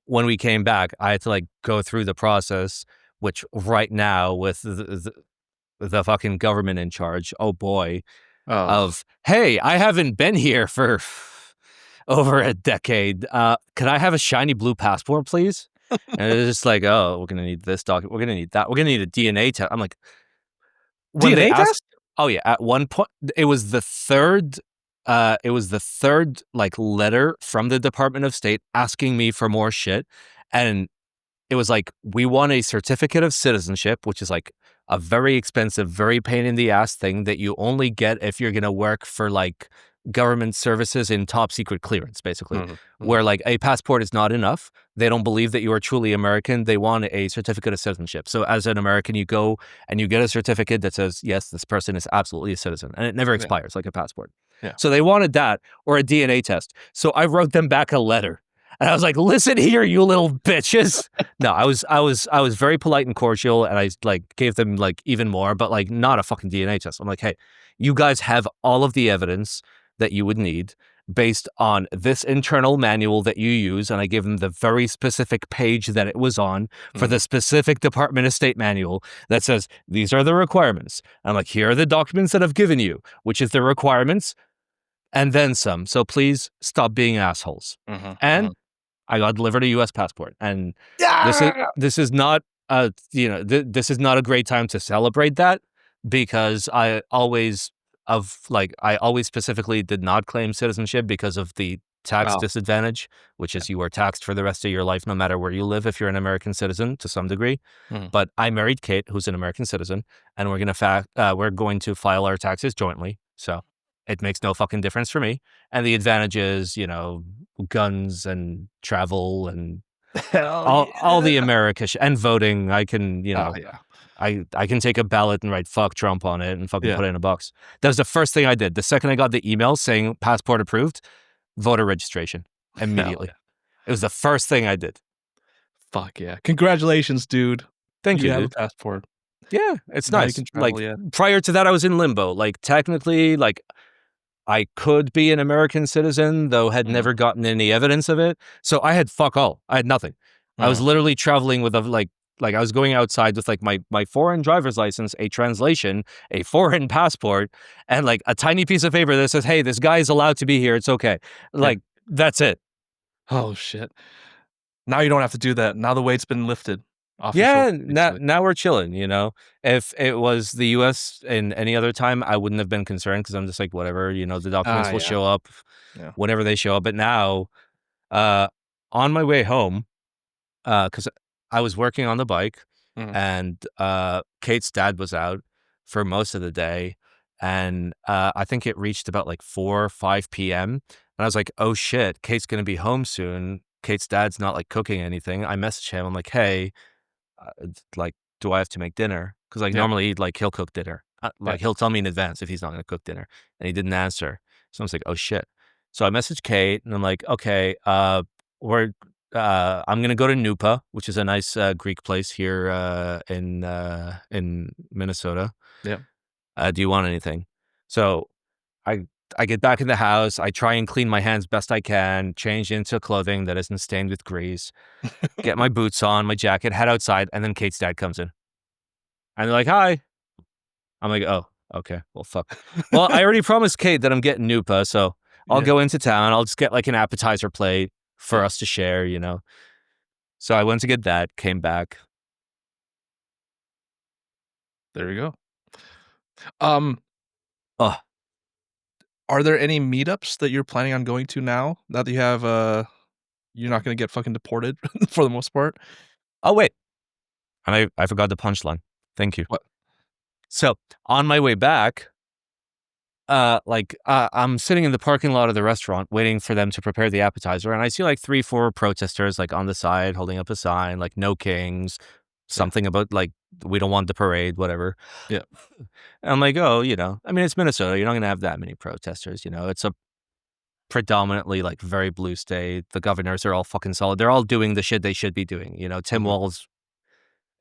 when we came back, I had to like go through the process, which right now with the fucking government in charge, oh boy, Oh. of hey, I haven't been here for over a decade. Can I have a shiny blue passport, please? And it's just like, oh, we're gonna need this document. We're gonna need that. We're gonna need a DNA test. I'm like, when they DNA asked, test? oh yeah, at one point, it was the third. It was the third like letter from the Department of State asking me for more shit, and it was like, we want a certificate of citizenship, which is like a very expensive, very pain in the ass thing that you only get if you're going to work for like government services in top secret clearance, basically, Mhm. Mhm. where like a passport is not enough. They don't believe that you are truly American. They want a certificate of citizenship. So as an American, you go and you get a certificate that says, yes, this person is absolutely a citizen, and it never Yeah. expires like a passport. Yeah. So they wanted that or a DNA test. So I wrote them back a letter. And I was like, listen here, you little bitches. No, I was very polite and cordial, and I like gave them like even more, but like not a fucking DNA test. I'm like, hey, you guys have all of the evidence that you would need based on this internal manual that you use, and I gave them the very specific page that it was on for Mhm. the specific Department of State manual that says these are the requirements. I'm like, here are the documents that I've given you, which is the requirements, and then some. So please stop being assholes. Mhm. And Mhm. I got delivered a U.S. passport, and this is Yeah. this is not this is not a great time to celebrate that because I always specifically did not claim citizenship because of the tax Oh. disadvantage, which Yeah. is you are taxed for the rest of your life no matter where you live if you're an American citizen to some degree. Mhm. But I married Kate, who's an American citizen, and we're going to file our taxes jointly. So it makes no fucking difference for me. And the advantage is, guns and travel and Hell all the yeah. America and voting. I can, Oh, yeah. I can take a ballot and write "fuck Trump" on it and fucking Yeah. put it in a box. That was the first thing I did. The second I got the email saying passport approved, voter registration Hell immediately. yeah. It was the first thing I did. Fuck yeah. Congratulations, dude. Thank You you, have a dude. passport. Yeah, it's Now you nice. can Like travel, yeah. prior to that, I was in limbo. Like technically, like I could be an American citizen, though had Mhm. never gotten any evidence of it. So I had fuck all. I had nothing. I was Mhm. literally traveling with a like I was going outside with like my foreign driver's license, a translation, a foreign passport, and like a tiny piece of paper that says, "Hey, this guy is allowed to be here. It's okay." Yeah. Like that's it. Oh, shit. Now you don't have to do that. Now the weight's been lifted off your Yeah, shoulders, now basically. now we're chilling. If it was the US in any other time, I wouldn't have been concerned because I'm just like, whatever, the Ah, documents will yeah. show up Yeah. whenever they show up. But now, on my way home, because I was working on the bike Mhm. and Kate's dad was out for most of the day. And I think it reached about like 4 or 5 p.m. And I was like, oh shit, Kate's going to be home soon. Kate's dad's not like cooking anything. I messaged him. I'm like, hey, like, do I have to make dinner? Because like Yeah. normally, like he'll cook dinner. Yeah. Like he'll tell me in advance if he's not going to cook dinner, and he didn't answer. So I was like, oh shit. So I messaged Kate, and I'm like, okay, we're I'm gonna go to Nupa, which is a nice Greek place here in Minnesota. Yeah. Do you want anything? So I I get back in the house. I try and clean my hands best I can, change into clothing that isn't stained with grease, get my boots on, my jacket, head outside, and then Kate's dad comes in. And they're like, "Hi." I'm like, "Oh, okay. Well, fuck." Well, I already promised Kate that I'm getting Nupa, so I'll Yeah. go into town. I'll just get like an appetizer plate for Yeah. us to share. So I went to get that, came back. There you go. Um, Oh, are there any meetups that you're planning on going to now that you have, you're not gonna get fucking deported for the most part. Oh wait, and I forgot the punchline. Thank you. What? So on my way back, I'm sitting in the parking lot of the restaurant waiting for them to prepare the appetizer, and I see like 3-4 protesters like on the side holding up a sign like "No Kings," something about like we don't want the parade, whatever. Yeah. And I'm like, oh, I mean, it's Minnesota. You're not gonna have that many protesters. It's a predominantly like very blue state. The governors are all fucking solid. They're all doing the shit they should be doing. Tim Mhm. Walz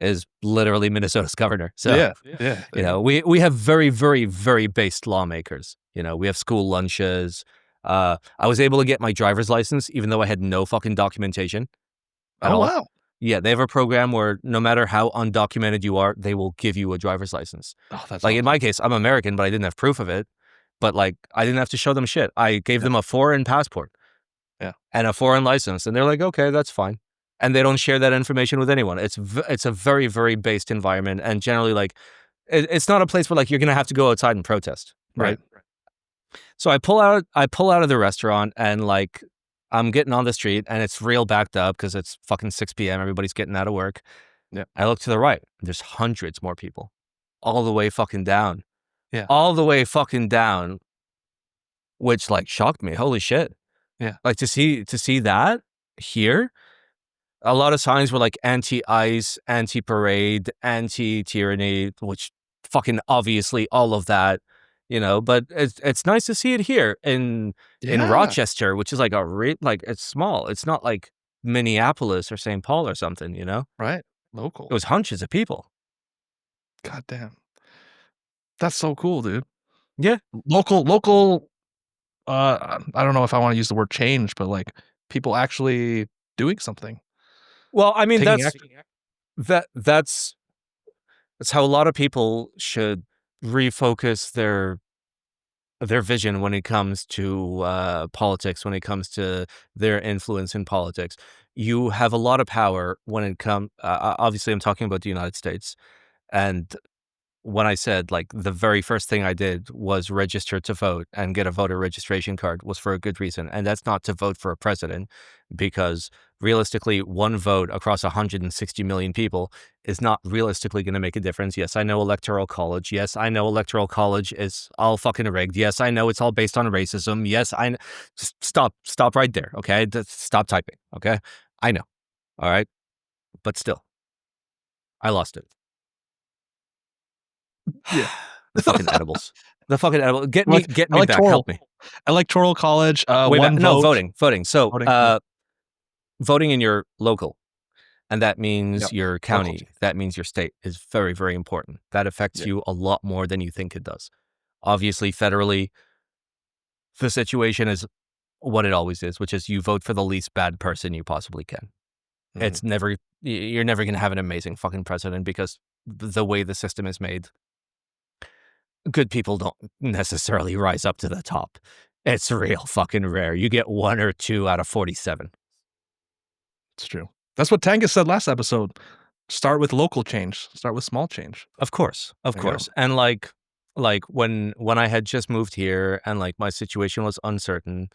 is literally Minnesota's governor. So, Yeah. Yeah. Yeah. we have very, very, very based lawmakers. We have school lunches. I was able to get my driver's license even though I had no fucking documentation at Oh, all. wow. Yeah, they have a program where no matter how undocumented you are, they will give you a driver's license. Oh, that's Like in awesome. my case, I'm American, but I didn't have proof of it. But like I didn't have to show them shit. I gave Yeah. them a foreign passport. Yeah. And a foreign license, and they're like, okay, that's fine. And they don't share that information with anyone. It's a very, very based environment, and generally, like, it's not a place where like you're gonna have to go outside and protest, right? Right. So I pull out of the restaurant, and like I'm getting on the street, and it's real backed up because it's fucking 6 p.m. Everybody's getting out of work. Yeah. I look to the right. There's hundreds more people, all the way fucking down, Yeah. all the way fucking down, which like shocked me. Holy shit! Yeah. Like to see that here. A lot of signs were like anti-ICE, anti-parade, anti-tyranny, which fucking obviously all of that, but it's nice to see it here in Yeah. Rochester, which is like like it's small. It's not like Minneapolis or St. Paul or something, Right. It Local. was hundreds of people. God damn. That's so cool, dude. Yeah. Local, I don't know if I wanna use the word change, but, like, people actually doing something, Well, I mean taking action. that's how a lot of people should refocus their vision when it comes to politics, when it comes to their influence in politics. You have a lot of power when it comes. Obviously, I'm talking about the United States, and when I said like the very first thing I did was register to vote and get a voter registration card was for a good reason. And that's not to vote for a president because realistically, one vote across 160 million people is not realistically going to make a difference. Yes, I know electoral college. Yes, I know electoral college is all fucking rigged. Yes, I know it's all based on racism. Yes, just stop right there. Okay. Just stop typing. Okay. I know. All right. But still, I lost it. Yeah. The fucking edibles. The fucking edible. Get me Like, back. Help me. electoral college, Way back. one No, vote. voting. So, Voting, yeah. voting in your local, and that means Yep. your Local. county, that means your state is very, very important. That affects Yeah. you a lot more than you think it does. Obviously, federally, the situation is what it always is, which is you vote for the least bad person you possibly can. Mhm. It's never, you're never going to have an amazing fucking president because the way the system is made, good people don't necessarily rise up to the top. It's real fucking rare. You get 1 or 2 out of 47. It's true. That's what Tangus said last episode. Start with local change. Start with small change. Of course, of There you go. course. And like when I had just moved here and like my situation was uncertain,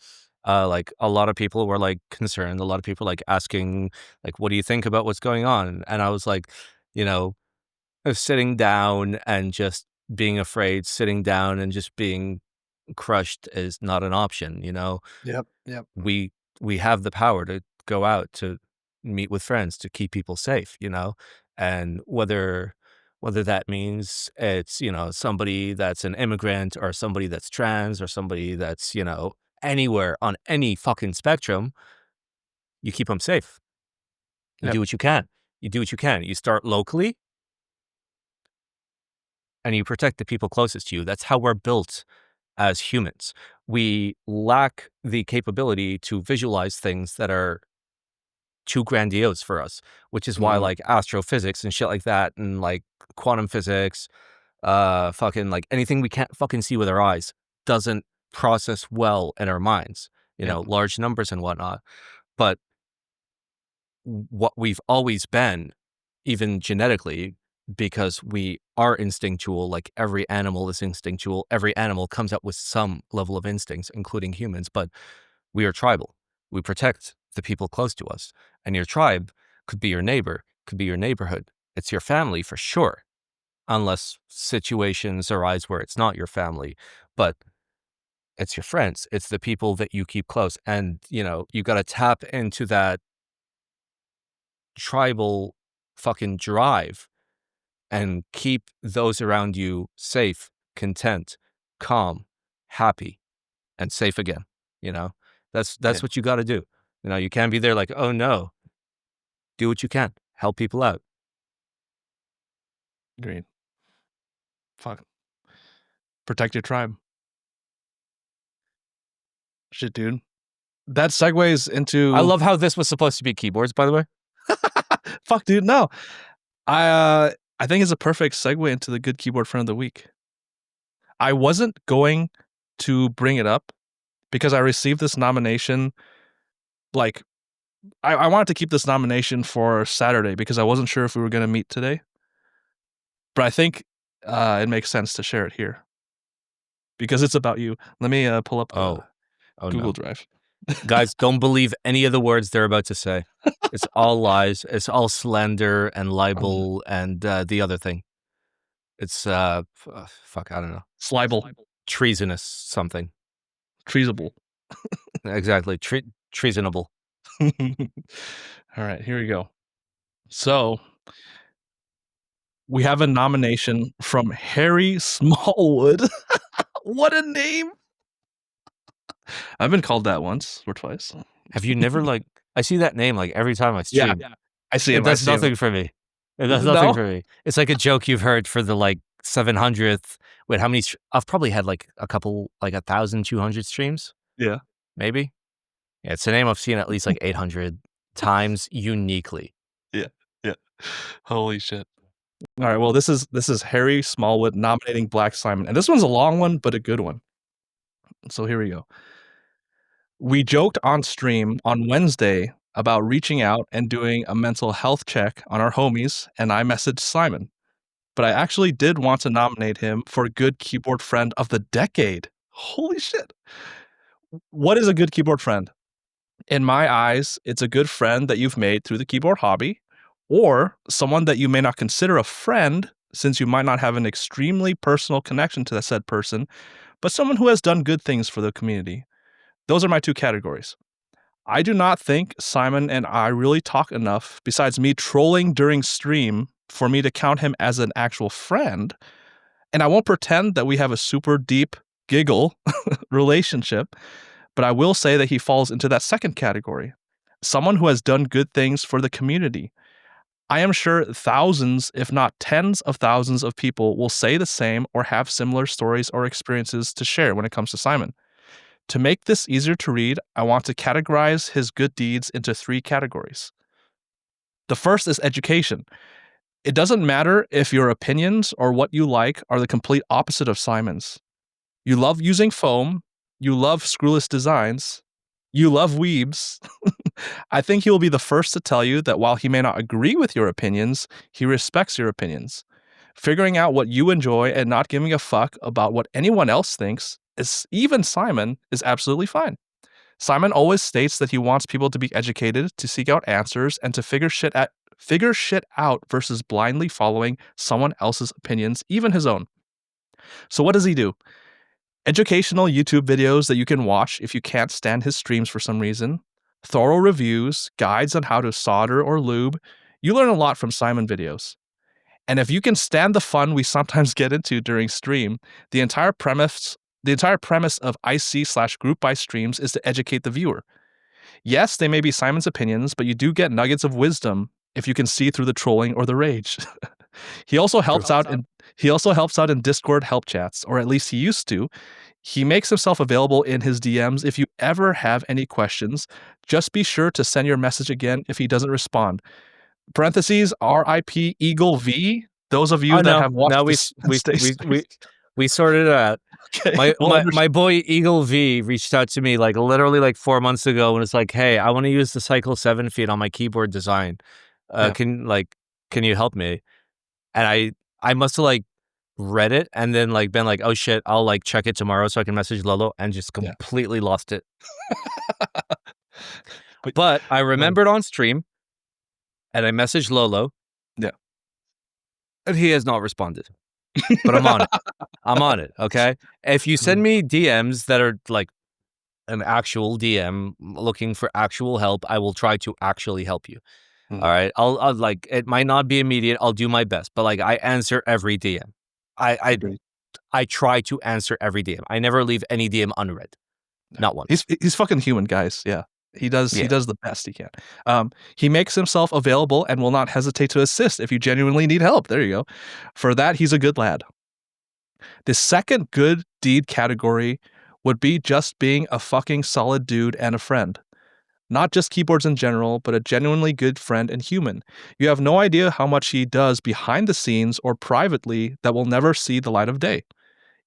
like a lot of people were like concerned. A lot of people like asking like, "What do you think about what's going on?" And I was like, you know, sitting down and just being afraid, sitting down and just being crushed is not an option. Yep. We have the power to go out to meet with friends to keep people safe, and whether that means it's somebody that's an immigrant or somebody that's trans or somebody that's anywhere on any fucking spectrum, you keep them safe. You Yep. do what you can. You start locally and you protect the people closest to you. That's how we're built as humans. We lack the capability to visualize things that are too grandiose for us, which is why Mhm. like astrophysics and shit like that and like quantum physics, fucking like anything we can't fucking see with our eyes doesn't process well in our minds, Yep. large numbers and whatnot. But what we've always been, even genetically, because we are instinctual, like every animal is instinctual. Every animal comes up with some level of instincts, including humans, but we are tribal. We protect the people close to us. And your tribe could be your neighbor, could be your neighborhood. It's your family for sure, unless situations arise where it's not your family. But it's your friends. It's the people that you keep close. And, you got to tap into that tribal fucking drive and keep those around you safe, content, calm, happy, and safe again. That's Yeah. what you got to do. You can't be there like, oh no. Do what you can. Help people out. Agreed. Fuck. Protect your tribe. Shit, dude. That segues into. I love how this was supposed to be keyboards, by the way. Fuck, dude. No, I think it's a perfect segue into the good keyboard friend of the week. I wasn't going to bring it up because I received this nomination. Like, I wanted to keep this nomination for Saturday because I wasn't sure if we were going to meet today. But I think it makes sense to share it here because it's about you. Let me pull up Google no. Drive. Guys, don't believe any of the words they're about to say. It's all lies. It's all slander and libel and the other thing. It's, fuck, I don't know. Slibel. Treasonous something. Treasonable. Exactly. Treasonable. All right, here we go. So we have a nomination from Harry Smallwood. What a name! I've been called that once or twice. Have you never I see that name every time I stream. Yeah. I see him. It does nothing for me. It does nothing for me. It's like a joke you've heard for the 700th. Wait, how many? I've probably had a couple, 1,200 streams. Yeah. Maybe. Yeah, it's a name I've seen at least 800 times uniquely. Yeah. Holy shit. All right. Well, this is Harry Smallwood nominating Black Simon, and this one's a long one, but a good one. So here we go. We joked on stream on Wednesday about reaching out and doing a mental health check on our homies, and I messaged Simon. But I actually did want to nominate him for Good Keyboard Friend of the Decade. Holy shit. What is a good keyboard friend? In my eyes, it's a good friend that you've made through the keyboard hobby, or someone that you may not consider a friend since you might not have an extremely personal connection to that said person, but someone who has done good things for the community. Those are my two categories. I do not think Simon and I really talk enough, besides me trolling during stream, for me to count him as an actual friend. And I won't pretend that we have a super deep giggle relationship, but I will say that he falls into that second category. Someone who has done good things for the community. I am sure thousands, if not tens of thousands of people will say the same or have similar stories or experiences to share when it comes to Simon. To make this easier to read, I want to categorize his good deeds into 3 categories. The first is education. It doesn't matter if your opinions or what you like are the complete opposite of Simon's. You love using foam, you love screwless designs, you love weebs. I think he will be the first to tell you that while he may not agree with your opinions, he respects your opinions. Figuring out what you enjoy and not giving a fuck about what anyone else thinks, even Simon, is absolutely fine. Simon always states that he wants people to be educated, to seek out answers, and to figure shit out versus blindly following someone else's opinions, even his own. So what does he do? Educational YouTube videos that you can watch if you can't stand his streams for some reason. Thorough reviews, guides on how to solder or lube. You learn a lot from Simon videos. And if you can stand the fun we sometimes get into during stream, the entire premise of IC/group buy streams is to educate the viewer. Yes, they may be Simon's opinions, but you do get nuggets of wisdom if you can see through the trolling or the rage. He also helps out in Discord help chats, or at least he used to. He makes himself available in his DMs if you ever have any questions. Just be sure to send your message again if he doesn't respond. Parentheses, RIP Eagle V. Those of you that have watched we sorted it out. Okay. My boy Eagle V reached out to me literally 4 months ago and it's hey, I want to use the Cycle 7 feed on my keyboard design. Can you help me? And I must have read it and then been oh shit, I'll check it tomorrow so I can message Lolo, and just completely lost it. But I remembered on stream, and I messaged Lolo. Yeah. And he has not responded. But I'm on it. I'm on it, okay? If you send me DMs that are like an actual DM looking for actual help, I will try to actually help you. All right? I'll like, it might not be immediate. I'll do my best. But like, I answer every DM. I try to answer every DM. I never leave any DM unread. Not once. He's fucking human, guys. Yeah. He does the best he can. He makes himself available and will not hesitate to assist if you genuinely need help. There you go. For that, he's a good lad. The second good deed category would be just being a fucking solid dude and a friend. Not just keyboards in general, but a genuinely good friend and human. You have no idea how much he does behind the scenes or privately that will never see the light of day.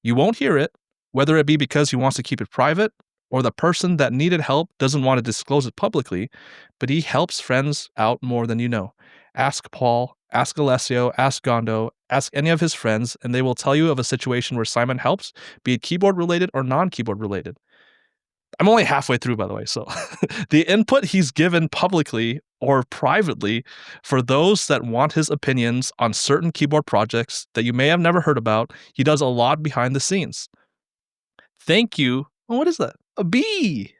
You won't hear it, whether it be because he wants to keep it private or the person that needed help doesn't want to disclose it publicly, but he helps friends out more than you know. Ask Paul, ask Alessio, ask Gondo, ask any of his friends, and they will tell you of a situation where Simon helps, be it keyboard related or non-keyboard related. I'm only halfway through, by the way, so the input he's given publicly or privately for those that want his opinions on certain keyboard projects that you may have never heard about, he does a lot behind the scenes. Thank you. Oh, what is that? A bee.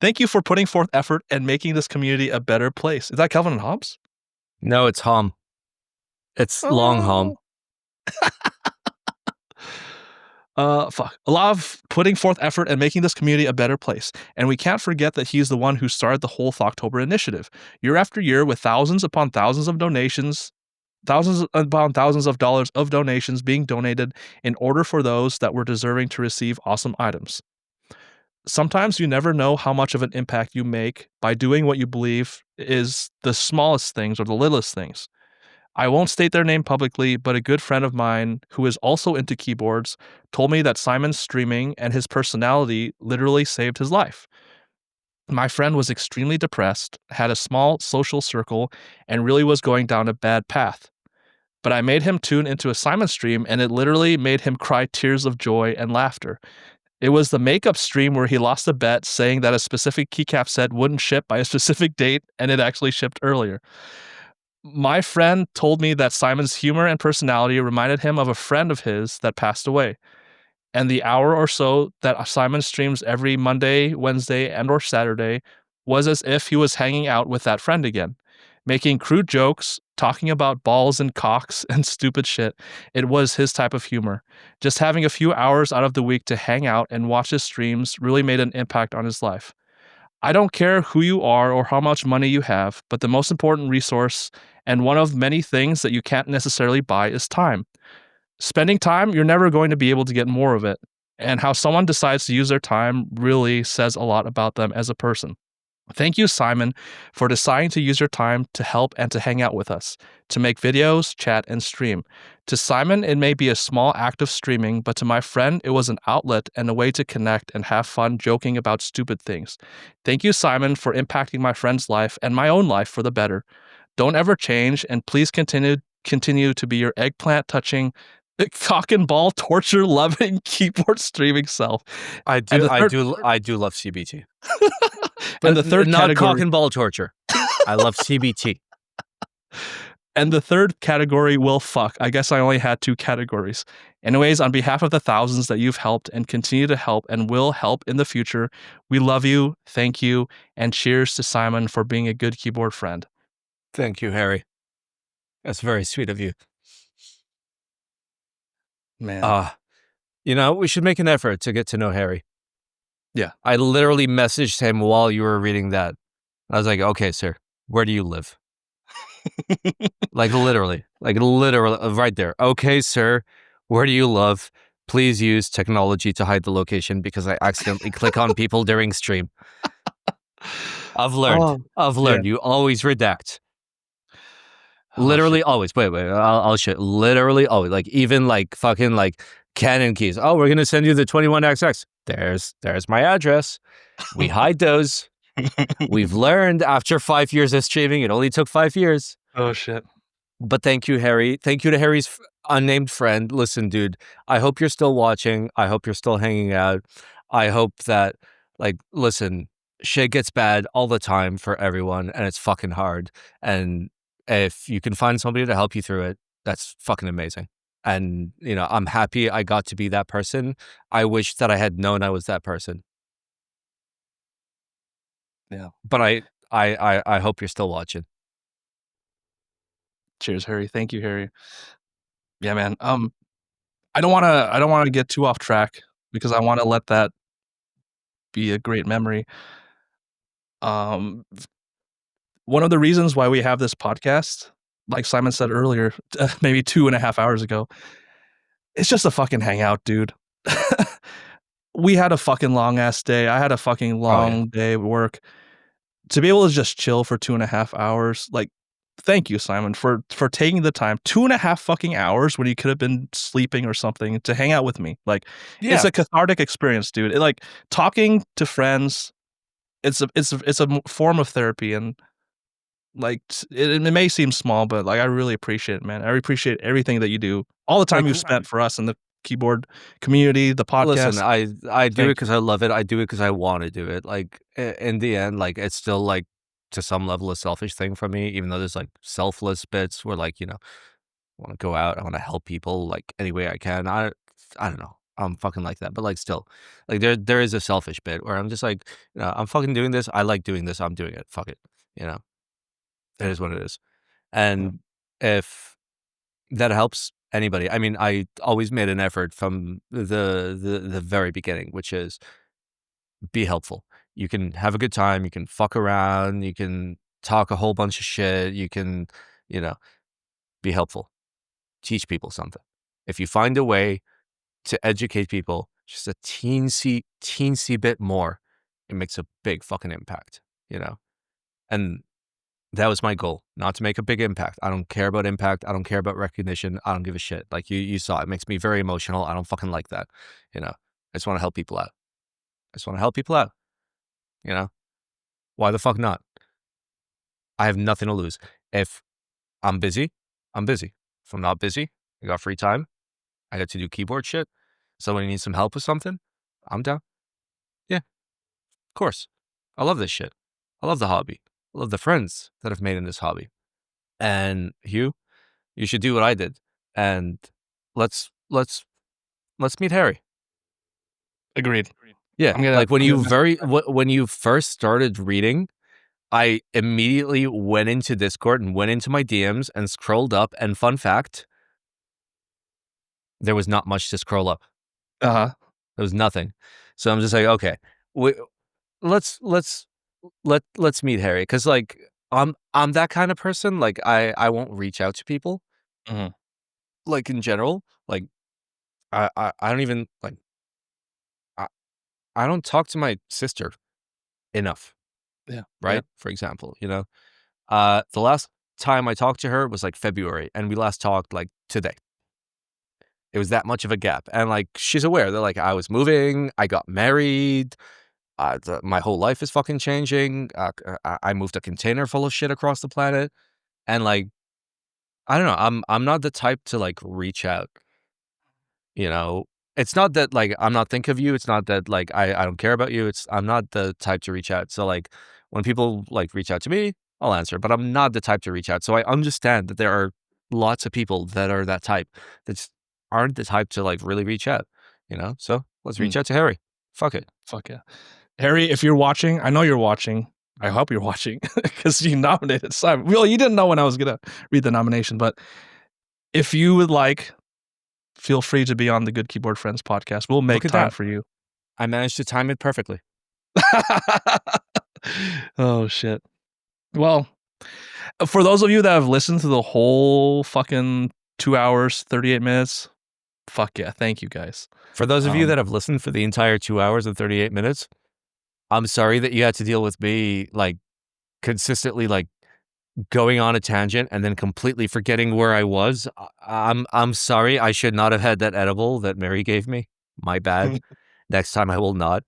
Thank you for putting forth effort and making this community a better place. Is that Calvin and Hobbes? No, it's Hom. It's long Hom. Fuck. A lot of putting forth effort and making this community a better place. And we can't forget that he's the one who started the whole Thoughttober initiative. Year after year, with thousands upon thousands of donations, thousands upon thousands of dollars of donations being donated in order for those that were deserving to receive awesome items. Sometimes you never know how much of an impact you make by doing what you believe is the smallest things or the littlest things. I won't state their name publicly, but a good friend of mine who is also into keyboards told me that Simon's streaming and his personality literally saved his life. My friend was extremely depressed, had a small social circle, and really was going down a bad path. But I made him tune into a Simon stream, and it literally made him cry tears of joy and laughter. It was the makeup stream where he lost a bet saying that a specific keycap set wouldn't ship by a specific date, and it actually shipped earlier. My friend told me that Simon's humor and personality reminded him of a friend of his that passed away. And the hour or so that Simon streams every Monday, Wednesday, and or Saturday was as if he was hanging out with that friend again, making crude jokes, talking about balls and cocks and stupid shit. It was his type of humor. Just having a few hours out of the week to hang out and watch his streams really made an impact on his life. I don't care who you are or how much money you have, but the most important resource and one of many things that you can't necessarily buy is time. Spending time, you're never going to be able to get more of it. And how someone decides to use their time really says a lot about them as a person. Thank you, Simon, for deciding to use your time to help and to hang out with us, to make videos, chat, and stream. To Simon, it may be a small act of streaming, but to my friend, it was an outlet and a way to connect and have fun joking about stupid things. Thank you, Simon, for impacting my friend's life and my own life for the better. Don't ever change, and please continue to be your eggplant touching, cock and ball torture loving keyboard streaming self. I do love CBT. And the third not category, cock and ball torture. I love CBT. And the third category will fuck. I guess I only had 2 categories. Anyways, on behalf of the thousands that you've helped and continue to help and will help in the future, we love you, thank you, and cheers to Simon for being a good keyboard friend. Thank you, Harry. That's very sweet of you. Man. We should make an effort to get to know Harry. Yeah. I literally messaged him while you were reading that. I was like, okay, sir, where do you live? Like literally right there. Okay, sir, where do you live? Please use technology to hide the location because I accidentally click on people during stream. I've learned. Yeah. You always redact. Literally always. Wait, I'll shit. Literally always. Like even like fucking like Canon keys. Oh, we're gonna send you the 21XX. There's my address. We hide those. We've learned after 5 years of streaming. It only took 5 years. Oh shit. But thank you, Harry. Thank you to Harry's unnamed friend. Listen, dude, I hope you're still watching. I hope you're still hanging out. I hope that, like, listen, shit gets bad all the time for everyone, and it's fucking hard. And if you can find somebody to help you through it, that's fucking amazing. And I'm happy I got to be that person. I wish that I had known I was that person. Yeah. But I hope you're still watching. Cheers, Harry. Thank you, Harry. Yeah, man. I don't wanna get too off track because I wanna let that be a great memory. Um, one of the reasons why we have this podcast, like Simon said earlier, maybe 2.5 hours ago, it's just a fucking hangout, dude. We had a fucking long ass day. I had a fucking Oh yeah. long day at work. To be able to just chill for 2.5 hours, like, thank you, Simon, for taking the time, 2.5 fucking hours when you could have been sleeping or something to hang out with me. Like, it's Yeah. a cathartic experience, dude. Like, talking to friends, it's a form of therapy, and, like, it may seem small, but, like, I really appreciate it, man. I appreciate everything that you do, all the time Like you've spent for us in the keyboard community, the listen, podcast. I do it Thank you. because I love it. I do it because I want to do it. Like in the end, like it's still like to some level a selfish thing for me, even though there's like selfless bits where like I want to go out, I want to help people like any way I can. I don't know. I'm fucking like that, but like still, like there is a selfish bit where I'm just like, I'm fucking doing this. I like doing this. I'm doing it. Fuck it. You know, it Yeah, is what it is. yeah. And if that helps anybody, I mean, I always made an effort from the very beginning, which is be helpful. You can have a good time. You can fuck around. You can talk a whole bunch of shit. You can, you know, be helpful. Teach people something. If you find a way to educate people just a teensy bit more, it makes a big fucking impact, you know? And that was my goal, not to make a big impact. I don't care about impact. I don't care about recognition. I don't give a shit. Like you saw, it makes me very emotional. I don't fucking like that, you know? I just want to help people out. I just want to help people out, you know? Why the fuck not? I have nothing to lose. If I'm busy, I'm busy. If I'm not busy, I got free time. I got to do keyboard shit. Somebody needs some help with something, I'm down. Yeah, of course. I love this shit. I love the hobby. I love the friends that I've made in this hobby. And Hugh, you should do what I did. And let's let's let's meet Harry. Agreed. Yeah, I'm gonna like when I'm gonna you message very him. when you first started reading, I immediately went into Discord and went into my DMs and scrolled up. And fun fact, there was not much to scroll up. Uh-huh. There was nothing. So I'm just like, okay, we, let's let's meet Harry, because like I'm that kind of person. Like I won't reach out to people Mhm. like in general. Like I don't even like I, I don't talk to my sister enough, Yeah, yeah. right? For example, the last time I talked to her was like February, and we last talked like today. It was that much of a gap, and like she's aware that like I was moving, I got married. My whole life is fucking changing. I moved a container full of shit across the planet, and like I don't know. I'm not the type to like reach out. You know, it's not that like I'm not think of you. It's not that like I don't care about you. It's I'm not the type to reach out. So like when people like reach out to me, I'll answer. But I'm not the type to reach out. So I understand that there are lots of people that are that type that just aren't the type to like really reach out. So let's Mm, reach out to Harry. Fuck it. fuck yeah. Harry, if you're watching, I know you're watching. I hope you're watching because you nominated Simon. Well, you didn't know when I was gonna read the nomination, but if you would like, feel free to be on the Good Keyboard Friends podcast. We'll make Look at time that. for you. I managed to time it perfectly. Oh shit. Well, for those of you that have listened to the whole fucking 2 hours, 38 minutes, fuck yeah. Thank you guys. For those of you Um, that have listened for the entire 2 hours and 38 minutes, I'm sorry that you had to deal with me, like, consistently, like, going on a tangent and then completely forgetting where I was. I'm sorry. I should not have had that edible that Mary gave me. My bad. Next time I will not.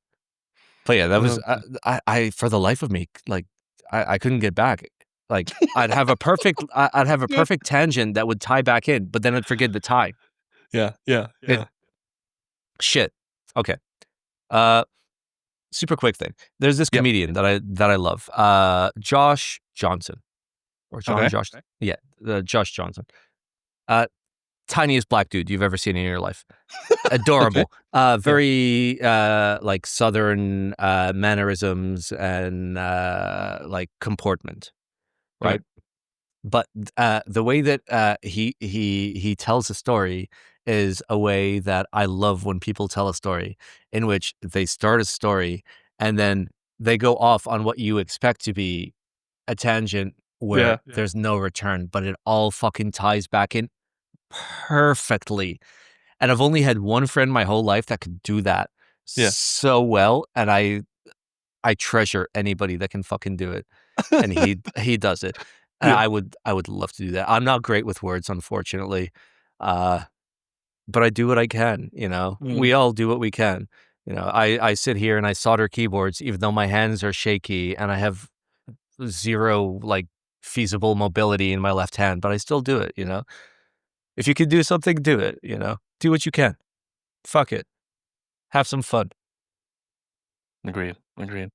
But yeah, that was uh, I for the life of me, like, I couldn't get back. Like, I'd have a perfect tangent that would tie back in, but then I'd forget the tie. yeah, yeah, It yeah. shit. Okay. Uh super quick thing. There's this Yep. comedian that I love. Josh Johnson. Or Okay. Josh. Yeah, Josh Johnson. Tiniest black dude you've ever seen in your life. Adorable. Very like Southern mannerisms and like comportment, right? Okay. But the way that he tells a story is a way that I love when people tell a story, in which they start a story and then they go off on what you expect to be a tangent where there's no return, but it all fucking ties back in perfectly. And I've only had one friend my whole life that could do that so well, and I treasure anybody that can fucking do it. And he does it. And I would love to do that. I'm not great with words, unfortunately. But I do what I can, you know. We all do what we can. You know, I sit here and I solder keyboards even though my hands are shaky and I have zero like feasible mobility in my left hand, but I still do it, you know. If you can do something, do it, you know. Do what you can. Fuck it. Have some fun. Agreed. And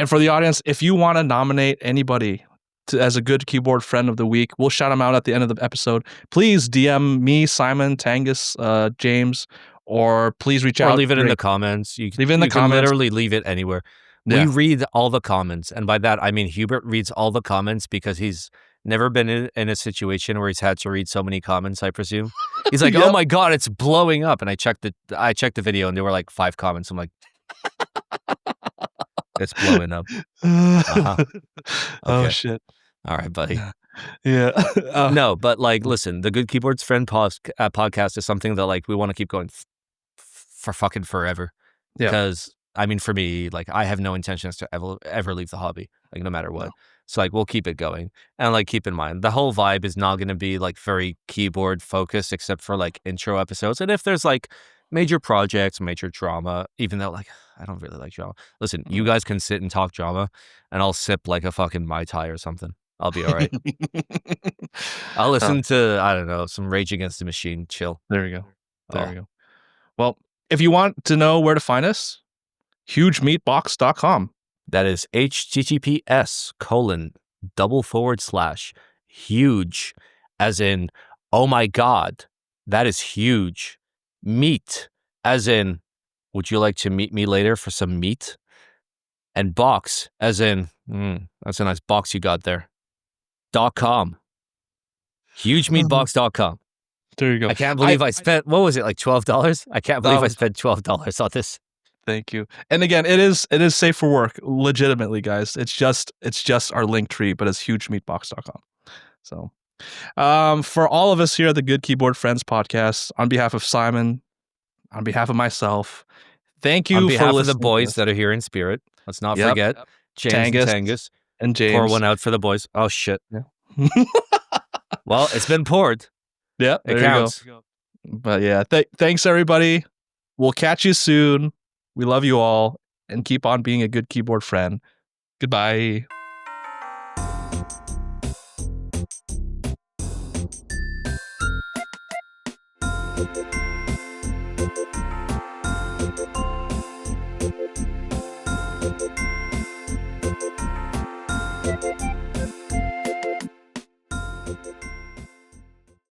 for the audience, if you want to nominate anybody as a good keyboard friend of the week, we'll shout them out at the end of the episode. Please DM me, Simon, Tangus, James, or please reach out. Or leave it in the comments. You leave it in the comments. Can literally leave it anywhere. We read all the comments. And by that, I mean Hubert reads all the comments because he's never been in a situation where he's had to read so many comments, I presume. He's like, oh my God, it's blowing up. And I checked the video and there were like 5 comments. I'm like, it's blowing up. Okay. Oh, shit. All right, buddy. Yeah. No, but like, listen, the Good Keyboards Friend podcast is something that like we want to keep going for fucking forever. Because I mean, for me, like I have no intentions to ever leave the hobby, like no matter what. No. So like we'll keep it going. And like keep in mind, the whole vibe is not going to be like very keyboard focused except for like intro episodes. And if there's like major projects, major drama, even though like I don't really like drama. Listen, you guys can sit and talk drama and I'll sip like a fucking Mai Tai or something. I'll be all right. I'll listen to, I don't know, some Rage Against the Machine. Chill. There we go. There we go. Well, if you want to know where to find us, hugemeatbox.com. That is https://huge, as in, oh my God, that is huge. Meat, as in, would you like to meet me later for some meat? And box, as in, that's a nice box you got there. .com. Hugemeatbox.com. There you go. I can't believe I spent, what was it, like $12? I can't believe I spent $12 on this. Thank you. And again, it is safe for work, legitimately, guys. It's just our link tree, but it's hugemeatbox.com. So, for all of us here at the Good Keyboard Friends podcast, on behalf of Simon, on behalf of myself, thank you on behalf for listening. Of the boys that are here in spirit. Let's not forget James and Tangus. And James. Pour one out for the boys. Oh, shit. Yeah. Well, it's been poured. Yeah, it counts. But yeah, thanks everybody. We'll catch you soon. We love you all, and keep on being a good keyboard friend. Goodbye.